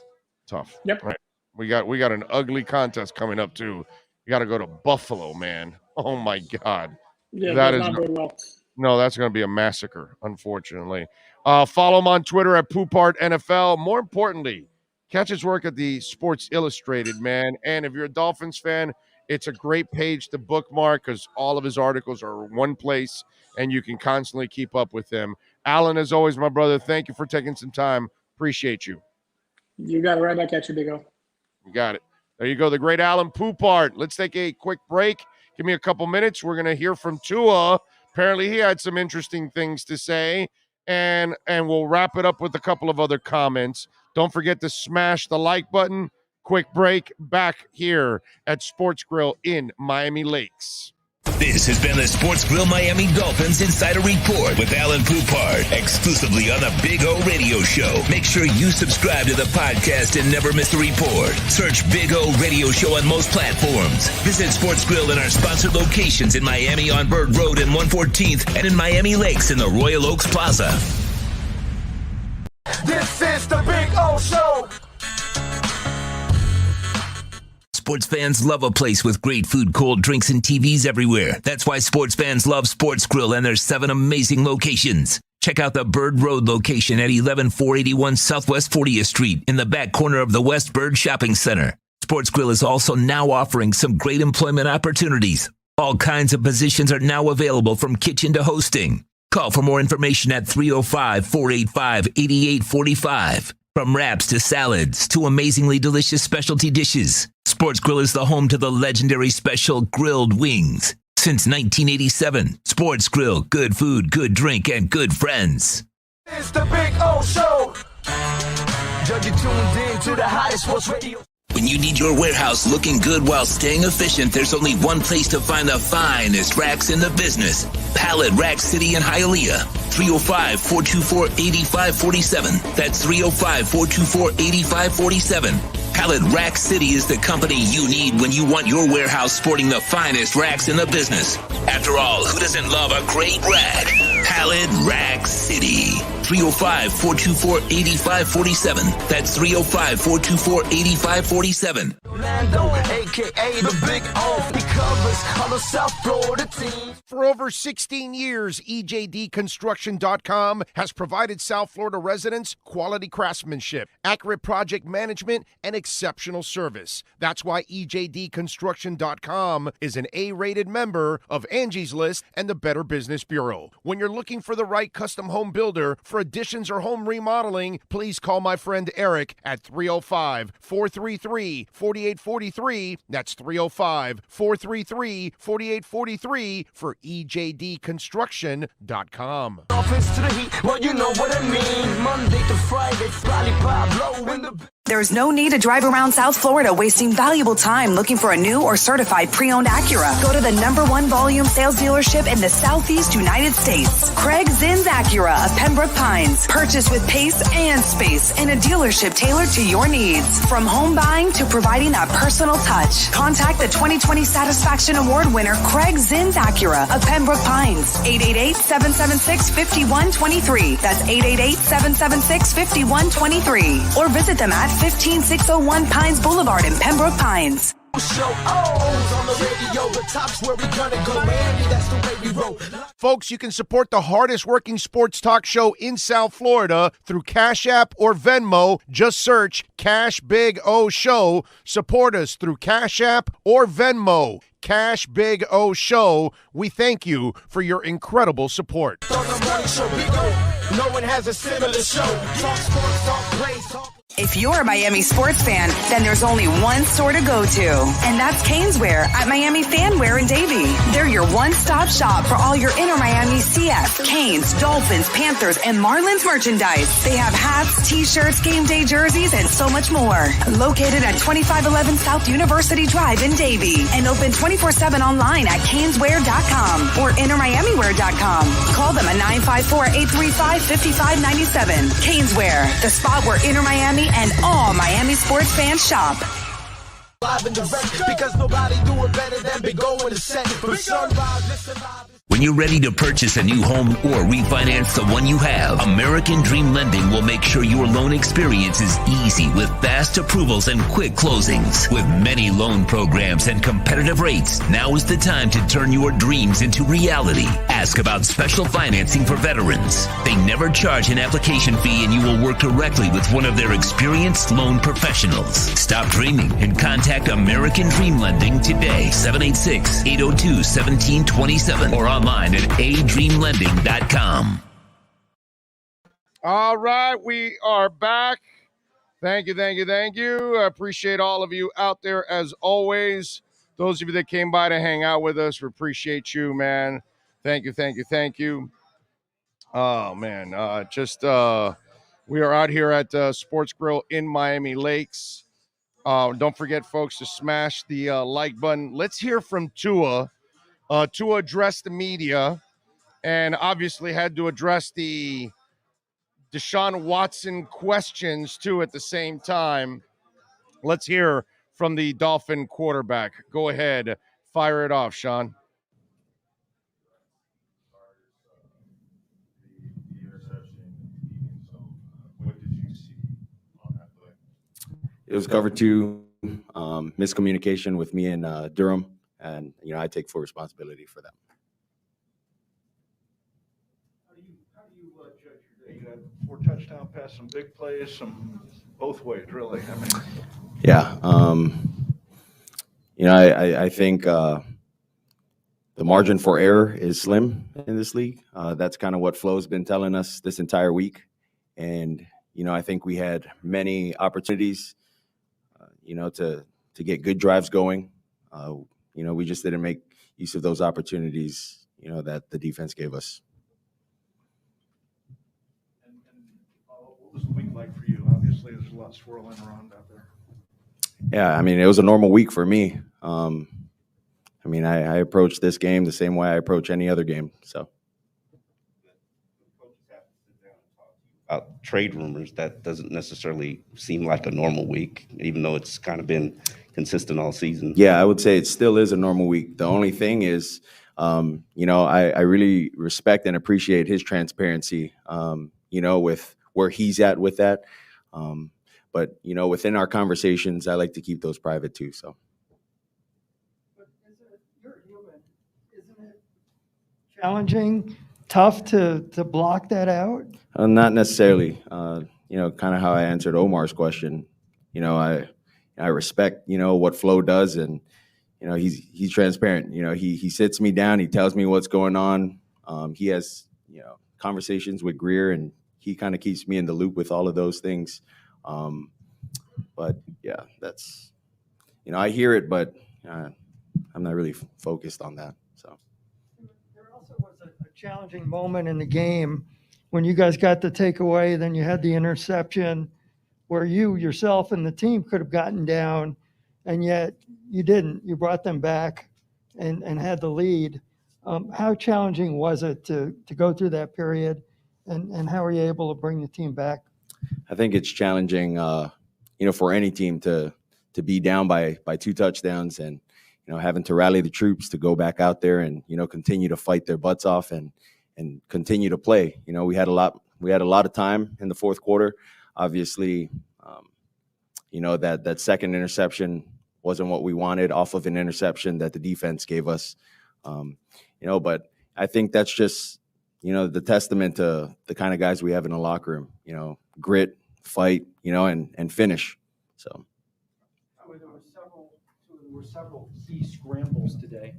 Yep. Right. We got an ugly contest coming up too. You got to go to Buffalo, man. Oh my God. Yeah, that is not good. Well. No, that's going to be a massacre, unfortunately. Follow him on Twitter at Poupart NFL. More importantly, catch his work at the Sports Illustrated, man. And if you're a Dolphins fan, it's a great page to bookmark because all of his articles are in one place and you can constantly keep up with them. Alan, as always, my brother, thank you for taking some time. Appreciate you. You got it right back at you, Big O. You got it. There you go, the great Alan Poupart. Let's take a quick break. Give me a couple minutes. We're going to hear from Tua. Apparently he had some interesting things to say, and we'll wrap it up with a couple of other comments. Don't forget to smash the like button. Quick break, back here at Sports Grill in Miami Lakes. This has been the Sports Grill Miami Dolphins Insider Report with Alan Poupart, exclusively on the Big O Radio Show. Make sure you subscribe to the podcast and never miss a report. Search Big O Radio Show on most platforms. Visit Sports Grill in our sponsored locations in Miami on Bird Road and 114th and in Miami Lakes in the Royal Oaks Plaza. This is the Big O Show. Sports fans love a place with great food, cold drinks, and TVs everywhere. That's why sports fans love Sports Grill and their 7 amazing locations. Check out the Bird Road location at 11481 Southwest 40th Street in the back corner of the West Bird Shopping Center. Sports Grill is also now offering some great employment opportunities. All kinds of positions are now available from kitchen to hosting. Call for more information at 305-485-8845. From wraps to salads to amazingly delicious specialty dishes, Sports Grill is the home to the legendary special grilled wings. Since 1987, Sports Grill, good food, good drink, and good friends. It's the Big O Show. Judge, you tuned in to the hottest sports radio. When you need your warehouse looking good while staying efficient, there's only one place to find the finest racks in the business. Pallet Rack City in Hialeah. 305-424-8547. That's 305-424-8547. Pallet Rack City is the company you need when you want your warehouse sporting the finest racks in the business. After all, who doesn't love a great rack? Pallet Rack City. 305-424-8547. That's 305-424-8547. Orlando, a.k.a. the Big O. He covers all the South Florida teams. For over 16 years, EJDconstruction.com has provided South Florida residents quality craftsmanship, accurate project management, and exceptional service. That's why EJDconstruction.com is an A-rated member of Angie's List and the Better Business Bureau. When you're looking for the right custom home builder for additions or home remodeling, please call my friend Eric at 305-433-4843. That's 305-433-4843 for EJDconstruction.com. Dolphins to the heat, well, you know what I mean. Monday to Friday, Probably Pablo in the... There's no need to drive around South Florida wasting valuable time looking for a new or certified pre-owned Acura. Go to the #1 volume sales dealership in the Southeast United States. Craig Zinn's Acura of Pembroke Pines. Purchase with pace and space in a dealership tailored to your needs. From home buying to providing that personal touch. Contact the 2020 Satisfaction Award winner Craig Zinn's Acura of Pembroke Pines. 888-776-5123. That's 888-776-5123. Or visit them at 15601 Pines Boulevard in Pembroke Pines. Show on the radio, the top's where we gonna go. Miami, that's the way we roll. Folks, you can support the hardest working sports talk show in South Florida through Cash App or Venmo. Just search Cash Big O Show. Support us through Cash App or Venmo. Cash Big O Show. We thank you for your incredible support. On the morning show, Big O. No one has a similar show. Talk sports, talk plays, talk. If you're a Miami sports fan, then there's only one store to go to, and that's Caneswear at Miami Fanwear in Davie. They're your one-stop shop for all your inner Miami CF, Canes, Dolphins, Panthers, and Marlins merchandise. They have hats, t-shirts, game day jerseys, and so much more. Located at 2511 South University Drive in Davie, and open 24/7 online at caneswear.com or innermiamiwear.com. Call them at 954-835-5597. Caneswear, the spot where Inner Miami and all Miami sports fans shop. Live and direct, because nobody do it better than Big O in the set. From sunrise, listen live. When you're ready to purchase a new home or refinance the one you have, American Dream Lending will make sure your loan experience is easy with fast approvals and quick closings. With many loan programs and competitive rates, now is the time to turn your dreams into reality. Ask about special financing for veterans. They never charge an application fee, and you will work directly with one of their experienced loan professionals. Stop dreaming and contact American Dream Lending today, 786-802-1727 or online at adreamlending.com. All right, we are back. Thank you. I appreciate all of you out there as always. Those of you that came by to hang out with us, we appreciate you, man. Thank you. Oh, man. We are out here at Sports Grill in Miami Lakes. Don't forget, folks, to smash the like button. Let's hear from Tua. to address the media and obviously had to address the Deshaun Watson questions too at the same time. Let's hear from the Dolphin quarterback. Go ahead, fire it off, Sean. It was cover two, miscommunication with me and Durham, and I take full responsibility for that. How do you judge your day? You had 4 touchdown passes, some big plays, some both ways, really. I mean, yeah, I think the margin for error is slim in this league. That's kind of what Flo's been telling us this entire week, and I think we had many opportunities. To get good drives going. We just didn't make use of those opportunities, that the defense gave us. And what was the week like for you? Obviously, there's a lot swirling around out there. Yeah, I mean, it was a normal week for me. I approached this game the same way I approach any other game, so. About trade rumors, that doesn't necessarily seem like a normal week, even though it's kind of been consistent all season. Yeah, I would say it still is a normal week. The only thing is, I really respect and appreciate his transparency, with where he's at with that. But, within our conversations, I like to keep those private too, so. But you're human. Isn't it challenging, tough to block that out? Not necessarily. Kind of how I answered Omar's question. I respect, what Flo does, and he's transparent. He sits me down, he tells me what's going on. He has conversations with Greer, and he kind of keeps me in the loop with all of those things. But yeah, that's I hear it, but I'm not really focused on that. So there also was a challenging moment in the game when you guys got the takeaway, then you had the interception where you yourself and the team could have gotten down, and yet you didn't. You brought them back and had the lead. How challenging was it to go through that period, and how were you able to bring the team back? I think it's challenging, for any team to be down by 2 touchdowns and, having to rally the troops to go back out there and, continue to fight their butts off and continue to play. We had a lot of time in the fourth quarter. Obviously, that second interception wasn't what we wanted off of an interception that the defense gave us. But I think that's just, the testament to the kind of guys we have in the locker room, grit, fight, and finish. So. There were several key scrambles today.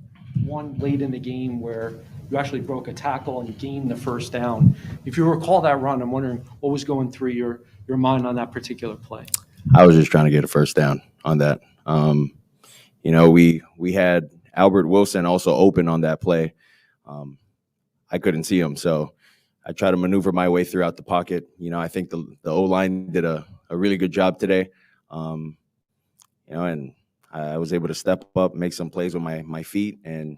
One late in the game where you actually broke a tackle and gained the first down. If you recall that run, I'm wondering what was going through your mind on that particular play. I was just trying to get a first down on that. We had Albert Wilson also open on that play. I couldn't see him, so I tried to maneuver my way throughout the pocket. I think the O-line did a really good job today. And I was able to step up, make some plays with my feet, and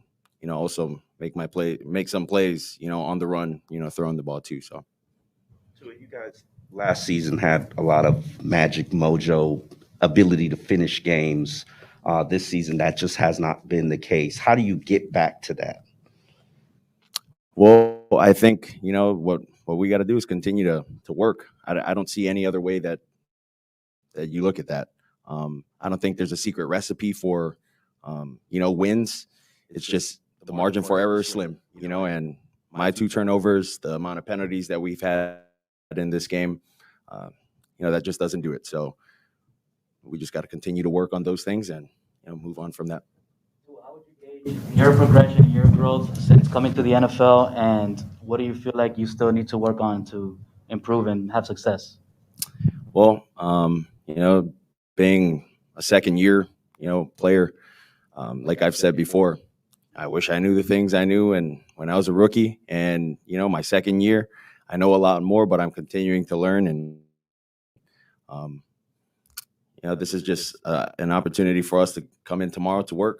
also make some plays, on the run, throwing the ball too. So you guys last season had a lot of magic mojo, ability to finish games. This season, that just has not been the case. How do you get back to that? Well, I think what we got to do is continue to work. I don't see any other way that you look at that. I don't think there's a secret recipe for, wins. It's just the margin for error is slim, and my 2 turnovers, the amount of penalties that we've had in this game, that just doesn't do it. So we just got to continue to work on those things and, move on from that. How would you gauge your progression, your growth since coming to the NFL, and what do you feel like you still need to work on to improve and have success? Well, being a second year, player, like I've said before, I wish I knew the things I knew and when I was a rookie, and my second year, I know a lot more, but I'm continuing to learn, and this is just an opportunity for us to come in tomorrow to work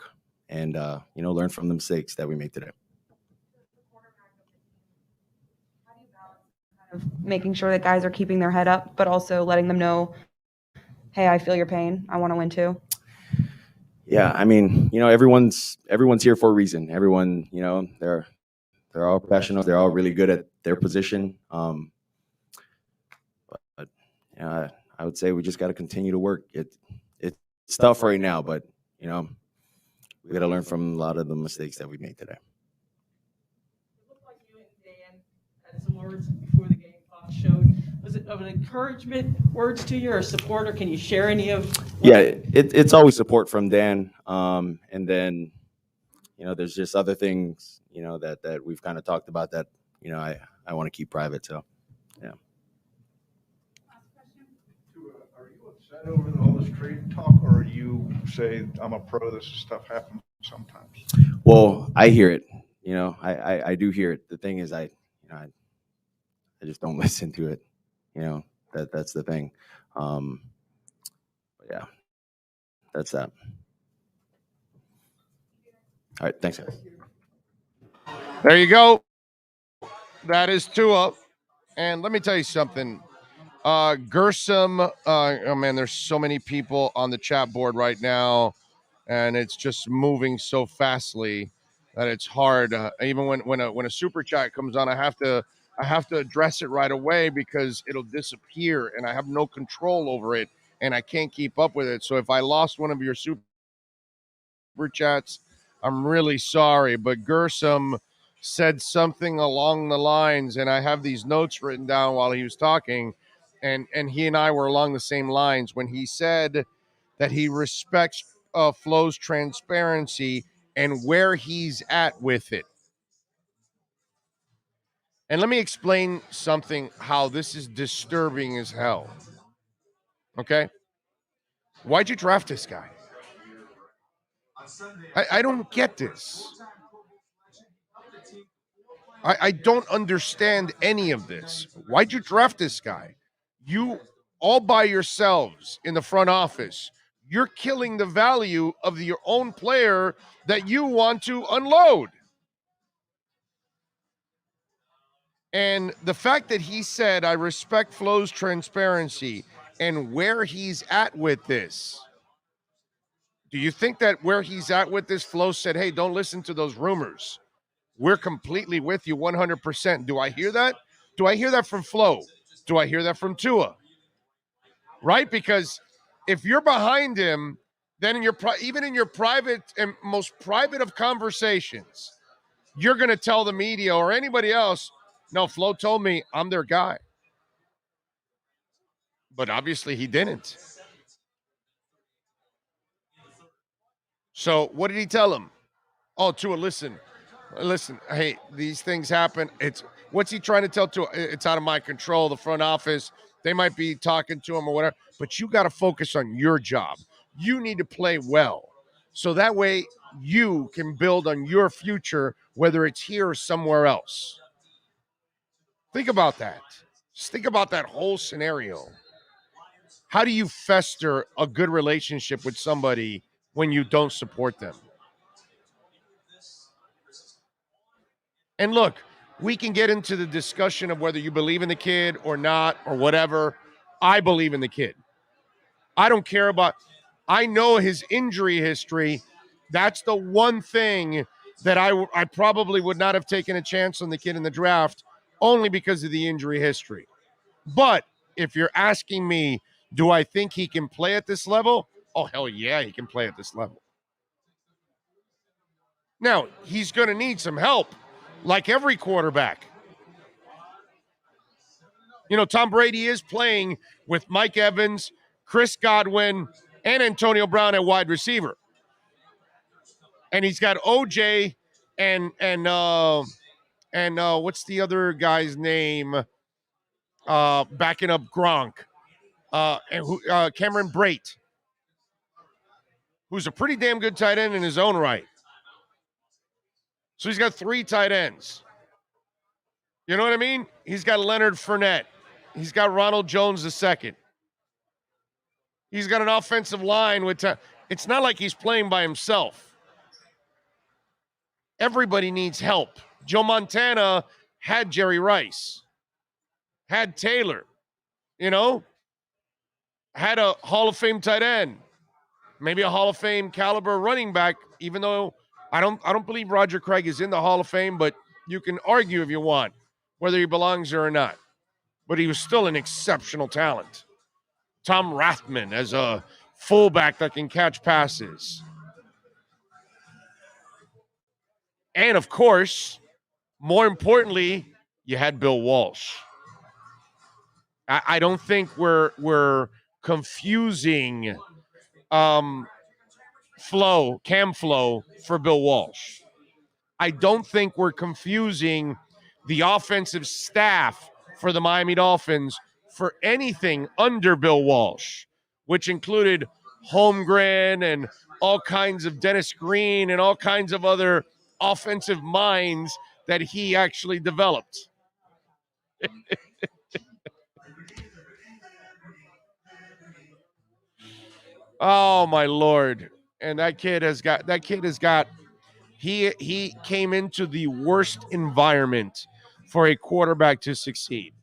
and learn from the mistakes that we made today. Of making sure that guys are keeping their head up, but also letting them know, hey, I feel your pain. I want to win too. Yeah, I mean, everyone's here for a reason. Everyone, they're all professionals. They're all really good at their position. But I would say we just got to continue to work. It's tough right now, but we got to learn from a lot of the mistakes that we made today. It looked like you and Dan had some words before the game showed. Was it of an encouragement words to you or support, or can you share any of? Yeah, it's always support from Dan, and then there's just other things that we've kind of talked about that I want to keep private. So yeah. Are you upset over all this trade talk, or you say I'm a pro? This stuff happens sometimes. Well, I hear it. I do hear it. The thing is, I just don't listen to it. That's the thing. But yeah, that's that. All right, thanks, guys. There you go. That is Tua. And let me tell you something. Gersom, oh man, there's so many people on the chat board right now, and it's just moving so fastly that it's hard. Even when a super chat comes on, I have to address it right away because it'll disappear, and I have no control over it, and I can't keep up with it. So if I lost one of your super chats, I'm really sorry. But Gersom said something along the lines, and I have these notes written down while he was talking, and he and I were along the same lines when he said that he respects Flo's transparency and where he's at with it. And let me explain something, how this is disturbing as hell. Okay? Why'd you draft this guy? I don't get this. I don't understand any of this. Why'd you draft this guy? You, all by yourselves in the front office, you're killing the value of your own player that you want to unload. And the fact that he said, I respect Flo's transparency and where he's at with this. Do you think that where he's at with this, Flo said, hey, don't listen to those rumors. We're completely with you 100%. Do I hear that? Do I hear that from Flo? Do I hear that from Tua? Right? Because if you're behind him, then even in your private and most private of conversations, you're going to tell the media or anybody else, no, Flo told me I'm their guy. But obviously he didn't. So what did he tell him? Oh, Tua, listen, hey, these things happen. What's he trying to tell Tua? It's out of my control. The front office, they might be talking to him or whatever, but you got to focus on your job. You need to play well. So that way you can build on your future, whether it's here or somewhere else. Think about that. Just think about that whole scenario. How do you fester a good relationship with somebody when you don't support them? And look, we can get into the discussion of whether you believe in the kid or not or whatever. I believe in the kid. I don't care about – I know his injury history. That's the one thing that I probably would not have taken a chance on the kid in the draft only because of the injury history. But if you're asking me, do I think he can play at this level? Oh, hell yeah, he can play at this level. Now, he's going to need some help, like every quarterback. Tom Brady is playing with Mike Evans, Chris Godwin, and Antonio Brown at wide receiver. And he's got OJ and what's the other guy's name? Backing up Gronk. Cameron Brate, who's a pretty damn good tight end in his own right. So he's got 3 tight ends. You know what I mean? He's got Leonard Fournette. He's got Ronald Jones II. He's got an offensive line with it's not like he's playing by himself. Everybody needs help. Joe Montana had Jerry Rice, had Taylor, had a Hall of Fame tight end, maybe a Hall of Fame caliber running back, even though I don't believe Roger Craig is in the Hall of Fame, but you can argue if you want whether he belongs there or not. But he was still an exceptional talent. Tom Rathman as a fullback that can catch passes. And of course, more importantly, you had Bill Walsh. I don't think we're confusing Cam Flow for Bill Walsh. I don't think we're confusing the offensive staff for the Miami Dolphins for anything under Bill Walsh, which included Holmgren and all kinds of Dennis Green and all kinds of other offensive minds that he actually developed. Oh my Lord. And he came into the worst environment for a quarterback to succeed.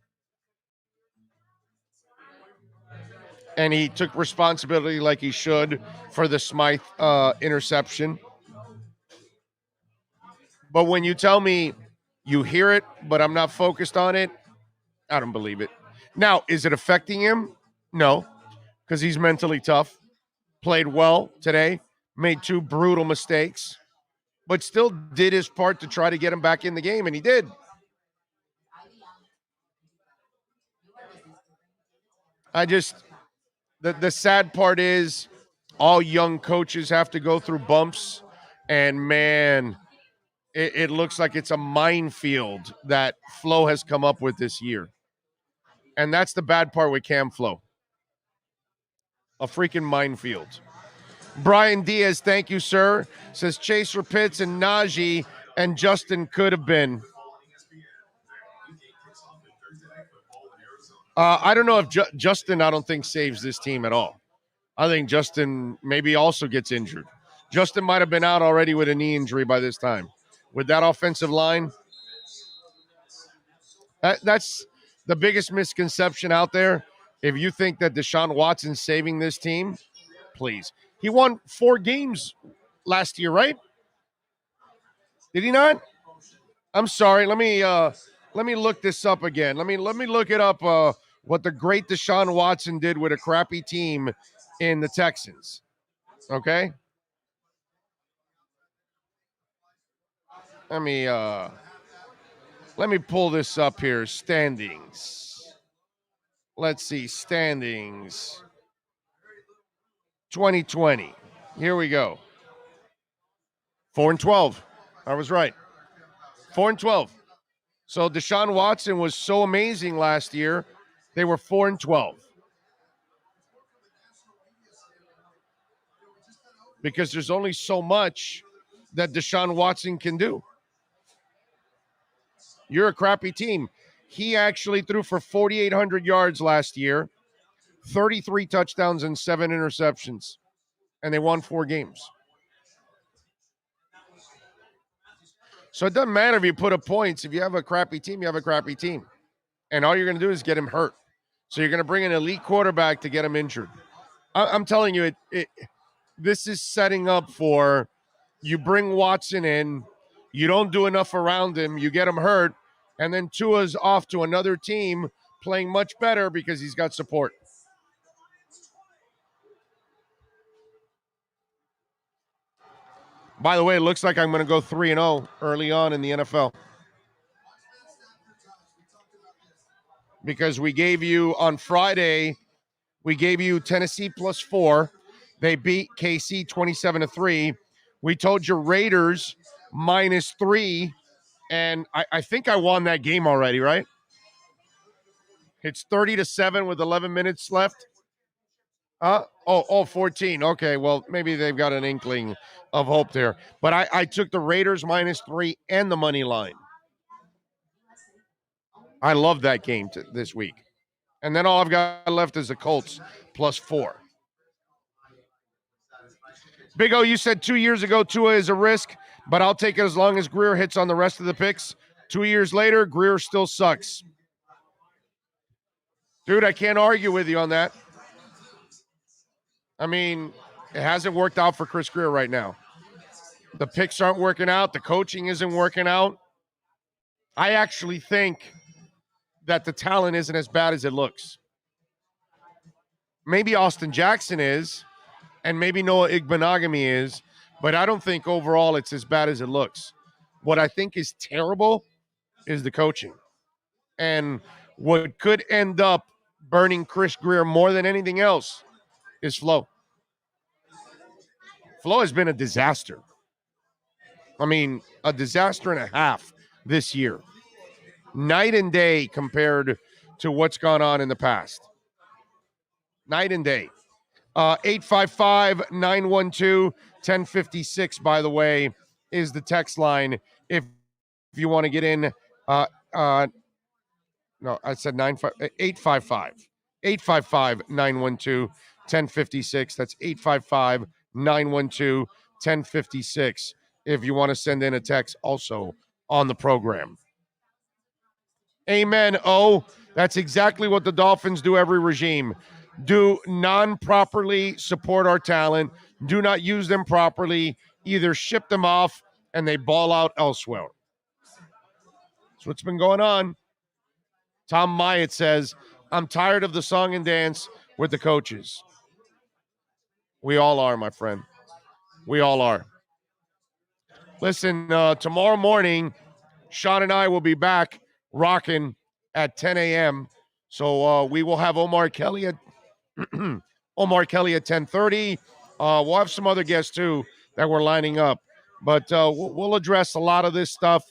And he took responsibility like he should for the Smythe interception. But when you tell me you hear it, but I'm not focused on it, I don't believe it. Now, is it affecting him? No, because he's mentally tough. Played well today, made 2 brutal mistakes, but still did his part to try to get him back in the game, and he did. The sad part is all young coaches have to go through bumps, and man, it looks like it's a minefield that Flo has come up with this year. And that's the bad part with Cam Flo. A freaking minefield. Brian Diaz, thank you, sir. Says Chaser Pitts and Najee and Justin could have been. I don't know if Justin, I don't think, saves this team at all. I think Justin maybe also gets injured. Justin might have been out already with a knee injury by this time. With that offensive line, that's the biggest misconception out there. If you think that Deshaun Watson's saving this team, please. He won 4 games last year, right? Did he not? I'm sorry. Let me look this up again. Let me look it up. What the great Deshaun Watson did with a crappy team in the Texans. Okay. Let me pull this up here. Standings. Let's see. Standings. 2020. Here we go. 4-12. I was right. 4-12. So Deshaun Watson was so amazing last year. They were 4-12. Because there's only so much that Deshaun Watson can do. You're a crappy team. He actually threw for 4,800 yards last year, 33 touchdowns and 7 interceptions, and they won 4 games. So it doesn't matter if you put up points. If you have a crappy team, you have a crappy team. And all you're going to do is get him hurt. So you're going to bring an elite quarterback to get him injured. I'm telling you, this is setting up for you bring Watson in, you don't do enough around him, you get him hurt, and then Tua's off to another team playing much better because he's got support. By the way, it looks like I'm going to go 3-0 early on in the NFL. Because we gave you, on Friday, we gave you Tennessee +4. They beat KC 27-3. We told you Raiders -3. And I think I won that game already, right? It's 30-7 with 11 minutes left. 14. Okay, well, maybe they've got an inkling of hope there. But I took the Raiders -3 and the money line. I love that game this week. And then all I've got left is the Colts +4. Big O, you said 2 years ago Tua is a risk. But I'll take it as long as Greer hits on the rest of the picks. 2 years later, Greer still sucks. Dude, I can't argue with you on that. I mean, it hasn't worked out for Chris Greer right now. The picks aren't working out. The coaching isn't working out. I actually think that the talent isn't as bad as it looks. Maybe Austin Jackson is, and maybe Noah Igbenogany is, but I don't think overall it's as bad as it looks. What I think is terrible is the coaching. And what could end up burning Chris Greer more than anything else is Flo. Flo has been a disaster. I mean, a disaster and a half this year. Night and day compared to what's gone on in the past. Night and day. 855-912-1056, by the way, is the text line. If you want to get in, no, I said 855. 855-912-1056. That's 855-912-1056 if you want to send in a text also on the program. Amen. Oh, that's exactly what the Dolphins do every regime. Do non-properly support our talent, do not use them properly, either ship them off and they ball out elsewhere. That's what's been going on. Tom Myatt says, I'm tired of the song and dance with the coaches. We all are, my friend. We all are. Listen, tomorrow morning, Sean and I will be back rocking at 10 a.m. So we will have Omar Kelly at 10:30. We'll have some other guests too that we're lining up, but we'll address a lot of this stuff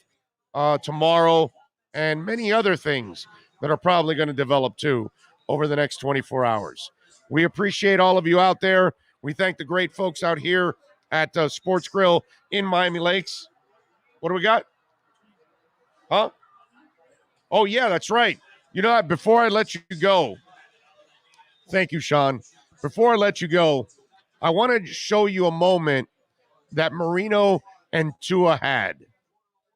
tomorrow and many other things that are probably going to develop too over the next 24 hours. We appreciate all of you out there. We thank the great folks out here at Sports Grill in Miami Lakes. What do we got? Huh? Oh, yeah, that's right. You know what? Before I let you go, thank you, Sean. Before I let you go, I want to show you a moment that Marino and Tua had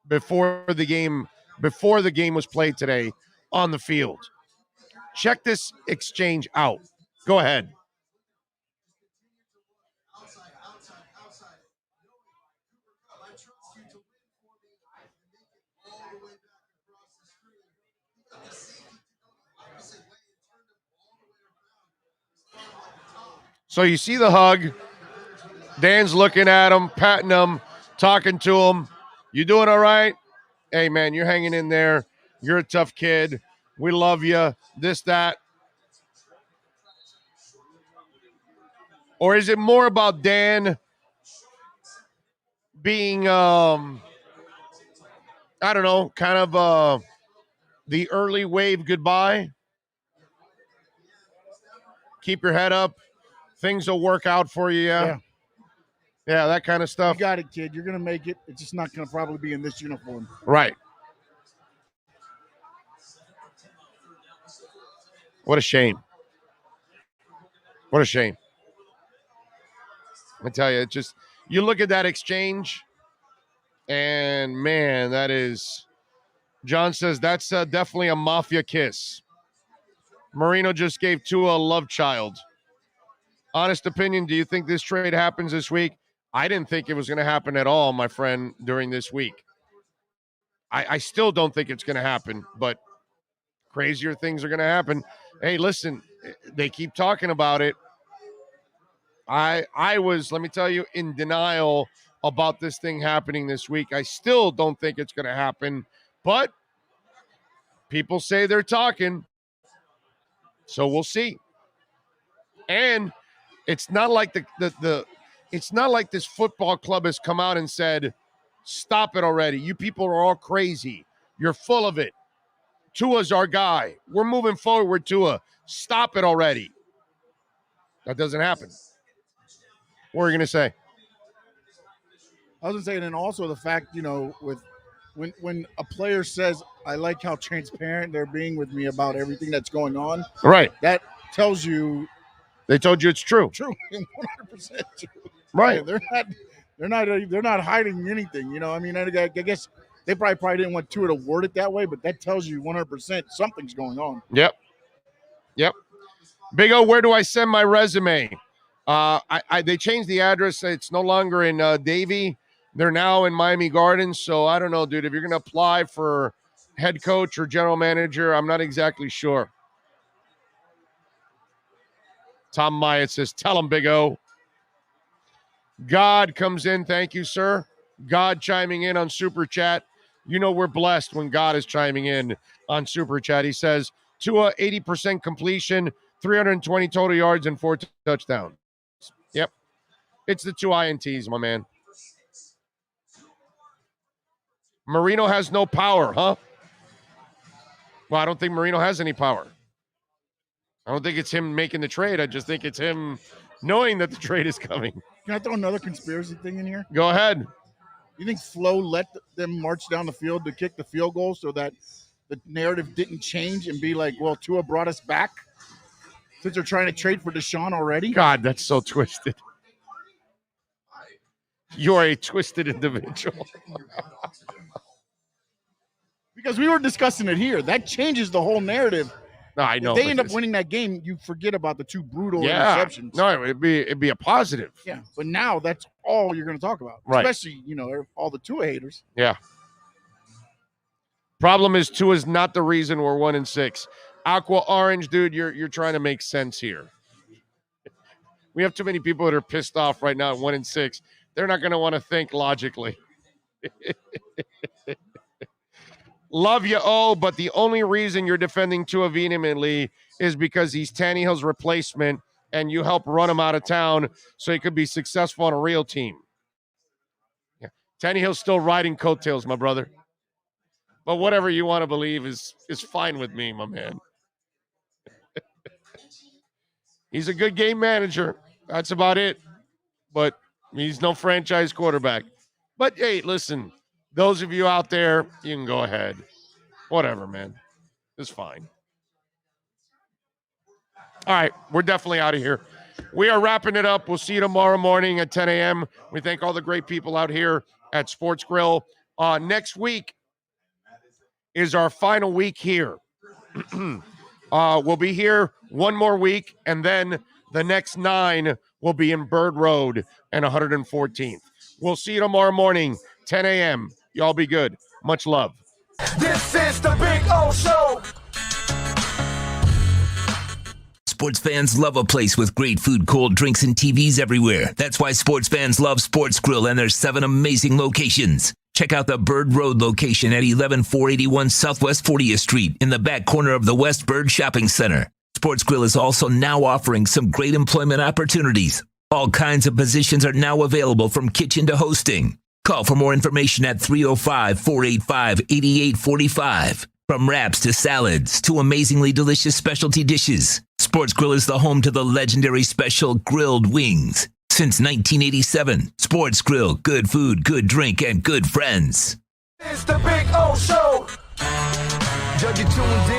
before the game was played today on the field. Check this exchange out. Go ahead. So you see the hug. Dan's looking at him, patting him, talking to him. You doing all right? Hey, man, you're hanging in there. You're a tough kid. We love you. This, that. Or is it more about Dan being, I don't know, kind of the early wave goodbye? Keep your head up. Things will work out for you, yeah? Yeah, that kind of stuff. You got it, kid. You're going to make it. It's just not going to probably be in this uniform. Right. What a shame. What a shame. I tell you, it just, you look at that exchange, and man, that is, John says, that's definitely a mafia kiss. Marino just gave Tua a love child. Honest opinion, do you think this trade happens this week? I didn't think it was going to happen at all, my friend, during this week. I still don't think it's going to happen, but crazier things are going to happen. Hey, listen, they keep talking about it. I was, let me tell you, in denial about this thing happening this week. I still don't think it's going to happen, but people say they're talking, so we'll see. And it's not like it's not like this football club has come out and said, stop it already. You people are all crazy. You're full of it. Tua's our guy. We're moving forward with Tua. Stop it already. That doesn't happen. What are you going to say? I was going to say, and then also the fact, you know, with when a player says, I like how transparent they're being with me about everything that's going on. Right. That tells you. They told you it's true. True. 100% true. Right. They're They're not hiding anything. You know, I mean, I guess they probably didn't want Tua to word it that way, but that tells you 100% something's going on. Yep. Big O, where do I send my resume? They changed the address. It's no longer in Davie. They're now in Miami Gardens. So I don't know, dude. If you're going to apply for head coach or general manager, I'm not exactly sure. Tom Myatt says, tell him, Big O. God comes in. Thank you, sir. God chiming in on Super Chat. You know we're blessed when God is chiming in on Super Chat. He says, Tua, 80% completion, 320 total yards, and 4 touchdowns. Yep. It's the 2 INTs, my man. Marino has no power, huh? Well, I don't think Marino has any power. I don't think it's him making the trade. I just think it's him knowing that the trade is coming. Can I throw another conspiracy thing in here? Go ahead. You think Flo let them march down the field to kick the field goal so that the narrative didn't change and be like, well, Tua brought us back since they're trying to trade for Deshaun already? God, that's so twisted. You're a twisted individual. Because we were discussing it here. That changes the whole narrative. No, I know. If they end up winning that game, you forget about the 2 brutal interceptions. No, it'd be a positive. Yeah, but now that's all you're going to talk about. Right. Especially, all the Tua haters. Yeah. Problem is, Tua is not the reason we're 1-6. Aqua Orange, dude, you're trying to make sense here. We have too many people that are pissed off right now at 1-6. They're not going to want to think logically. Love you, but the only reason you're defending Tua vehemently is because he's Tannehill's replacement and you help run him out of town so he could be successful on a real team. Yeah. Tannehill's still riding coattails, my brother. But whatever you want to believe is fine with me, my man. He's a good game manager. That's about it. But he's no franchise quarterback. But, hey, listen, those of you out there, you can go ahead. Whatever, man. It's fine. All right, we're definitely out of here. We are wrapping it up. We'll see you tomorrow morning at 10 a.m. We thank all the great people out here at Sports Grill. Next week is our final week here. We'll be here one more week, and then the next 9 will be in Bird Road and 114th. We'll see you tomorrow morning, 10 a.m. Y'all be good. Much love. This is the Big O Show. Sports fans love a place with great food, cold drinks, and TVs everywhere. That's why sports fans love Sports Grill and their 7 amazing locations. Check out the Bird Road location at 11481 Southwest 40th Street in the back corner of the West Bird Shopping Center. Sports Grill is also now offering some great employment opportunities. All kinds of positions are now available from kitchen to hosting. Call for more information at 305-485-8845. From wraps to salads to amazingly delicious specialty dishes, Sports Grill is the home to the legendary special grilled wings. Since 1987, Sports Grill, good food, good drink, and good friends. It's the Big O Show. Judge you tuned in.